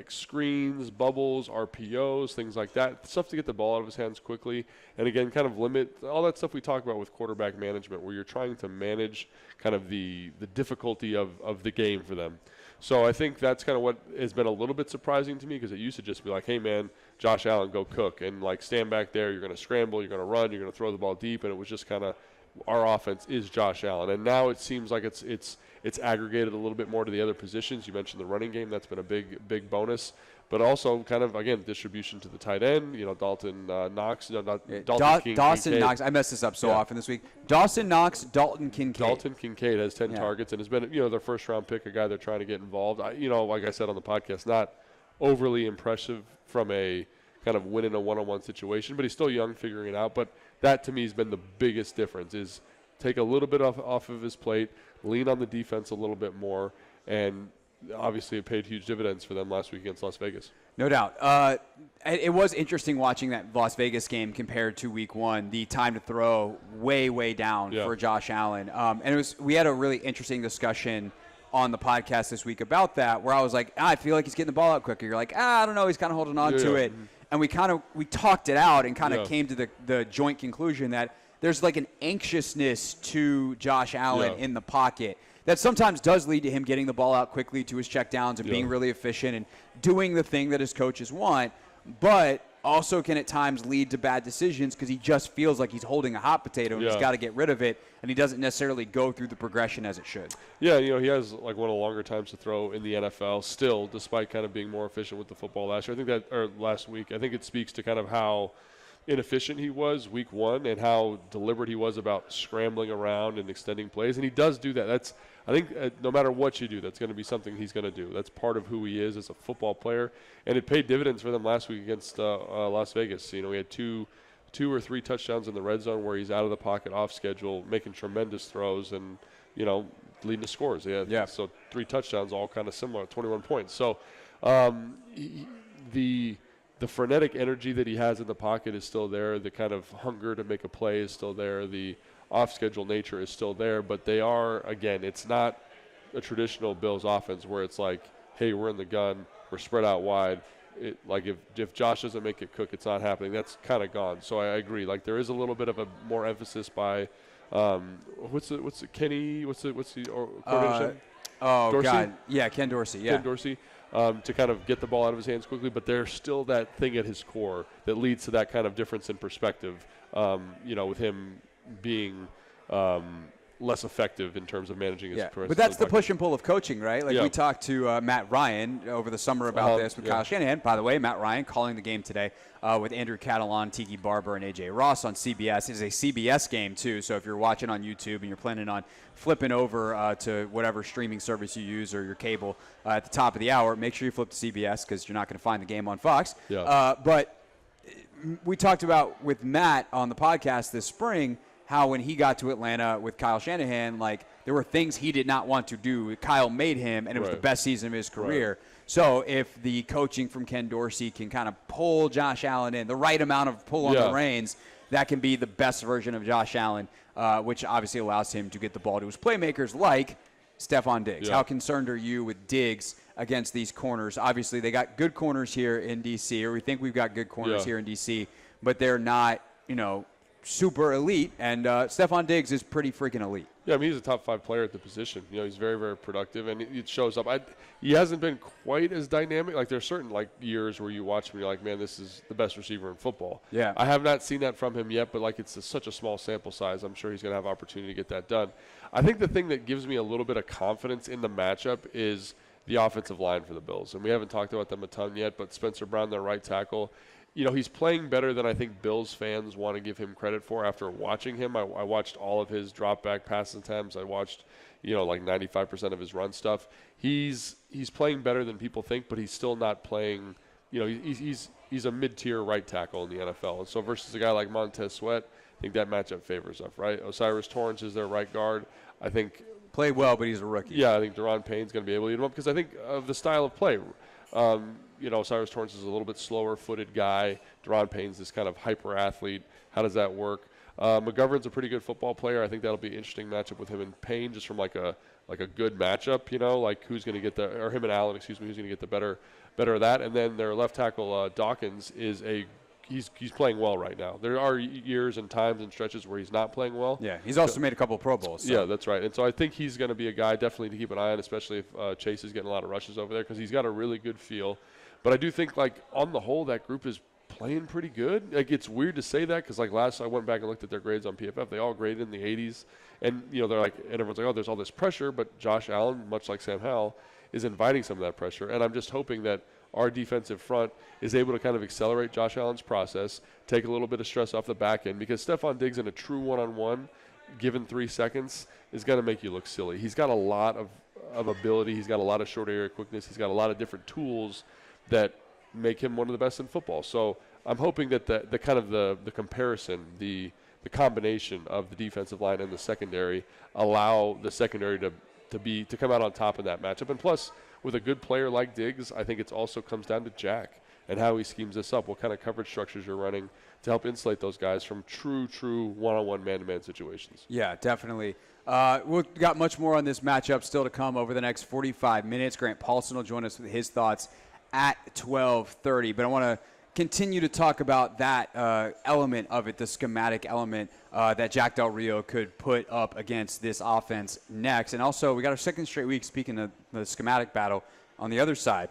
C: screens, bubbles, RPOs, things like that. Stuff to get the ball out of his hands quickly. And, again, kind of limit all that stuff we talk about with quarterback management, where you're trying to manage kind of the difficulty of the game for them. So I think that's kind of what has been a little bit surprising to me, because it used to just be like, hey, man, Josh Allen, go cook. And, stand back there. You're going to scramble. You're going to run. You're going to throw the ball deep. And it was just kind of our offense is Josh Allen. And now it seems like it's aggregated a little bit more to the other positions. You mentioned the running game. That's been a big bonus. But also kind of, again, distribution to the tight end. Dalton Knox. Dalton
B: Dawson Knox. I mess this up so often this week. Dawson Knox, Dalton Kincaid.
C: Dalton Kincaid has 10 targets and has been, their first-round pick, a guy they're trying to get involved. Like I said on the podcast, not overly impressive from a kind of winning a one-on-one situation, but he's still young, figuring it out. But that, to me, has been the biggest difference, is take a little bit off of his plate, lean on the defense a little bit more, and obviously it paid huge dividends for them last week against Las Vegas.
B: No doubt. It was interesting watching that Las Vegas game compared to Week 1. The time to throw way down for Josh Allen. And we had a really interesting discussion on the podcast this week about that, where I was like, I feel like he's getting the ball out quicker. You're like, I don't know, he's kind of holding on to it. And we talked it out and kind of came to the joint conclusion that there's an anxiousness to Josh Allen in the pocket that sometimes does lead to him getting the ball out quickly to his checkdowns and being really efficient and doing the thing that his coaches want, but also can at times lead to bad decisions because he just feels like he's holding a hot potato and he's got to get rid of it, and he doesn't necessarily go through the progression as it should.
C: Yeah, he has one of the longer times to throw in the NFL still, despite kind of being more efficient with the football last year. Last week. I think it speaks to kind of how inefficient he was Week 1 and how deliberate he was about scrambling around and extending plays, and he does do that. I think no matter what you do, that's going to be something he's going to do. That's part of who he is as a football player, and it paid dividends for them last week against Las Vegas. We had two or three touchdowns in the red zone where he's out of the pocket, off schedule, making tremendous throws, and leading to scores. So 3 touchdowns, all kind of similar, 21 points. So the frenetic energy that he has in the pocket is still there. The kind of hunger to make a play is still there. The off-schedule nature is still there, but they are, again, it's not a traditional Bills offense where it's like, hey, we're in the gun, we're spread out wide. If Josh doesn't make it cook, it's not happening. That's kind of gone. So I agree. There is a little bit of a more emphasis by what's the coordination?
B: Oh,
C: Dorsey?
B: God. Yeah, Ken Dorsey. Yeah.
C: Ken Dorsey, to kind of get the ball out of his hands quickly, but there's still that thing at his core that leads to that kind of difference in perspective, with him being less effective in terms of managing his career.
B: But that's the push and pull of coaching, right? Like we talked to Matt Ryan over the summer about this with Kyle Shanahan. By the way, Matt Ryan calling the game today with Andrew Catalan, Tiki Barber, and A.J. Ross on CBS. It is a CBS game, too, so if you're watching on YouTube and you're planning on flipping over to whatever streaming service you use or your cable at the top of the hour, make sure you flip to CBS because you're not going to find the game on Fox. But we talked about with Matt on the podcast this spring how when he got to Atlanta with Kyle Shanahan, like there were things he did not want to do. Kyle made him, and it was the best season of his career. So if the coaching from Ken Dorsey can kind of pull Josh Allen in, the right amount of pull on the reins, that can be the best version of Josh Allen, which obviously allows him to get the ball to his playmakers like Stephon Diggs. How concerned are you with Diggs against these corners? Obviously, they got good corners here in D.C., or we think we've got good corners here in D.C., but they're not, super elite, and Stephon Diggs is pretty freaking elite.
C: Yeah, I mean, he's a top 5 player at the position. He's very, very productive, and it shows up. He hasn't been quite as dynamic. Like, there's certain, years where you watch him and you're like, man, this is the best receiver in football.
B: Yeah.
C: I have not seen that from him yet, but, it's such a small sample size. I'm sure he's going to have opportunity to get that done. I think the thing that gives me a little bit of confidence in the matchup is the offensive line for the Bills. And we haven't talked about them a ton yet, but Spencer Brown, their right tackle, he's playing better than I think Bills fans want to give him credit for after watching him. I watched all of his drop-back pass attempts. I watched, 95% of his run stuff. He's playing better than people think, but he's still not playing, he's a mid-tier right tackle in the NFL. And so versus a guy like Montez Sweat, I think that matchup favors us, right? Osiris Torrance is their right guard. I think
B: played well, but he's a rookie.
C: Yeah, I think Deron Payne's going to be able to eat him up because I think of the style of play. Cyrus Torrance is a little bit slower-footed guy. Deron Payne's this kind of hyper-athlete. How does that work? McGovern's a pretty good football player. I think that'll be an interesting matchup with him and Payne, just from a good matchup. Who's going to get or him and Allen, who's going to get the better of that? And then their left tackle Dawkins is he's playing well right now. There are years and times and stretches where he's not playing well.
B: Yeah, he's also made a couple of Pro Bowls. So.
C: Yeah, that's right. And so I think he's going to be a guy definitely to keep an eye on, especially if Chase is getting a lot of rushes over there because he's got a really good feel. But I do think, on the whole, that group is playing pretty good. It's weird to say that because, last I went back and looked at their grades on PFF. They all graded in the 80s. And, they're and everyone's like, oh, there's all this pressure. But Josh Allen, much like Sam Howell, is inviting some of that pressure. And I'm just hoping that our defensive front is able to kind of accelerate Josh Allen's process, take a little bit of stress off the back end. Because Stephon Diggs in a true one-on-one, given 3 seconds, is going to make you look silly. He's got a lot of ability. He's got a lot of short area quickness. He's got a lot of different tools that make him one of the best in football. So I'm hoping that the kind of the comparison, the combination of the defensive line and the secondary allow the secondary to come out on top in that matchup. And plus, with a good player like Diggs, I think it also comes down to Jack and how he schemes this up, what kind of coverage structures you're running to help insulate those guys from true one-on-one man-to-man situations.
B: Yeah, definitely. We've got much more on this matchup still to come over the next 45 minutes. Grant Paulson will join us with his thoughts at 12:30. But I want to continue to talk about that element of it, the schematic element that Jack Del Rio could put up against this offense next. And also, we got our second straight week, speaking of the schematic battle, on the other side,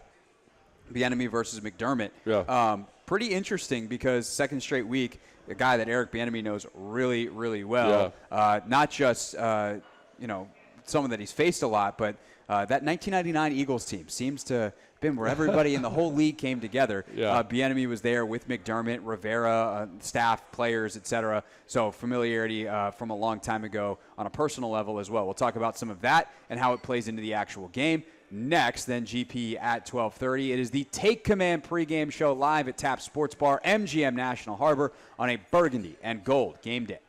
B: Bieniemy versus McDermott.
C: Yeah.
B: Pretty interesting because second straight week, a guy that Eric Bieniemy knows really, really well. Yeah. Not just, someone that he's faced a lot, but that 1999 Eagles team seems to been where everybody in the whole league came together.
C: Yeah.
B: Bieniemy was there with McDermott, Rivera, staff, players, etc. So familiarity from a long time ago on a personal level as well. We'll talk about some of that and how it plays into the actual game. Next, then GP at 12:30. It is the Take Command pregame show live at Tap Sports Bar, MGM National Harbor on a burgundy and gold game day.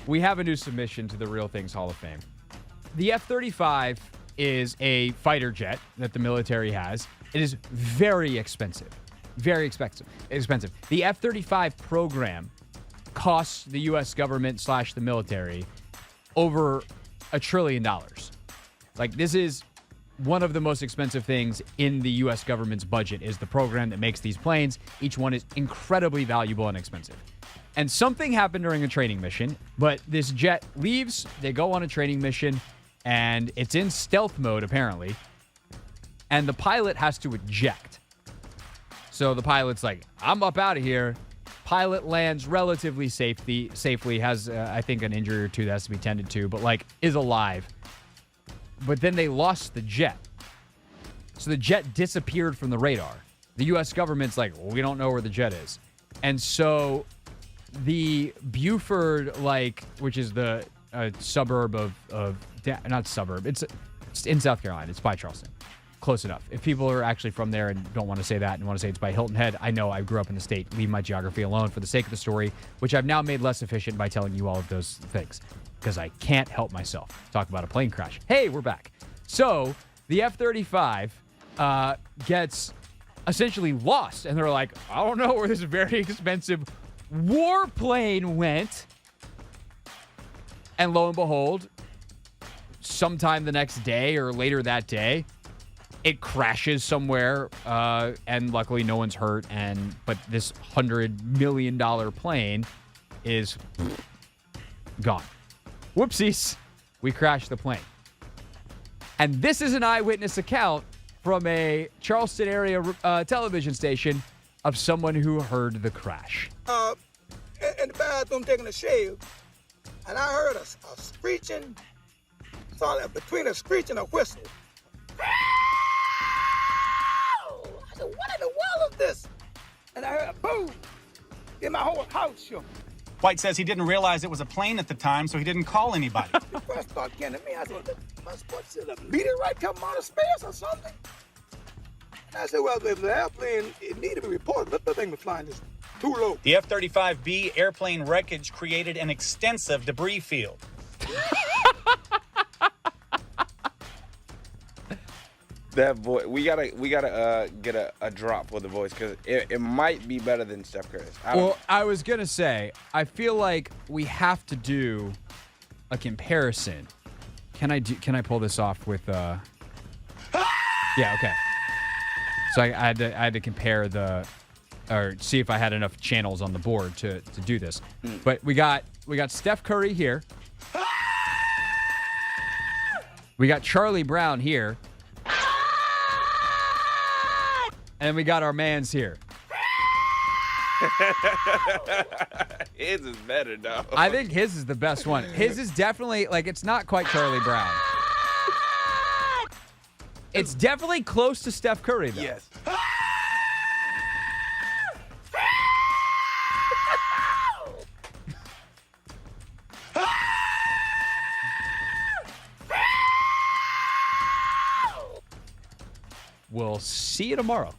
G: We have a new submission to the Real Things Hall of Fame. The F-35 is a fighter jet that the military has. It is very expensive. Very expensive. The F-35 program costs the U.S. government / the military over $1 trillion. This is one of the most expensive things in the U.S. government's budget is the program that makes these planes. Each one is incredibly valuable and expensive. And something happened during a training mission, but this jet leaves, they go on a training mission, and it's in stealth mode, apparently, and the pilot has to eject. So the pilot's like, I'm up out of here. Pilot lands relatively safely, has, I think, an injury or two that has to be tended to, but, like, is alive. But then they lost the jet. So the jet disappeared from the radar. The U.S. government's like, well, we don't know where the jet is. And so the Buford, which is the suburb not suburb, it's in South Carolina. It's by Charleston. Close enough. If people are actually from there and don't want to say that and want to say it's by Hilton Head, I know I grew up in the state. Leave my geography alone for the sake of the story, which I've now made less efficient by telling you all of those things because I can't help myself. Talk about a plane crash. Hey, we're back. So the F-35 gets essentially lost, and they're like, I don't know where this very expensive warplane went. And lo and behold, sometime the next day or later that day, it crashes somewhere, and luckily no one's hurt. But this $100 million plane is gone. Whoopsies. We crashed the plane. And this is an eyewitness account from a Charleston area television station of someone who heard the crash.
H: In the bathroom taking a shave, and I heard a screeching, between a screech and a whistle. I said, what in the world is this? And I heard a boom. Then my whole house shook.
I: White says he didn't realize it was a plane at the time, so he didn't call anybody.
H: The first thought came to me, I said, what's it, a meteorite coming out of space or something? And I said, well, if the airplane, it needed to be reported. Let the thing was flying this too low.
I: The F-35B airplane wreckage created an extensive debris field.
J: That voice, we gotta get a drop for the voice because it might be better than Steph Curry's.
G: I was gonna say, I feel like we have to do a comparison. Can I pull this off with? Yeah, okay. So I had to compare or see if I had enough channels on the board to do this. But we got Steph Curry here. We got Charlie Brown here. And we got our mans here.
J: His is better, though.
G: I think his is the best one. His is definitely, it's not quite Charlie Brown. It's definitely close to Steph Curry, though.
J: Yes.
G: We'll see you tomorrow.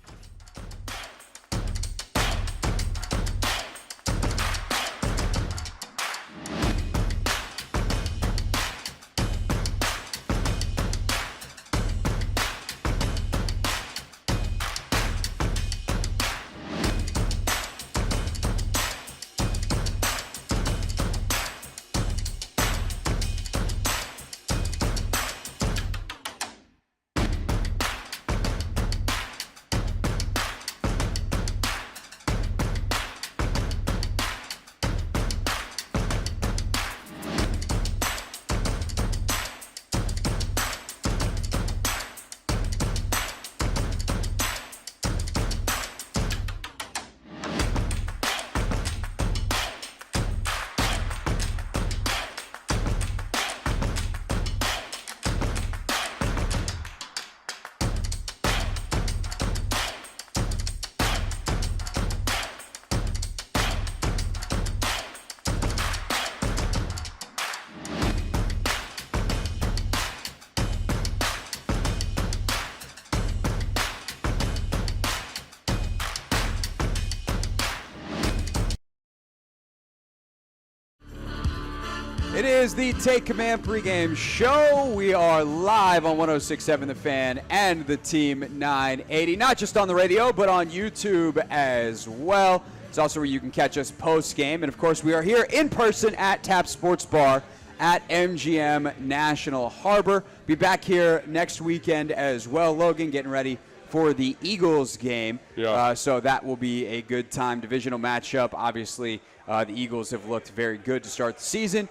B: It is the Take Command pregame show. We are live on 106.7 The Fan and the Team 980, not just on the radio, but on YouTube as well. It's also where you can catch us post-game. And, of course, we are here in person at Tap Sports Bar at MGM National Harbor. Be back here next weekend as well, Logan, getting ready for the Eagles game.
C: Yeah.
B: So that will be a good time. Divisional matchup. Obviously, the Eagles have looked very good to start the season.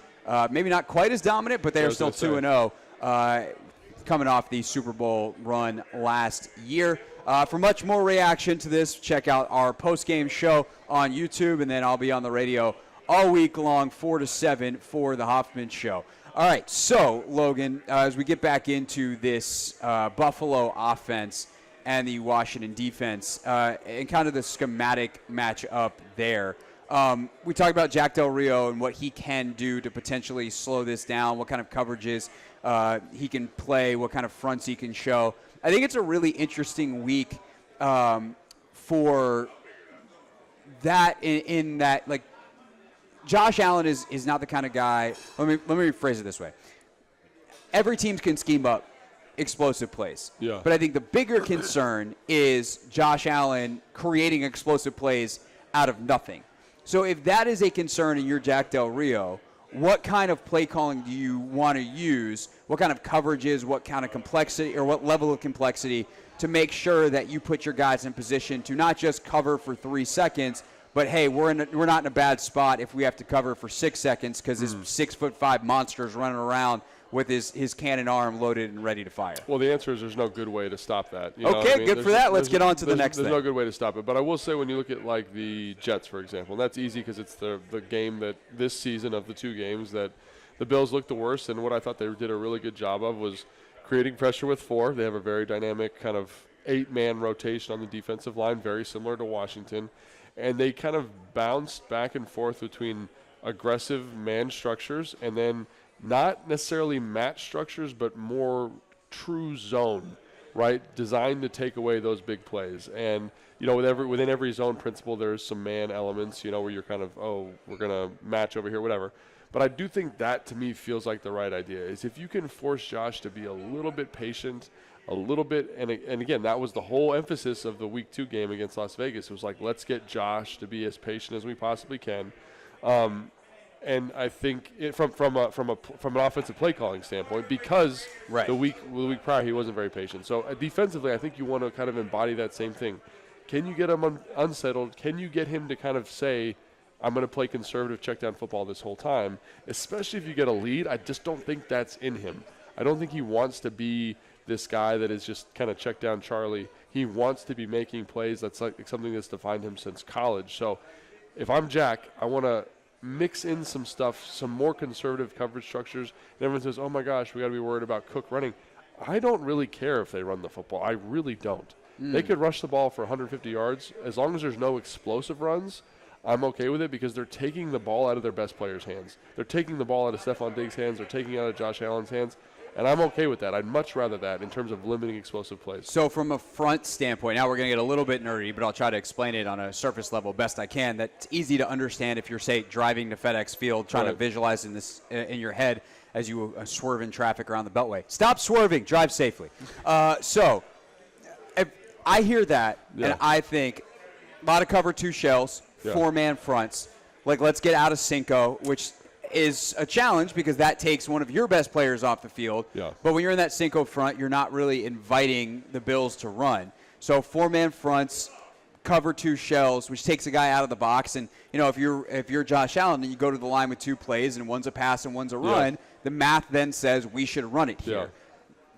B: Maybe not quite as dominant, but they are still 2-0, coming off the Super Bowl run last year. For much more reaction to this, check out our post-game show on YouTube, and then I'll be on the radio all week long, 4 to 7 for the Hoffman Show. All right, so, Logan, as we get back into this Buffalo offense and the Washington defense and kind of the schematic matchup there, we talked about Jack Del Rio and what he can do to potentially slow this down, what kind of coverages he can play, what kind of fronts he can show. I think it's a really interesting week for that in that, like, Josh Allen is not the kind of guy. Let me rephrase it this way. Every team can scheme up explosive plays.
C: Yeah.
B: But I think the bigger concern is Josh Allen creating explosive plays out of nothing. So if that is a concern and you're Jack Del Rio, what kind of play calling do you want to use? What kind of coverages, what kind of complexity, or what level of complexity to make sure that you put your guys in position to not just cover for 3 seconds, but, hey, we're not in a bad spot if we have to cover for 6 seconds because this 6'5" monster is running around with his cannon arm loaded and ready to fire.
C: Well, the answer is there's no good way to stop that. You
B: okay,
C: know what I mean?
B: Good for that. Let's get on to the next
C: thing.
B: thing.
C: There's no good way to stop it. But I will say when you look at, like, the Jets, for example, and that's easy because it's the game that this season of the 2 games that the Bills looked the worst, and what I thought they did a really good job of was creating pressure with 4. They have a very dynamic kind of 8-man rotation on the defensive line, very similar to Washington. And they kind of bounced back and forth between aggressive man structures and then not necessarily match structures, but more true zone, right? Designed to take away those big plays. And, you know, within every zone principle, there's some man elements, you know, where you're kind of, we're going to match over here, whatever. But I do think that, to me, feels like the right idea, is if you can force Josh to be a little bit patient, a little bit, and again, that was the whole emphasis of the Week 2 game against Las Vegas. It was like, let's get Josh to be as patient as we possibly can. And I think from an offensive play calling standpoint, because the week prior he wasn't very patient. So defensively, I think you want to kind of embody that same thing. Can you get him unsettled? Can you get him to kind of say, I'm going to play conservative check down football this whole time, especially if you get a lead? I just don't think that's in him. I don't think he wants to be this guy that is just kind of check down Charlie. He wants to be making plays. That's like something that's defined him since college. So if I'm Jack, I want to mix in some stuff, some more conservative coverage structures. And everyone says, oh my gosh, we got to be worried about Cook running. I don't really care if they run the football. I really don't. They could rush the ball for 150 yards. As long as there's no explosive runs, I'm okay with it because they're taking the ball out of their best players' hands. They're taking the ball out of Stephon Diggs' hands. They're taking it out of Josh Allen's hands. And I'm okay with that. I'd much rather that in terms of limiting explosive plays.
B: So from a front standpoint, now we're going to get a little bit nerdy, but I'll try to explain it on a surface level best I can. That's easy to understand if you're, say, driving to FedEx Field, trying to visualize this in your head as you swerve in traffic around the Beltway. Stop swerving. Drive safely. So if I hear that, and I think a lot of cover 2 shells, 4-man fronts. Like, let's get out of Cinco, which is a challenge because that takes one of your best players off the field.
C: Yeah.
B: But when you're in that Cinco front, you're not really inviting the Bills to run. So 4-man fronts, cover 2 shells, which takes a guy out of the box. And, you know, if you're Josh Allen and you go to the line with 2 plays and one's a pass and one's a run, the math then says we should run it here.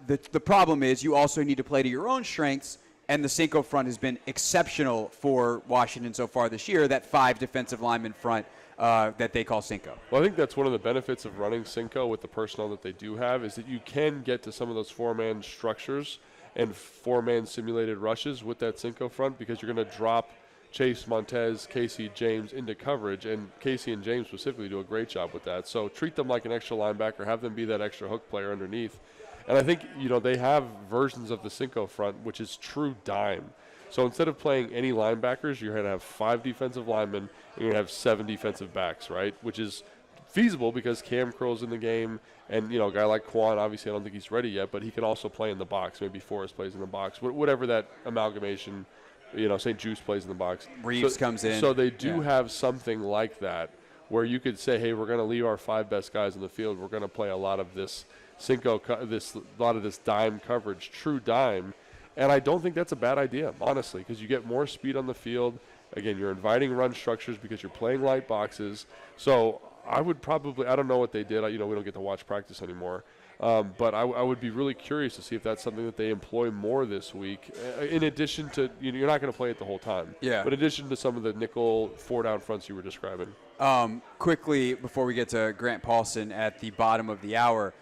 B: The problem is you also need to play to your own strengths, and the Cinco front has been exceptional for Washington so far this year, that 5 defensive lineman front that they call Cinco.
C: Well, I think that's one of the benefits of running Cinco with the personnel that they do have is that you can get to some of those 4-man structures and 4-man simulated rushes with that Cinco front because you're going to drop Chase, Montez, Casey, James into coverage, and Casey and James specifically do a great job with that. So treat them like an extra linebacker, have them be that extra hook player underneath. And I think, you know, they have versions of the Cinco front, which is true dime. So instead of playing any linebackers, you're going to have 5 defensive linemen, and you're going to have 7 defensive backs, right? Which is feasible because Cam Curl's in the game, and, you know, a guy like Quan, obviously I don't think he's ready yet, but he can also play in the box. Maybe Forrest plays in the box. Whatever that amalgamation, you know, St. Juice plays in the box.
B: Reeves comes in.
C: So they do have something like that where you could say, hey, we're going to leave our 5 best guys in the field. We're going to play a lot of this this dime coverage, true dime. And I don't think that's a bad idea, honestly, because you get more speed on the field. Again, you're inviting run structures because you're playing light boxes. So I would probably, I don't know what they did. We don't get to watch practice anymore. But I would be really curious to see if that's something that they employ more this week, in addition to, you're not going to play it the whole time.
B: Yeah.
C: But in addition to some of the nickel 4-down fronts you were describing.
B: Quickly, before we get to Grant Paulson at the bottom of the hour,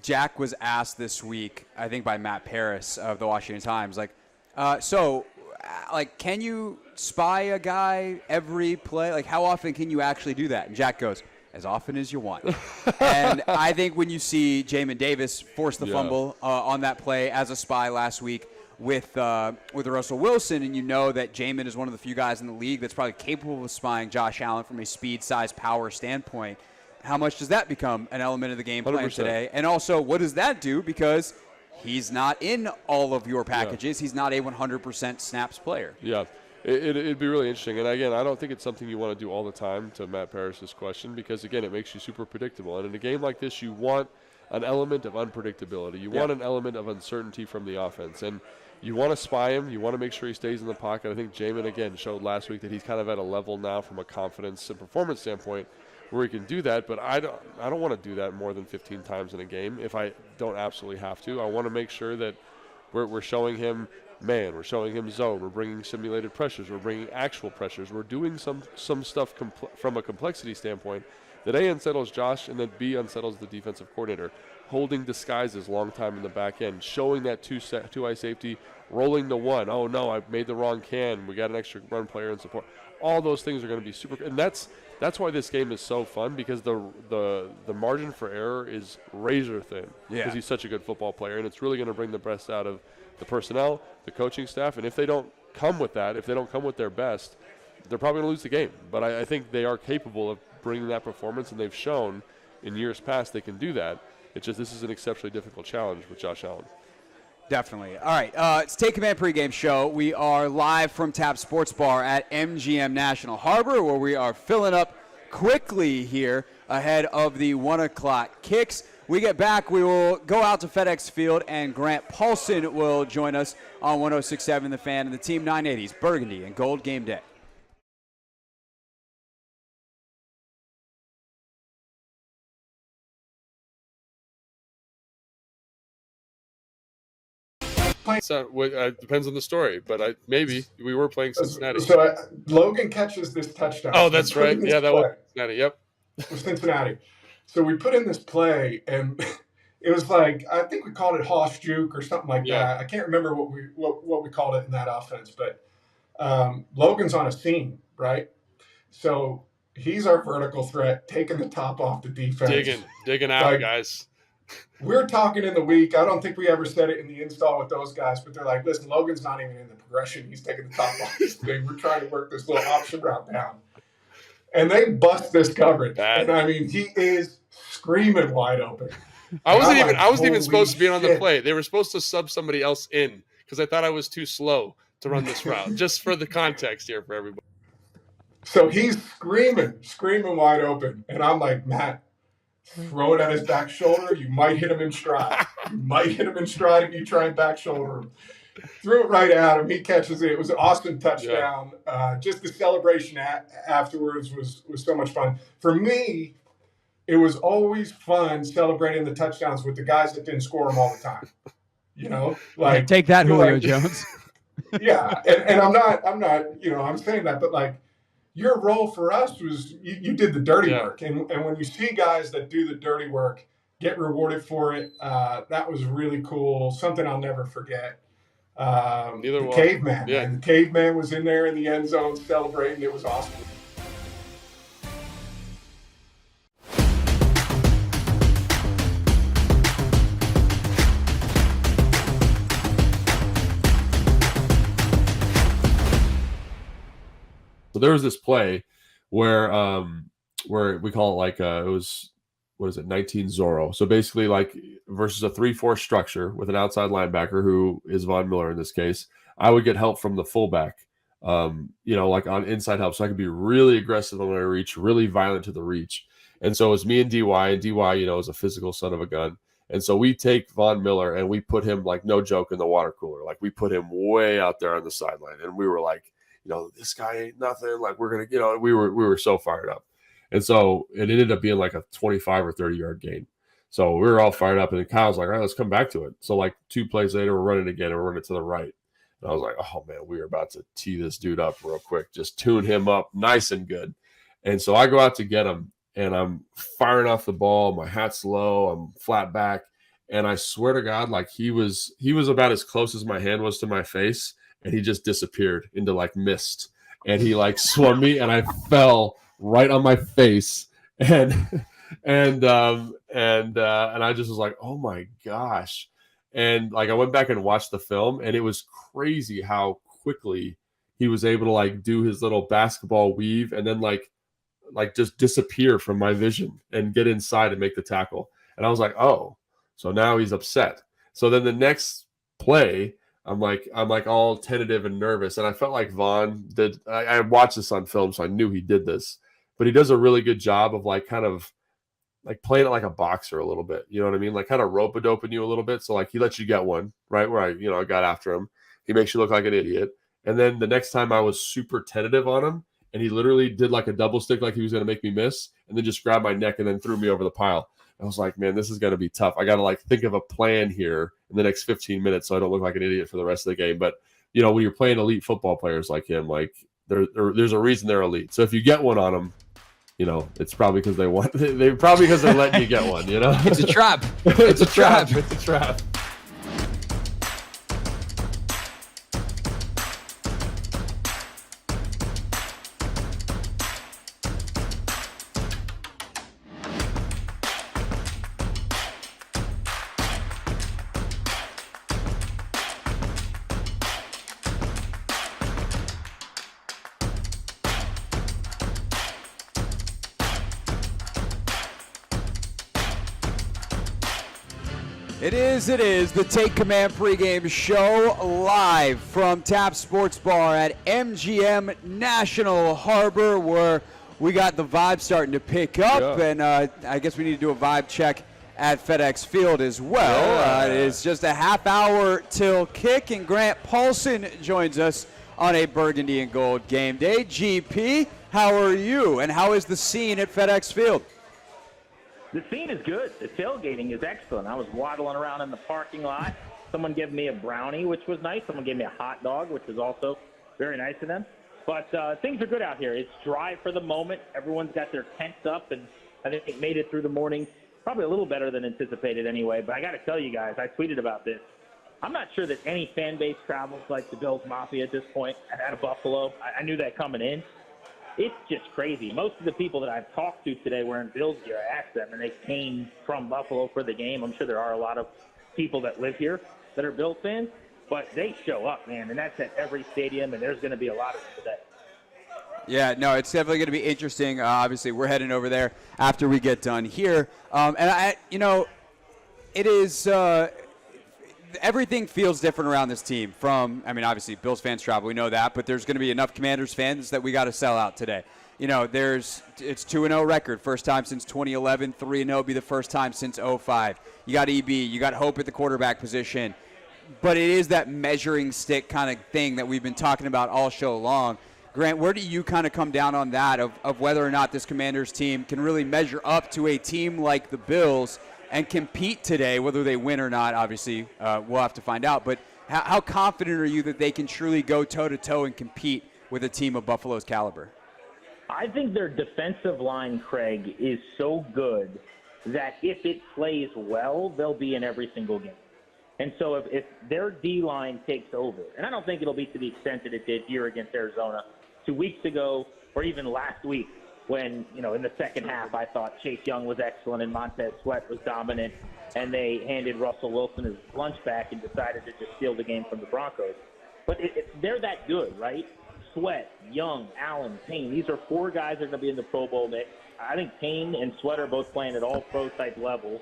B: Jack was asked this week, I think by Matt Paris of the Washington Times, can you spy a guy every play? Like, how often can you actually do that? And Jack goes, as often as you want. And I think when you see Jamin Davis force the fumble on that play as a spy last week with Russell Wilson, and you know that Jamin is one of the few guys in the league that's probably capable of spying Josh Allen from a speed, size, power standpoint, how much does that become an element of the game plan
C: 100%.
B: today? And also, what does that do? Because he's not in all of your packages. He's not a 100% snaps player.
C: Yeah. It'd be really interesting. And, again, I don't think it's something you want to do all the time, to Matt Paris's question, because, again, it makes you super predictable. And in a game like this, you want an element of unpredictability. You want an element of uncertainty from the offense. And you want to spy him. You want to make sure he stays in the pocket. I think Jamin, again, showed last week that he's kind of at a level now from a confidence and performance standpoint where he can do that. But I don't want to do that more than 15 times in a game if I don't absolutely have to. I want to make sure that we're showing him – man, we're showing him zone. We're bringing simulated pressures. We're bringing actual pressures. We're doing some stuff from a complexity standpoint that A, unsettles Josh, and then B, unsettles the defensive coordinator. Holding disguises long time in the back end, showing that two-eye safety, rolling to one. Oh, no, I made the wrong can. We got an extra run player in support. All those things are going to be super – and that's why this game is so fun, because the margin for error is razor thin because he's such a good football player, and it's really going to bring the best out of the personnel, the coaching staff, and if they don't come with that, if they don't come with their best, they're probably going to lose the game. But I think they are capable of bringing that performance, and they've shown in years past they can do that. It's just this is an exceptionally difficult challenge with Josh Allen.
B: Definitely. All right, it's Take Command pregame show. We are live from Tap Sports Bar at MGM National Harbor, where we are filling up quickly here ahead of the 1 o'clock kicks. We get back, we will go out to FedEx Field, and Grant Paulson will join us on 106.7 The Fan and the Team 980's Burgundy and Gold Game Day.
C: So depends on the story, but maybe we were playing Cincinnati.
F: So Logan catches this touchdown.
C: Oh, that's right. Yeah, that was Cincinnati. Yep.
F: With Cincinnati. So we put in this play, and it was like, I think we called it Hoss Juke or something like that. I can't remember what we called it in that offense, but Logan's on a seam, right? So he's our vertical threat, taking the top off the defense.
C: Digging out, guys.
F: We're talking in the week. I don't think we ever said it in the install with those guys, but they're like, listen, Logan's not even in the progression. He's taking the top off this thing. We're trying to work this little option route down. And they bust this coverage. And I mean, he is screaming wide open.
C: I wasn't even supposed to be on the play. They were supposed to sub somebody else in because I thought I was too slow to run this route. Just for the context here for everybody.
F: So he's screaming wide open. And I'm like, Matt, throw it at his back shoulder. You might hit him in stride. If you try and back shoulder him. Threw it right at him. He catches it. It was an awesome touchdown. Just the celebration afterwards was so much fun. For me, it was always fun celebrating the touchdowns with the guys that didn't score them all the time. You know, like
G: take that, Julio Jones.
F: Yeah, and I'm not. I'm saying that, but like your role for us was you did the dirty work, and when you see guys that do the dirty work get rewarded for it, that was really cool. Something I'll never forget. The caveman. Yeah. The caveman was in there in the end zone celebrating. It was awesome.
C: So there was this play where we call it like it was, what is it, 19 Zorro. So basically like versus a 3-4 structure with an outside linebacker who is Von Miller in this case, I would get help from the fullback like on inside help. So I could be really aggressive on my reach, really violent to the reach. And so it's me and DY, and DY, is a physical son of a gun. And so we take Von Miller and we put him, like, no joke, in the water cooler. Like, we put him way out there on the sideline. And we were like, this guy ain't nothing. Like, we're going to, we were so fired up. And so it ended up being like a 25 or 30-yard gain. So we were all fired up. And then Kyle's like, all right, let's come back to it. So, like, 2 plays later, we're running again, and we're running to the right. And I was like, oh, man, we are about to tee this dude up real quick. Just tune him up nice and good. And so I go out to get him, and I'm firing off the ball. My hat's low. I'm flat back. And I swear to God, like, he was about as close as my hand was to my face, and he just disappeared into, like, mist. And he, like, swung me, and I fell right on my face. And I just was like, oh, my gosh. And, like, I went back and watched the film, and it was crazy how quickly he was able to, like, do his little basketball weave and then, like just disappear from my vision and get inside and make the tackle. And I was like, oh, so now he's upset. So then the next play, I'm like all tentative and nervous. And I felt like Vaughn did. I watched this on film, so I knew he did this. But he does a really good job of, like, kind of like playing it like a boxer a little bit. You know what I mean? Like, kind of rope-a-doping you a little bit. So, like, he lets you get one, right? Where I got after him. He makes you look like an idiot. And then the next time I was super tentative on him, and he literally did like a double stick, like he was going to make me miss, and then just grabbed my neck and then threw me over the pile. I was like, man, this is going to be tough. I got to, like, think of a plan here in the next 15 minutes so I don't look like an idiot for the rest of the game. But, when you're playing elite football players like him, like, there's a reason they're elite. So if you get one on them, it's probably because they want. They probably because they're letting you get one.
G: It's a trap.
C: It's a trap. It's a trap.
B: It is the Take Command pregame show live from Tap Sports Bar at MGM National Harbor, where we got the vibe starting to pick up, and I guess we need to do a vibe check at FedEx Field as well. It's just a half hour till kick, and Grant Paulson joins us on a Burgundy and Gold game day. GP, how are you, and how is the scene at FedEx Field?
T: The scene is good. The tailgating is excellent. I was waddling around in the parking lot. Someone gave me a brownie, which was nice. Someone gave me a hot dog, which was also very nice of them. But things are good out here. It's dry for the moment. Everyone's got their tents up, and I think it made it through the morning probably a little better than anticipated anyway. But I got to tell you guys, I tweeted about this. I'm not sure that any fan base travels like the Bills Mafia at this point out of Buffalo. I knew that coming in. It's just crazy. Most of the people that I've talked to today were in Bills gear. I asked them, and they came from Buffalo for the game. I'm sure there are a lot of people that live here that are Bills fans, but they show up, man, and that's at every stadium, and there's going to be a lot of them today.
B: Yeah, no, it's definitely going to be interesting. Obviously, we're heading over there after we get done here. It is everything feels different around this team. Obviously, Bills fans travel, we know that, but there's going to be enough Commanders fans that we got to sell out today. It's 2-0 record, first time since 2011. 3-0 be the first time since 2005. You got EB, you got Hope at the quarterback position, but it is that measuring stick kind of thing that we've been talking about all show long. Grant, where do you kind of come down on that of whether or not this Commanders team can really measure up to a team like the Bills and compete today, whether they win or not? Obviously, we'll have to find out. But how confident are you that they can truly go toe-to-toe and compete with a team of Buffalo's caliber?
T: I think their defensive line, Craig, is so good that if it plays well, they'll be in every single game. And so if their D-line takes over, and I don't think it'll be to the extent that it did here against Arizona 2 weeks ago or even last week, when, in the second half, I thought Chase Young was excellent and Montez Sweat was dominant, and they handed Russell Wilson his lunch back and decided to just steal the game from the Broncos. But they're that good, right? Sweat, Young, Allen, Payne. These are four guys that are going to be in the Pro Bowl mix. I think Payne and Sweat are both playing at all pro-type levels.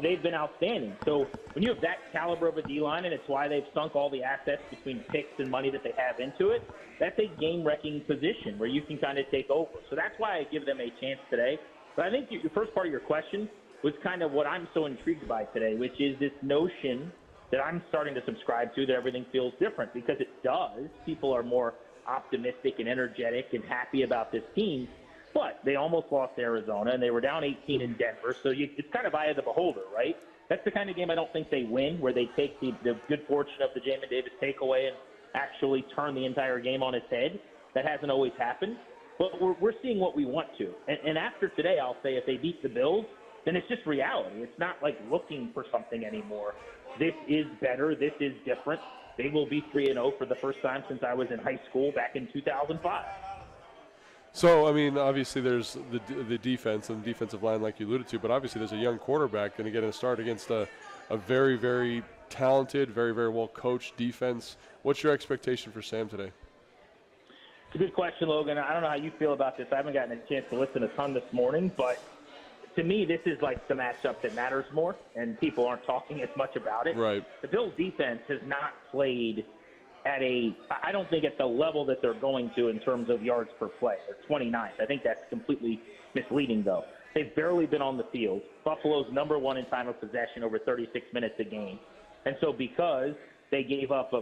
T: they've been outstanding. So when you have that caliber of a D-line, and it's why they've sunk all the assets between picks and money that they have into it, that's a game-wrecking position where you can kind of take over. So that's why I give them a chance today. But I think the first part of your question was kind of what I'm so intrigued by today, which is this notion that I'm starting to subscribe to, that everything feels different, because it does. People are more optimistic and energetic and happy about this team. But they almost lost to Arizona, and they were down 18 in Denver. So it's kind of eye of the beholder, right? That's the kind of game I don't think they win, where they take the good fortune of the Jamin Davis takeaway and actually turn the entire game on its head. That hasn't always happened. But we're seeing what we want to. And after today, I'll say if they beat the Bills, then it's just reality. It's not like looking for something anymore. This is better. This is different. They will be 3-0 for the first time since I was in high school back in 2005.
C: So, I mean, obviously there's the defense and the defensive line like you alluded to, but obviously there's a young quarterback going to get a start against a very, very talented, very, very well-coached defense. What's your expectation for Sam today?
T: It's a good question, Logan. I don't know how you feel about this. I haven't gotten a chance to listen a ton this morning, but to me, this is like the matchup that matters more, and people aren't talking as much about it.
C: Right.
T: The Bills' defense has not played at I don't think at the level that they're going to in terms of yards per play. They're 29th. I think that's completely misleading, though. They've barely been on the field. Buffalo's number one in time of possession, over 36 minutes a game. And so because they gave up a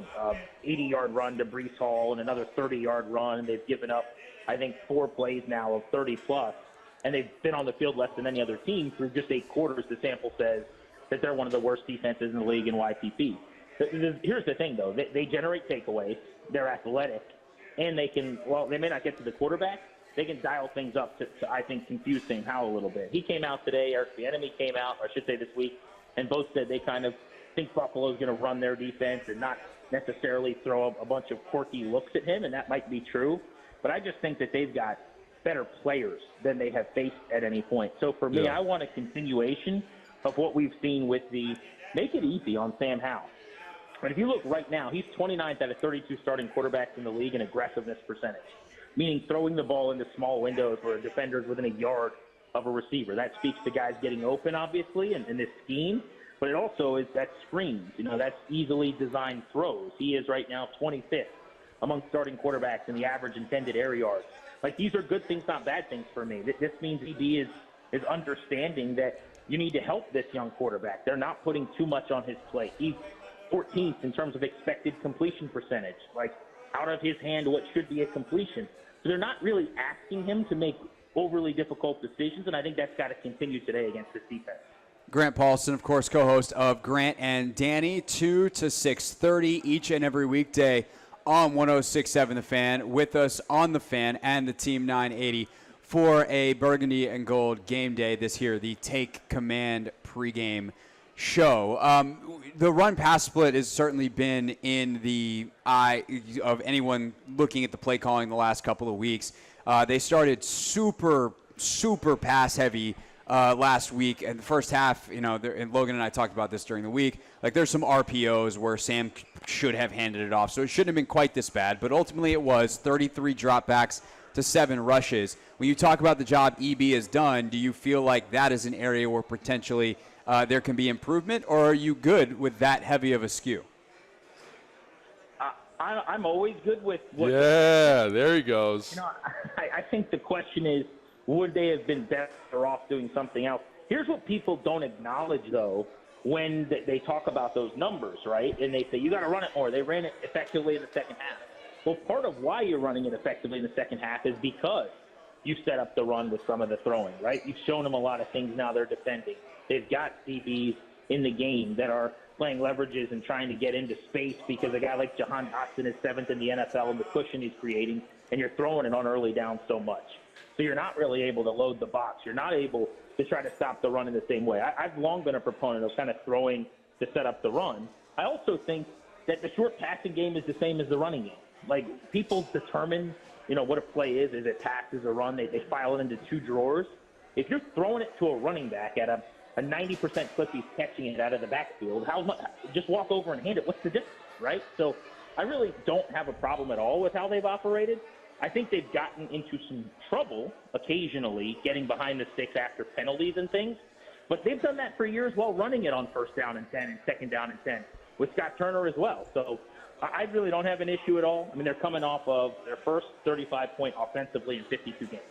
T: 80-yard run to Breece Hall and another 30-yard run, and they've given up, I think, 4 plays now of 30-plus, and they've been on the field less than any other team through just 8 quarters, the sample says that they're one of the worst defenses in the league in YPP. Here's the thing, though. They generate takeaways. They're athletic. And they can, well, they may not get to the quarterback. They can dial things up to I think, confuse Sam Howell a little bit. He came out today. Eric Bieniemy came out, or I should say this week, and both said they kind of think Buffalo's going to run their defense and not necessarily throw a bunch of quirky looks at him, and that might be true. But I just think that they've got better players than they have faced at any point. So for me, I want a continuation of what we've seen with the make it easy on Sam Howell. But if you look right now, he's 29th out of 32 starting quarterbacks in the league in aggressiveness percentage, meaning throwing the ball into small windows where a defender's within a yard of a receiver. That speaks to guys getting open, obviously, in this scheme. But it also is that screens. That's easily designed throws. He is right now 25th among starting quarterbacks in the average intended air yards. Like, these are good things, not bad things for me. This means ED is understanding that you need to help this young quarterback. They're not putting too much on his plate. He's 14th in terms of expected completion percentage, like out of his hand what should be a completion. So they're not really asking him to make overly difficult decisions, and I think that's got to continue today against this defense.
B: Grant Paulson, of course, co-host of Grant and Danny, 2 to 6:30 each and every weekday on 106.7 The Fan, with us on The Fan and the Team 980 for a Burgundy and Gold game day this year, the Take Command pregame show. The run-pass split has certainly been in the eye of anyone looking at the play calling the last couple of weeks. They started super pass-heavy last week. And the first half, and Logan and I talked about this during the week, like there's some RPOs where Sam should have handed it off. So it shouldn't have been quite this bad. But ultimately it was 33 dropbacks to 7 rushes. When you talk about the job EB has done, do you feel like that is an area where potentially there can be improvement, or are you good with that heavy of a skew?
T: I'm always good with what.
C: Yeah, there he goes.
T: I think the question is, would they have been better off doing something else? Here's what people don't acknowledge, though, when they talk about those numbers, right? And they say, you got to run it more. They ran it effectively in the second half. Well, part of why you're running it effectively in the second half is because you set up the run with some of the throwing, right? You've shown them a lot of things now they're defending. They've got DBs in the game that are playing leverages and trying to get into space because a guy like Jahan Dotson is 7th in the NFL and the cushion he's creating, and you're throwing it on early down so much. So you're not really able to load the box. You're not able to try to stop the run in the same way. I've long been a proponent of kind of throwing to set up the run. I also think that the short passing game is the same as the running game. Like, people determine, what a play is. Is it pass, is a run? They file it into 2 drawers. If you're throwing it to a running back at a 90% clip, he's catching it out of the backfield, just walk over and hand it. What's the difference, right? So I really don't have a problem at all with how they've operated. I think they've gotten into some trouble occasionally getting behind the sticks after penalties and things. But they've done that for years while running it on 1st down and 10 and 2nd down and 10 with Scott Turner as well. So I really don't have an issue at all. I mean, they're coming off of their first 35-point offensively in 52 games.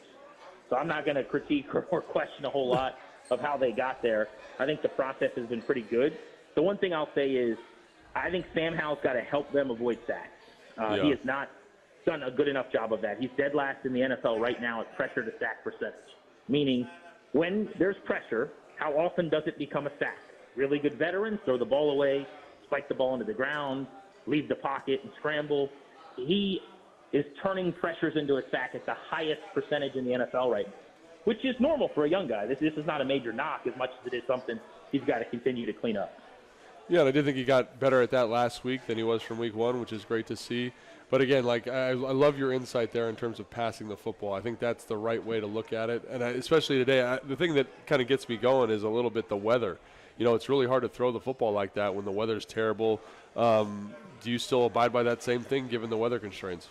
T: So I'm not going to critique or question a whole lot of how they got there. I think the process has been pretty good. The one thing I'll say is I think Sam Howell's got to help them avoid sacks. He has not done a good enough job of that. He's dead last in the NFL right now at pressure to sack percentage, meaning when there's pressure, how often does it become a sack? Really good veterans throw the ball away, spike the ball into the ground, leave the pocket and scramble. He is turning pressures into a sack at the highest percentage in the NFL right now, which is normal for a young guy. This is not a major knock as much as it is something he's got to continue to clean up.
C: Yeah, and I did think he got better at that last week than he was from week 1, which is great to see. But again, like I love your insight there in terms of passing the football. I think that's the right way to look at it. And especially today, the thing that kind of gets me going is a little bit the weather. You know, it's really hard to throw the football like that when the weather's terrible. Do you still abide by that same thing given the weather constraints?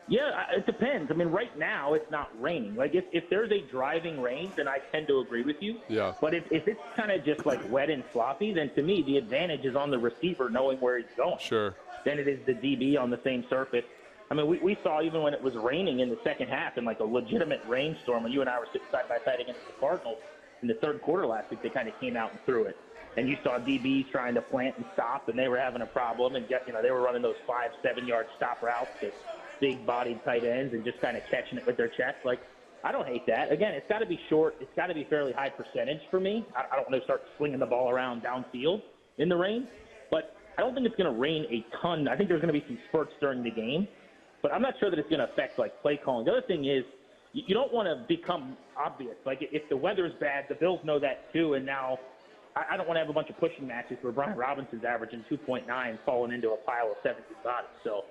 T: Yeah, it depends. I mean, right now it's not raining. Like if there's a driving rain, then I tend to agree with you.
C: Yeah.
T: But if it's kind of just like wet and sloppy, then to me the advantage is on the receiver knowing where he's going.
C: Sure.
T: Than it is the DB on the same surface. I mean, we saw even when it was raining in the second half in like a legitimate rainstorm, when you and I were sitting side by side against the Cardinals in the third quarter last week, they kind of came out and threw it. And you saw DBs trying to plant and stop, and they were having a problem. And they were running those 5-7 yard stop routes to big-bodied tight ends and just kind of catching it with their chest. Like, I don't hate that. Again, it's got to be short. It's got to be fairly high percentage for me. I don't want to start swinging the ball around downfield in the rain. But I don't think it's going to rain a ton. I think there's going to be some spurts during the game. But I'm not sure that it's going to affect, like, play calling. The other thing is you don't want to become obvious. Like, if the weather's bad, the Bills know that too, and now I don't want to have a bunch of pushing matches where Brian Robinson's averaging 2.9 falling into a pile of 17 bodies. So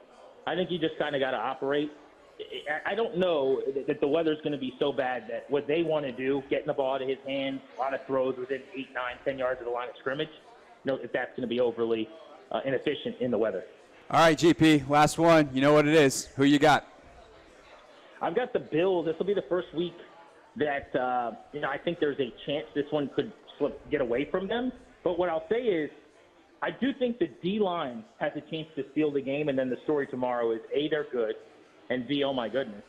T: I think you just kind of got to operate. I don't know that the weather's going to be so bad that what they want to do, getting the ball out of his hands, a lot of throws within 8, 9, 10 yards of the line of scrimmage, if that's going to be overly inefficient in the weather.
B: All right, GP, last one. You know what it is. Who you got?
T: I've got the Bills. This will be the first week that, I think there's a chance this one could get away from them. But what I'll say is I do think the D-line has a chance to steal the game, and then the story tomorrow is, A, they're good, and B, oh my goodness,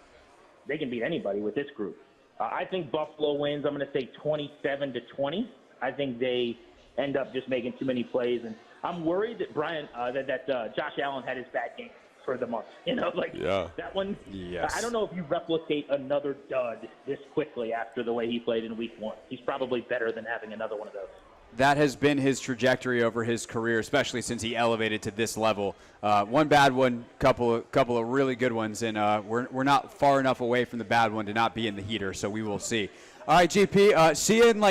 T: they can beat anybody with this group. I think Buffalo wins. I'm going to say 27-20. I think they end up just making too many plays, and I'm worried that Josh Allen had his bad game for the month. That one.
B: Yes.
T: I don't know if you replicate another dud this quickly after the way he played in week 1. He's probably better than having another one of those.
B: That has been his trajectory over his career, especially since he elevated to this level. One bad one, couple of really good ones, and we're not far enough away from the bad one to not be in the heater, so we will see. All right, GP, see you in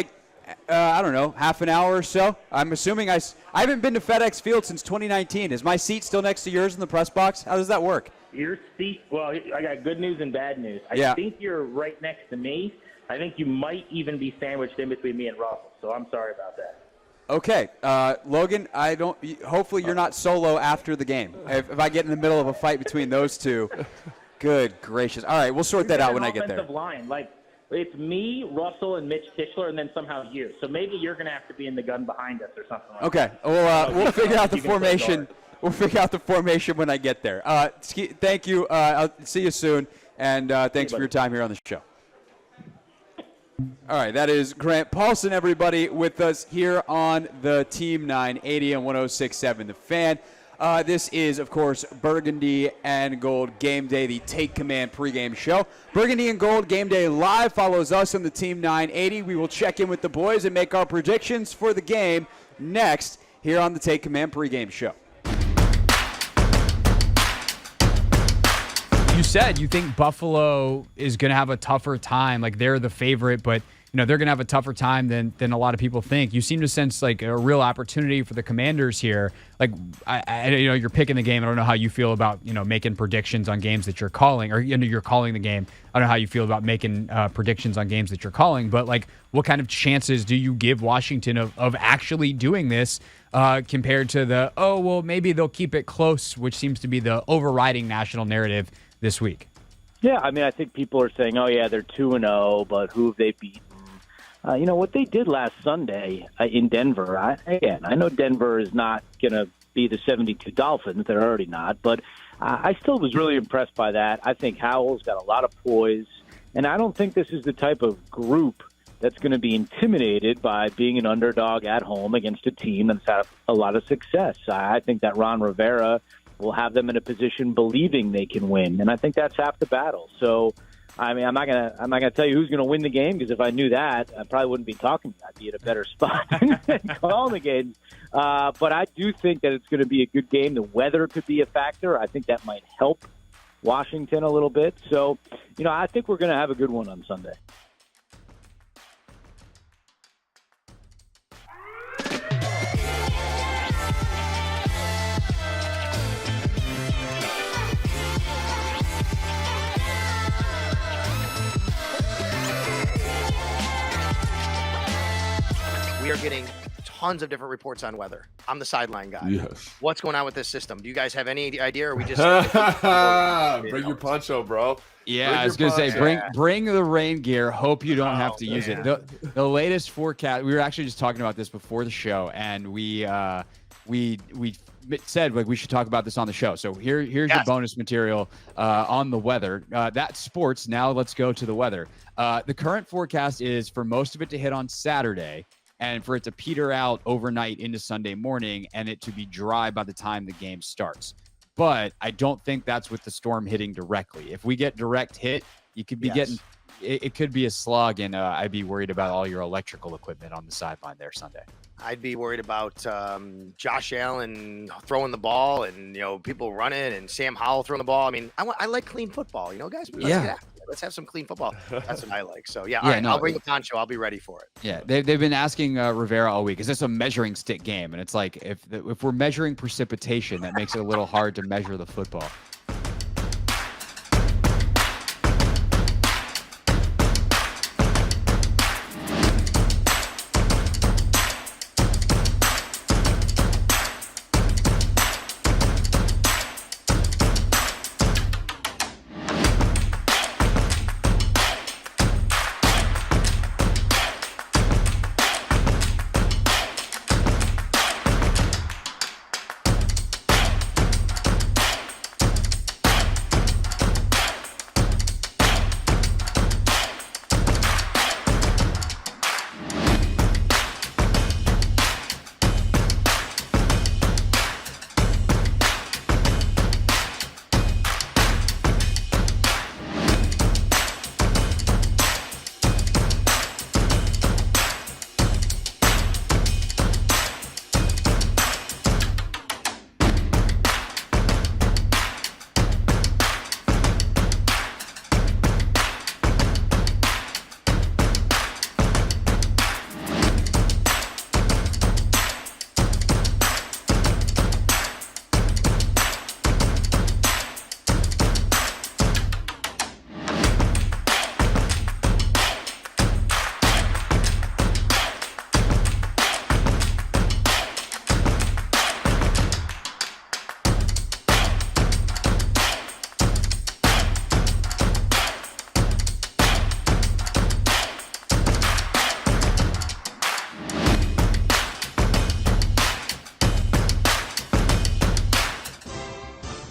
B: I don't know, half an hour or so. I'm assuming I haven't been to FedEx Field since 2019. Is my seat still next to yours in the press box? How does that work?
T: Your seat, well, I got good news and bad news. I think you're right next to me. I think you might even be sandwiched in between me and Russell, so I'm sorry about that.
B: Okay, Logan, hopefully you're not solo after the game. If I get in the middle of a fight between those two, good gracious. All right, we'll sort that out when I get there.
T: Offensive line, it's me, Russell, and Mitch Tischler, and then somehow you. So maybe you're going to have to be in the gun behind us or something like that.
B: Okay, we'll figure out the formation. We'll figure out the formation when I get there. Thank you. I'll see you soon, and thanks for your time here on the show. All right, that is Grant Paulson, everybody, with us here on the Team 980 and 106.7 The Fan. This is, of course, Burgundy and Gold Game Day, the Take Command pregame show. Burgundy and Gold Game Day Live follows us on the Team 980. We will check in with the boys and make our predictions for the game next here on the Take Command pregame show.
G: You said you think Buffalo is going to have a tougher time. Like, they're the favorite, but they're going to have a tougher time than a lot of people think. You seem to sense like a real opportunity for the Commanders here. Like, you're picking the game. I don't know how you feel about making predictions on games that you're calling, or you're calling the game. I don't know how you feel about making predictions on games that you're calling, but like, what kind of chances do you give Washington of actually doing this compared to maybe they'll keep it close, which seems to be the overriding national narrative this week?
Q: Yeah, I mean, I think people are saying, oh, yeah, they're 2-0, but who have they beaten? What they did last Sunday in Denver, I know Denver is not going to be the 72 Dolphins. They're already not. But I still was really impressed by that. I think Howell's got a lot of poise. And I don't think this is the type of group that's going to be intimidated by being an underdog at home against a team that's had a lot of success. I think that Ron Rivera will have them in a position believing they can win. And I think that's half the battle. So, I'm not gonna tell you who's gonna win the game, because if I knew that, I probably wouldn't be talking. I'd be at a better spot calling the game. But I do think that it's going to be a good game. The weather could be a factor. I think that might help Washington a little bit. So, I think we're going to have a good one on Sunday.
R: We are getting tons of different reports on weather. I'm the sideline guy.
C: Yes.
R: What's going on with this system? Do you guys have any idea, or are we just
C: bring your poncho, bro?
G: Yeah, I was going to say, bring the rain gear. Hope you don't have to use it. The latest forecast, we were actually just talking about this before the show, and we said we should talk about this on the show. So here's your bonus material on the weather. That's sports. Now let's go to the weather. The current forecast is for most of it to hit on Saturday, and for it to peter out overnight into Sunday morning, and it to be dry by the time the game starts. But I don't think that's with the storm hitting directly. If we get direct hit, you could be getting – it could be a slug, and I'd be worried about all your electrical equipment on the sideline there Sunday.
R: I'd be worried about Josh Allen throwing the ball and, people running, and Sam Howell throwing the ball. I mean, I like clean football, guys. Let's have some clean football. That's what I like. So, I'll bring the poncho. I'll be ready for it.
G: Yeah, they've been asking Rivera all week, is this a measuring stick game? And it's like, if we're measuring precipitation, that makes it a little hard to measure the football.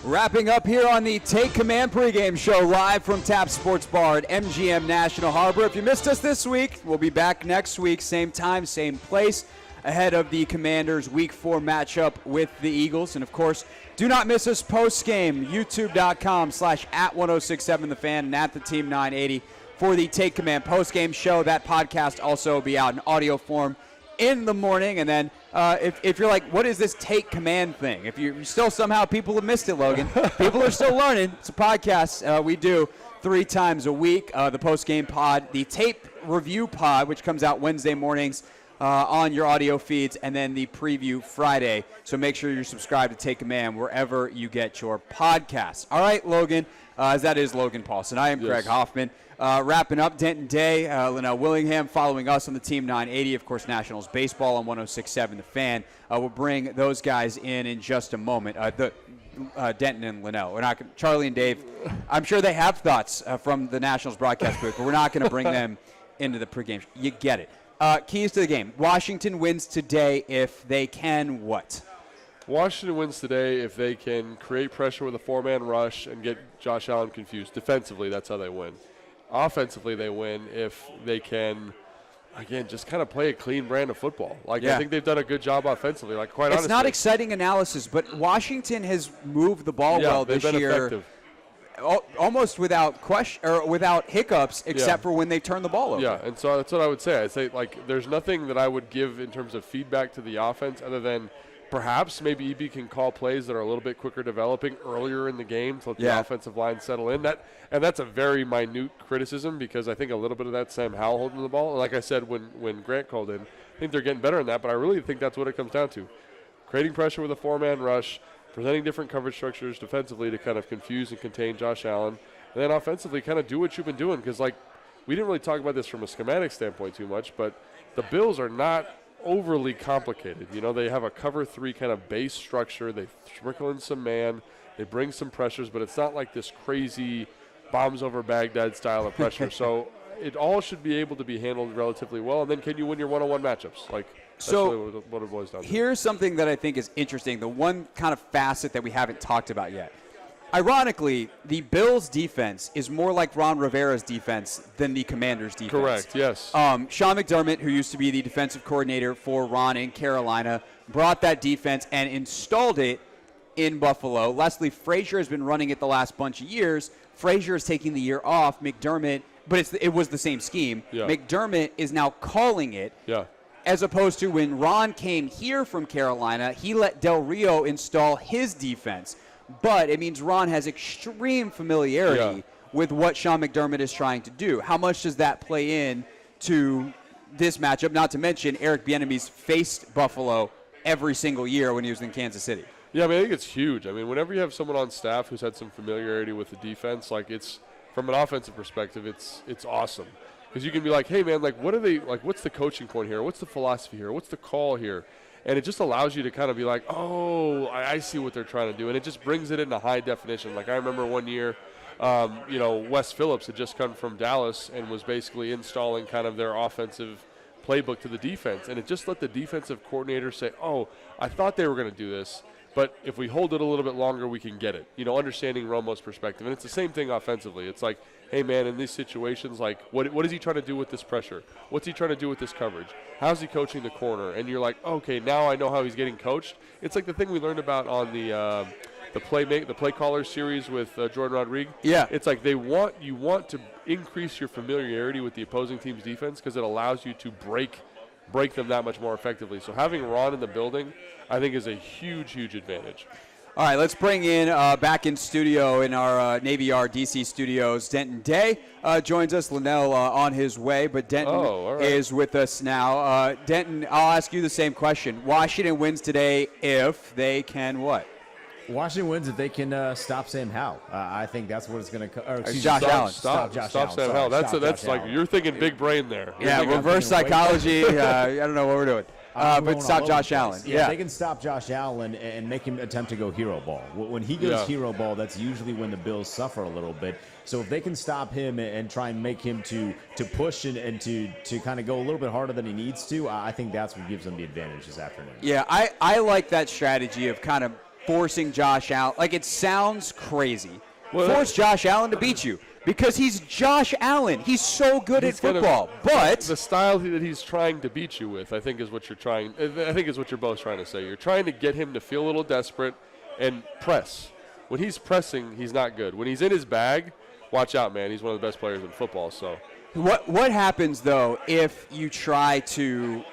G: Wrapping up here on the Take Command pregame show live from Tap Sports Bar at MGM National Harbor. If you missed us this week, we'll be back next week, same time, same place, ahead of the Commanders' Week 4 matchup with the Eagles. And, of course, do not miss us post-game, youtube.com/@1067thefan and at the Team 980 for the Take Command post-game show. That podcast also will be out in audio form in the morning. And then if you're like, what is this Take Command thing? If you still somehow people have missed it, Logan, people are still learning. It's a podcast we do 3 times a week. The post-game pod, the tape review pod, which comes out Wednesday mornings on your audio feeds, and then the preview Friday. So make sure you're subscribed to Take Command wherever you get your podcasts. All right, Logan, as that is Logan Paulson. I am Craig Hoffman. Wrapping up Denton Day, Linnell Willingham following us on the Team 980, of course, Nationals baseball on 106.7 The Fan. We'll bring those guys in just a moment. Denton and Linnell. We're not Charlie and Dave. I'm sure they have thoughts from the Nationals broadcast booth, but we're not going to bring them into the pregame. You get it.
B: Keys to the game. Washington wins today if they can what?
C: Washington wins today if they can create pressure with a 4-man rush and get Josh Allen confused. Defensively, that's how they win. Offensively, they win if they can, again, just kind of play a clean brand of football. I think they've done a good job offensively. Quite honestly.
B: It's not exciting analysis, but Washington has moved the ball well this
C: been
B: year.
C: Effective.
B: Almost without question or without hiccups, except for when they turn the ball over.
C: Yeah, and so that's what I would say. I'd say there's nothing that I would give in terms of feedback to the offense other than perhaps maybe EB can call plays that are a little bit quicker developing earlier in the game to let the offensive line settle in. That's a very minute criticism because I think a little bit of that's Sam Howell holding the ball. And like I said when Grant called in, I think they're getting better in that, but I really think that's what it comes down to. Creating pressure with a 4-man rush, presenting different coverage structures defensively to kind of confuse and contain Josh Allen, and then offensively kind of do what you've been doing because, we didn't really talk about this from a schematic standpoint too much, but the Bills are not overly complicated. They have a cover 3 kind of base structure. They sprinkle in some man. They bring some pressures, but it's not like this crazy bombs over Baghdad style of pressure. So it all should be able to be handled relatively well, and then can you win your one-on-one matchups? That's really what it boils down to.
B: Here's something that I think is interesting, the one kind of facet that we haven't talked about yet. Ironically, the Bills' defense is more like Ron Rivera's defense than the Commanders' defense.
C: Correct, yes.
B: Sean McDermott, who used to be the defensive coordinator for Ron in Carolina, brought that defense and installed it in Buffalo. Leslie Frazier has been running it the last bunch of years. Frazier is taking the year off. McDermott, but it was the same scheme.
C: Yeah.
B: McDermott is now calling it.
C: Yeah.
B: As opposed to when Ron came here from Carolina, he let Del Rio install his defense. But it means Ron has extreme familiarity with what Sean McDermott is trying to do. How much does that play in to this matchup? Not to mention Eric Bieniemy's faced Buffalo every single year when he was in Kansas City.
C: Yeah, I think it's huge. Whenever you have someone on staff who's had some familiarity with the defense, it's from an offensive perspective, it's awesome. Because you can be like, hey, man, what are they, what's the coaching point here? What's the philosophy here? What's the call here? And it just allows you to kind of be like, oh, I see what they're trying to do. And it just brings it into high definition. I remember one year, Wes Phillips had just come from Dallas and was basically installing kind of their offensive playbook to the defense. And it just let the defensive coordinator say, oh, I thought they were going to do this, but if we hold it a little bit longer, we can get it. Understanding Romo's perspective. And it's the same thing offensively. It's like, hey, man, in these situations, what is he trying to do with this pressure? What's he trying to do with this coverage? How's he coaching the corner? And you're like, okay, now I know how he's getting coached. It's like the thing we learned about on the play caller series with Jordan Rodriguez.
B: Yeah.
C: It's like you want to increase your familiarity with the opposing team's defense because it allows you to break them that much more effectively. So having Ron in the building, I think, is a huge, huge advantage.
B: All right, let's bring in back in studio in our Navy Yard DC studios. Denton Day joins us. Linnell on his way, but Denton is with us now. Denton, I'll ask you the same question. Washington wins today if they can what?
U: Washington wins if they can stop Sam Howell. I think that's what it's going to.
B: Josh Allen.
C: Stop Sam Howell. That's like you're thinking big brain there.
B: Yeah, reverse psychology. I don't know what we're doing. But stop Josh Allen.
U: Yeah, they can stop Josh Allen and make him attempt to go hero ball. When he goes hero ball, that's usually when the Bills suffer a little bit. So if they can stop him and try and make him to push and to kind of go a little bit harder than he needs to, I think that's what gives them the advantage this afternoon.
B: Yeah, I like that strategy of kind of forcing Josh Allen. It sounds crazy. Force Josh Allen to beat you. Because he's Josh Allen. He's so good at football. But
C: the style that he's trying to beat you with, I think is what you're both trying to say. You're trying to get him to feel a little desperate and press. When he's pressing, he's not good. When he's in his bag, watch out, man. He's one of the best players in football. So
B: what happens though if you try to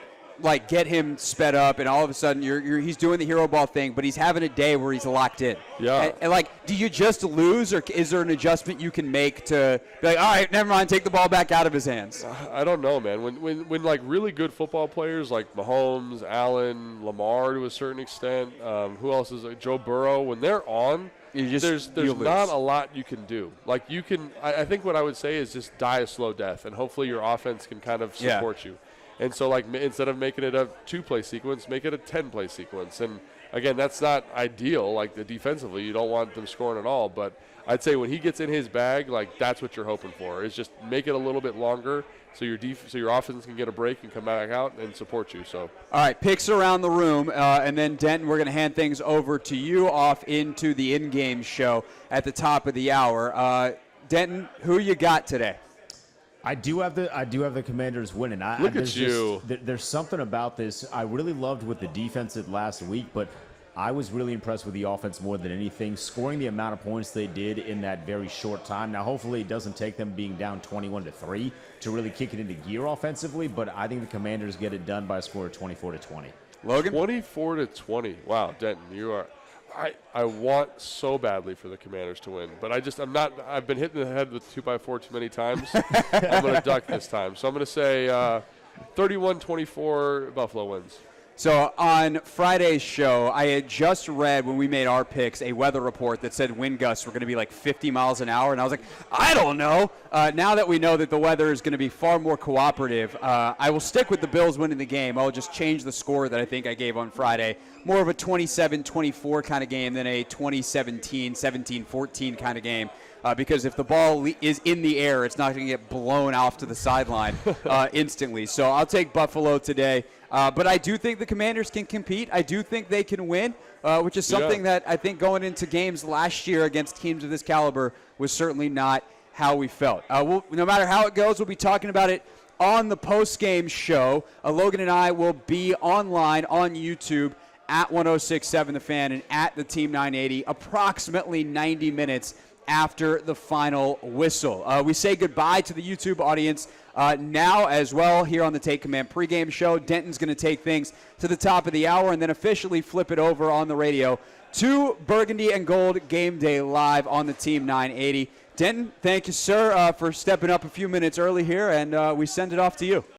B: get him sped up, and all of a sudden he's doing the hero ball thing, but he's having a day where he's locked in.
C: Yeah.
B: And do you just lose, or is there an adjustment you can make to be like, all right, never mind, take the ball back out of his hands?
C: I don't know, man. When really good football players like Mahomes, Allen, Lamar to a certain extent, who else is Joe Burrow, when they're on, there's not a lot you can do. I think what I would say is just die a slow death, and hopefully your offense can kind of support you. And so, instead of making it a 2-play sequence, make it a 10-play sequence. And again, that's not ideal. Like defensively, you don't want them scoring at all. But I'd say when he gets in his bag, like that's what you're hoping for. Is just make it a little bit longer so your offense can get a break and come back out and support you. So
B: all right, picks around the room, and then Denton, we're going to hand things over to you off into the in-game show at the top of the hour. Denton, who you got today?
U: I do have the Commanders winning.
C: Look at you.
U: There's something about this. I really loved what the defense did last week, but I was really impressed with the offense more than anything, scoring the amount of points they did in that very short time. Now, hopefully it doesn't take them being down 21-3 to really kick it into gear offensively, but I think the Commanders get it done by a score of 24-20.
B: Logan?
C: 24-20. Wow, Denton, you are. I want so badly for the Commanders to win, but I'm not. I've been hitting the head with 2x4 too many times. I'm going to duck this time. So I'm going to say 31-24 Buffalo wins.
B: So on Friday's show, I had just read when we made our picks a weather report that said wind gusts were going to be like 50 miles an hour, and I was like, I don't know. Now that we know that the weather is going to be far more cooperative, I will stick with the Bills winning the game. I'll just change the score that I think I gave on Friday. More of a 27-24 kind of game than a 2017, 17-14 kind of game. Because if the ball is in the air, it's not going to get blown off to the sideline instantly. So I'll take Buffalo today. But I do think the Commanders can compete. I do think they can win, which is something that I think going into games last year against teams of this caliber was certainly not how we felt. No matter how it goes, we'll be talking about it on the post-game show. Logan and I will be online on YouTube at 106.7 The Fan and at the Team 980 approximately 90 minutes after the final whistle. We say goodbye to the YouTube audience now as well here on the Take Command pregame show. Denton's going to take things to the top of the hour and then officially flip it over on the radio to Burgundy and Gold Game Day Live on the Team 980. Denton, thank you, sir, for stepping up a few minutes early here, and we send it off to you.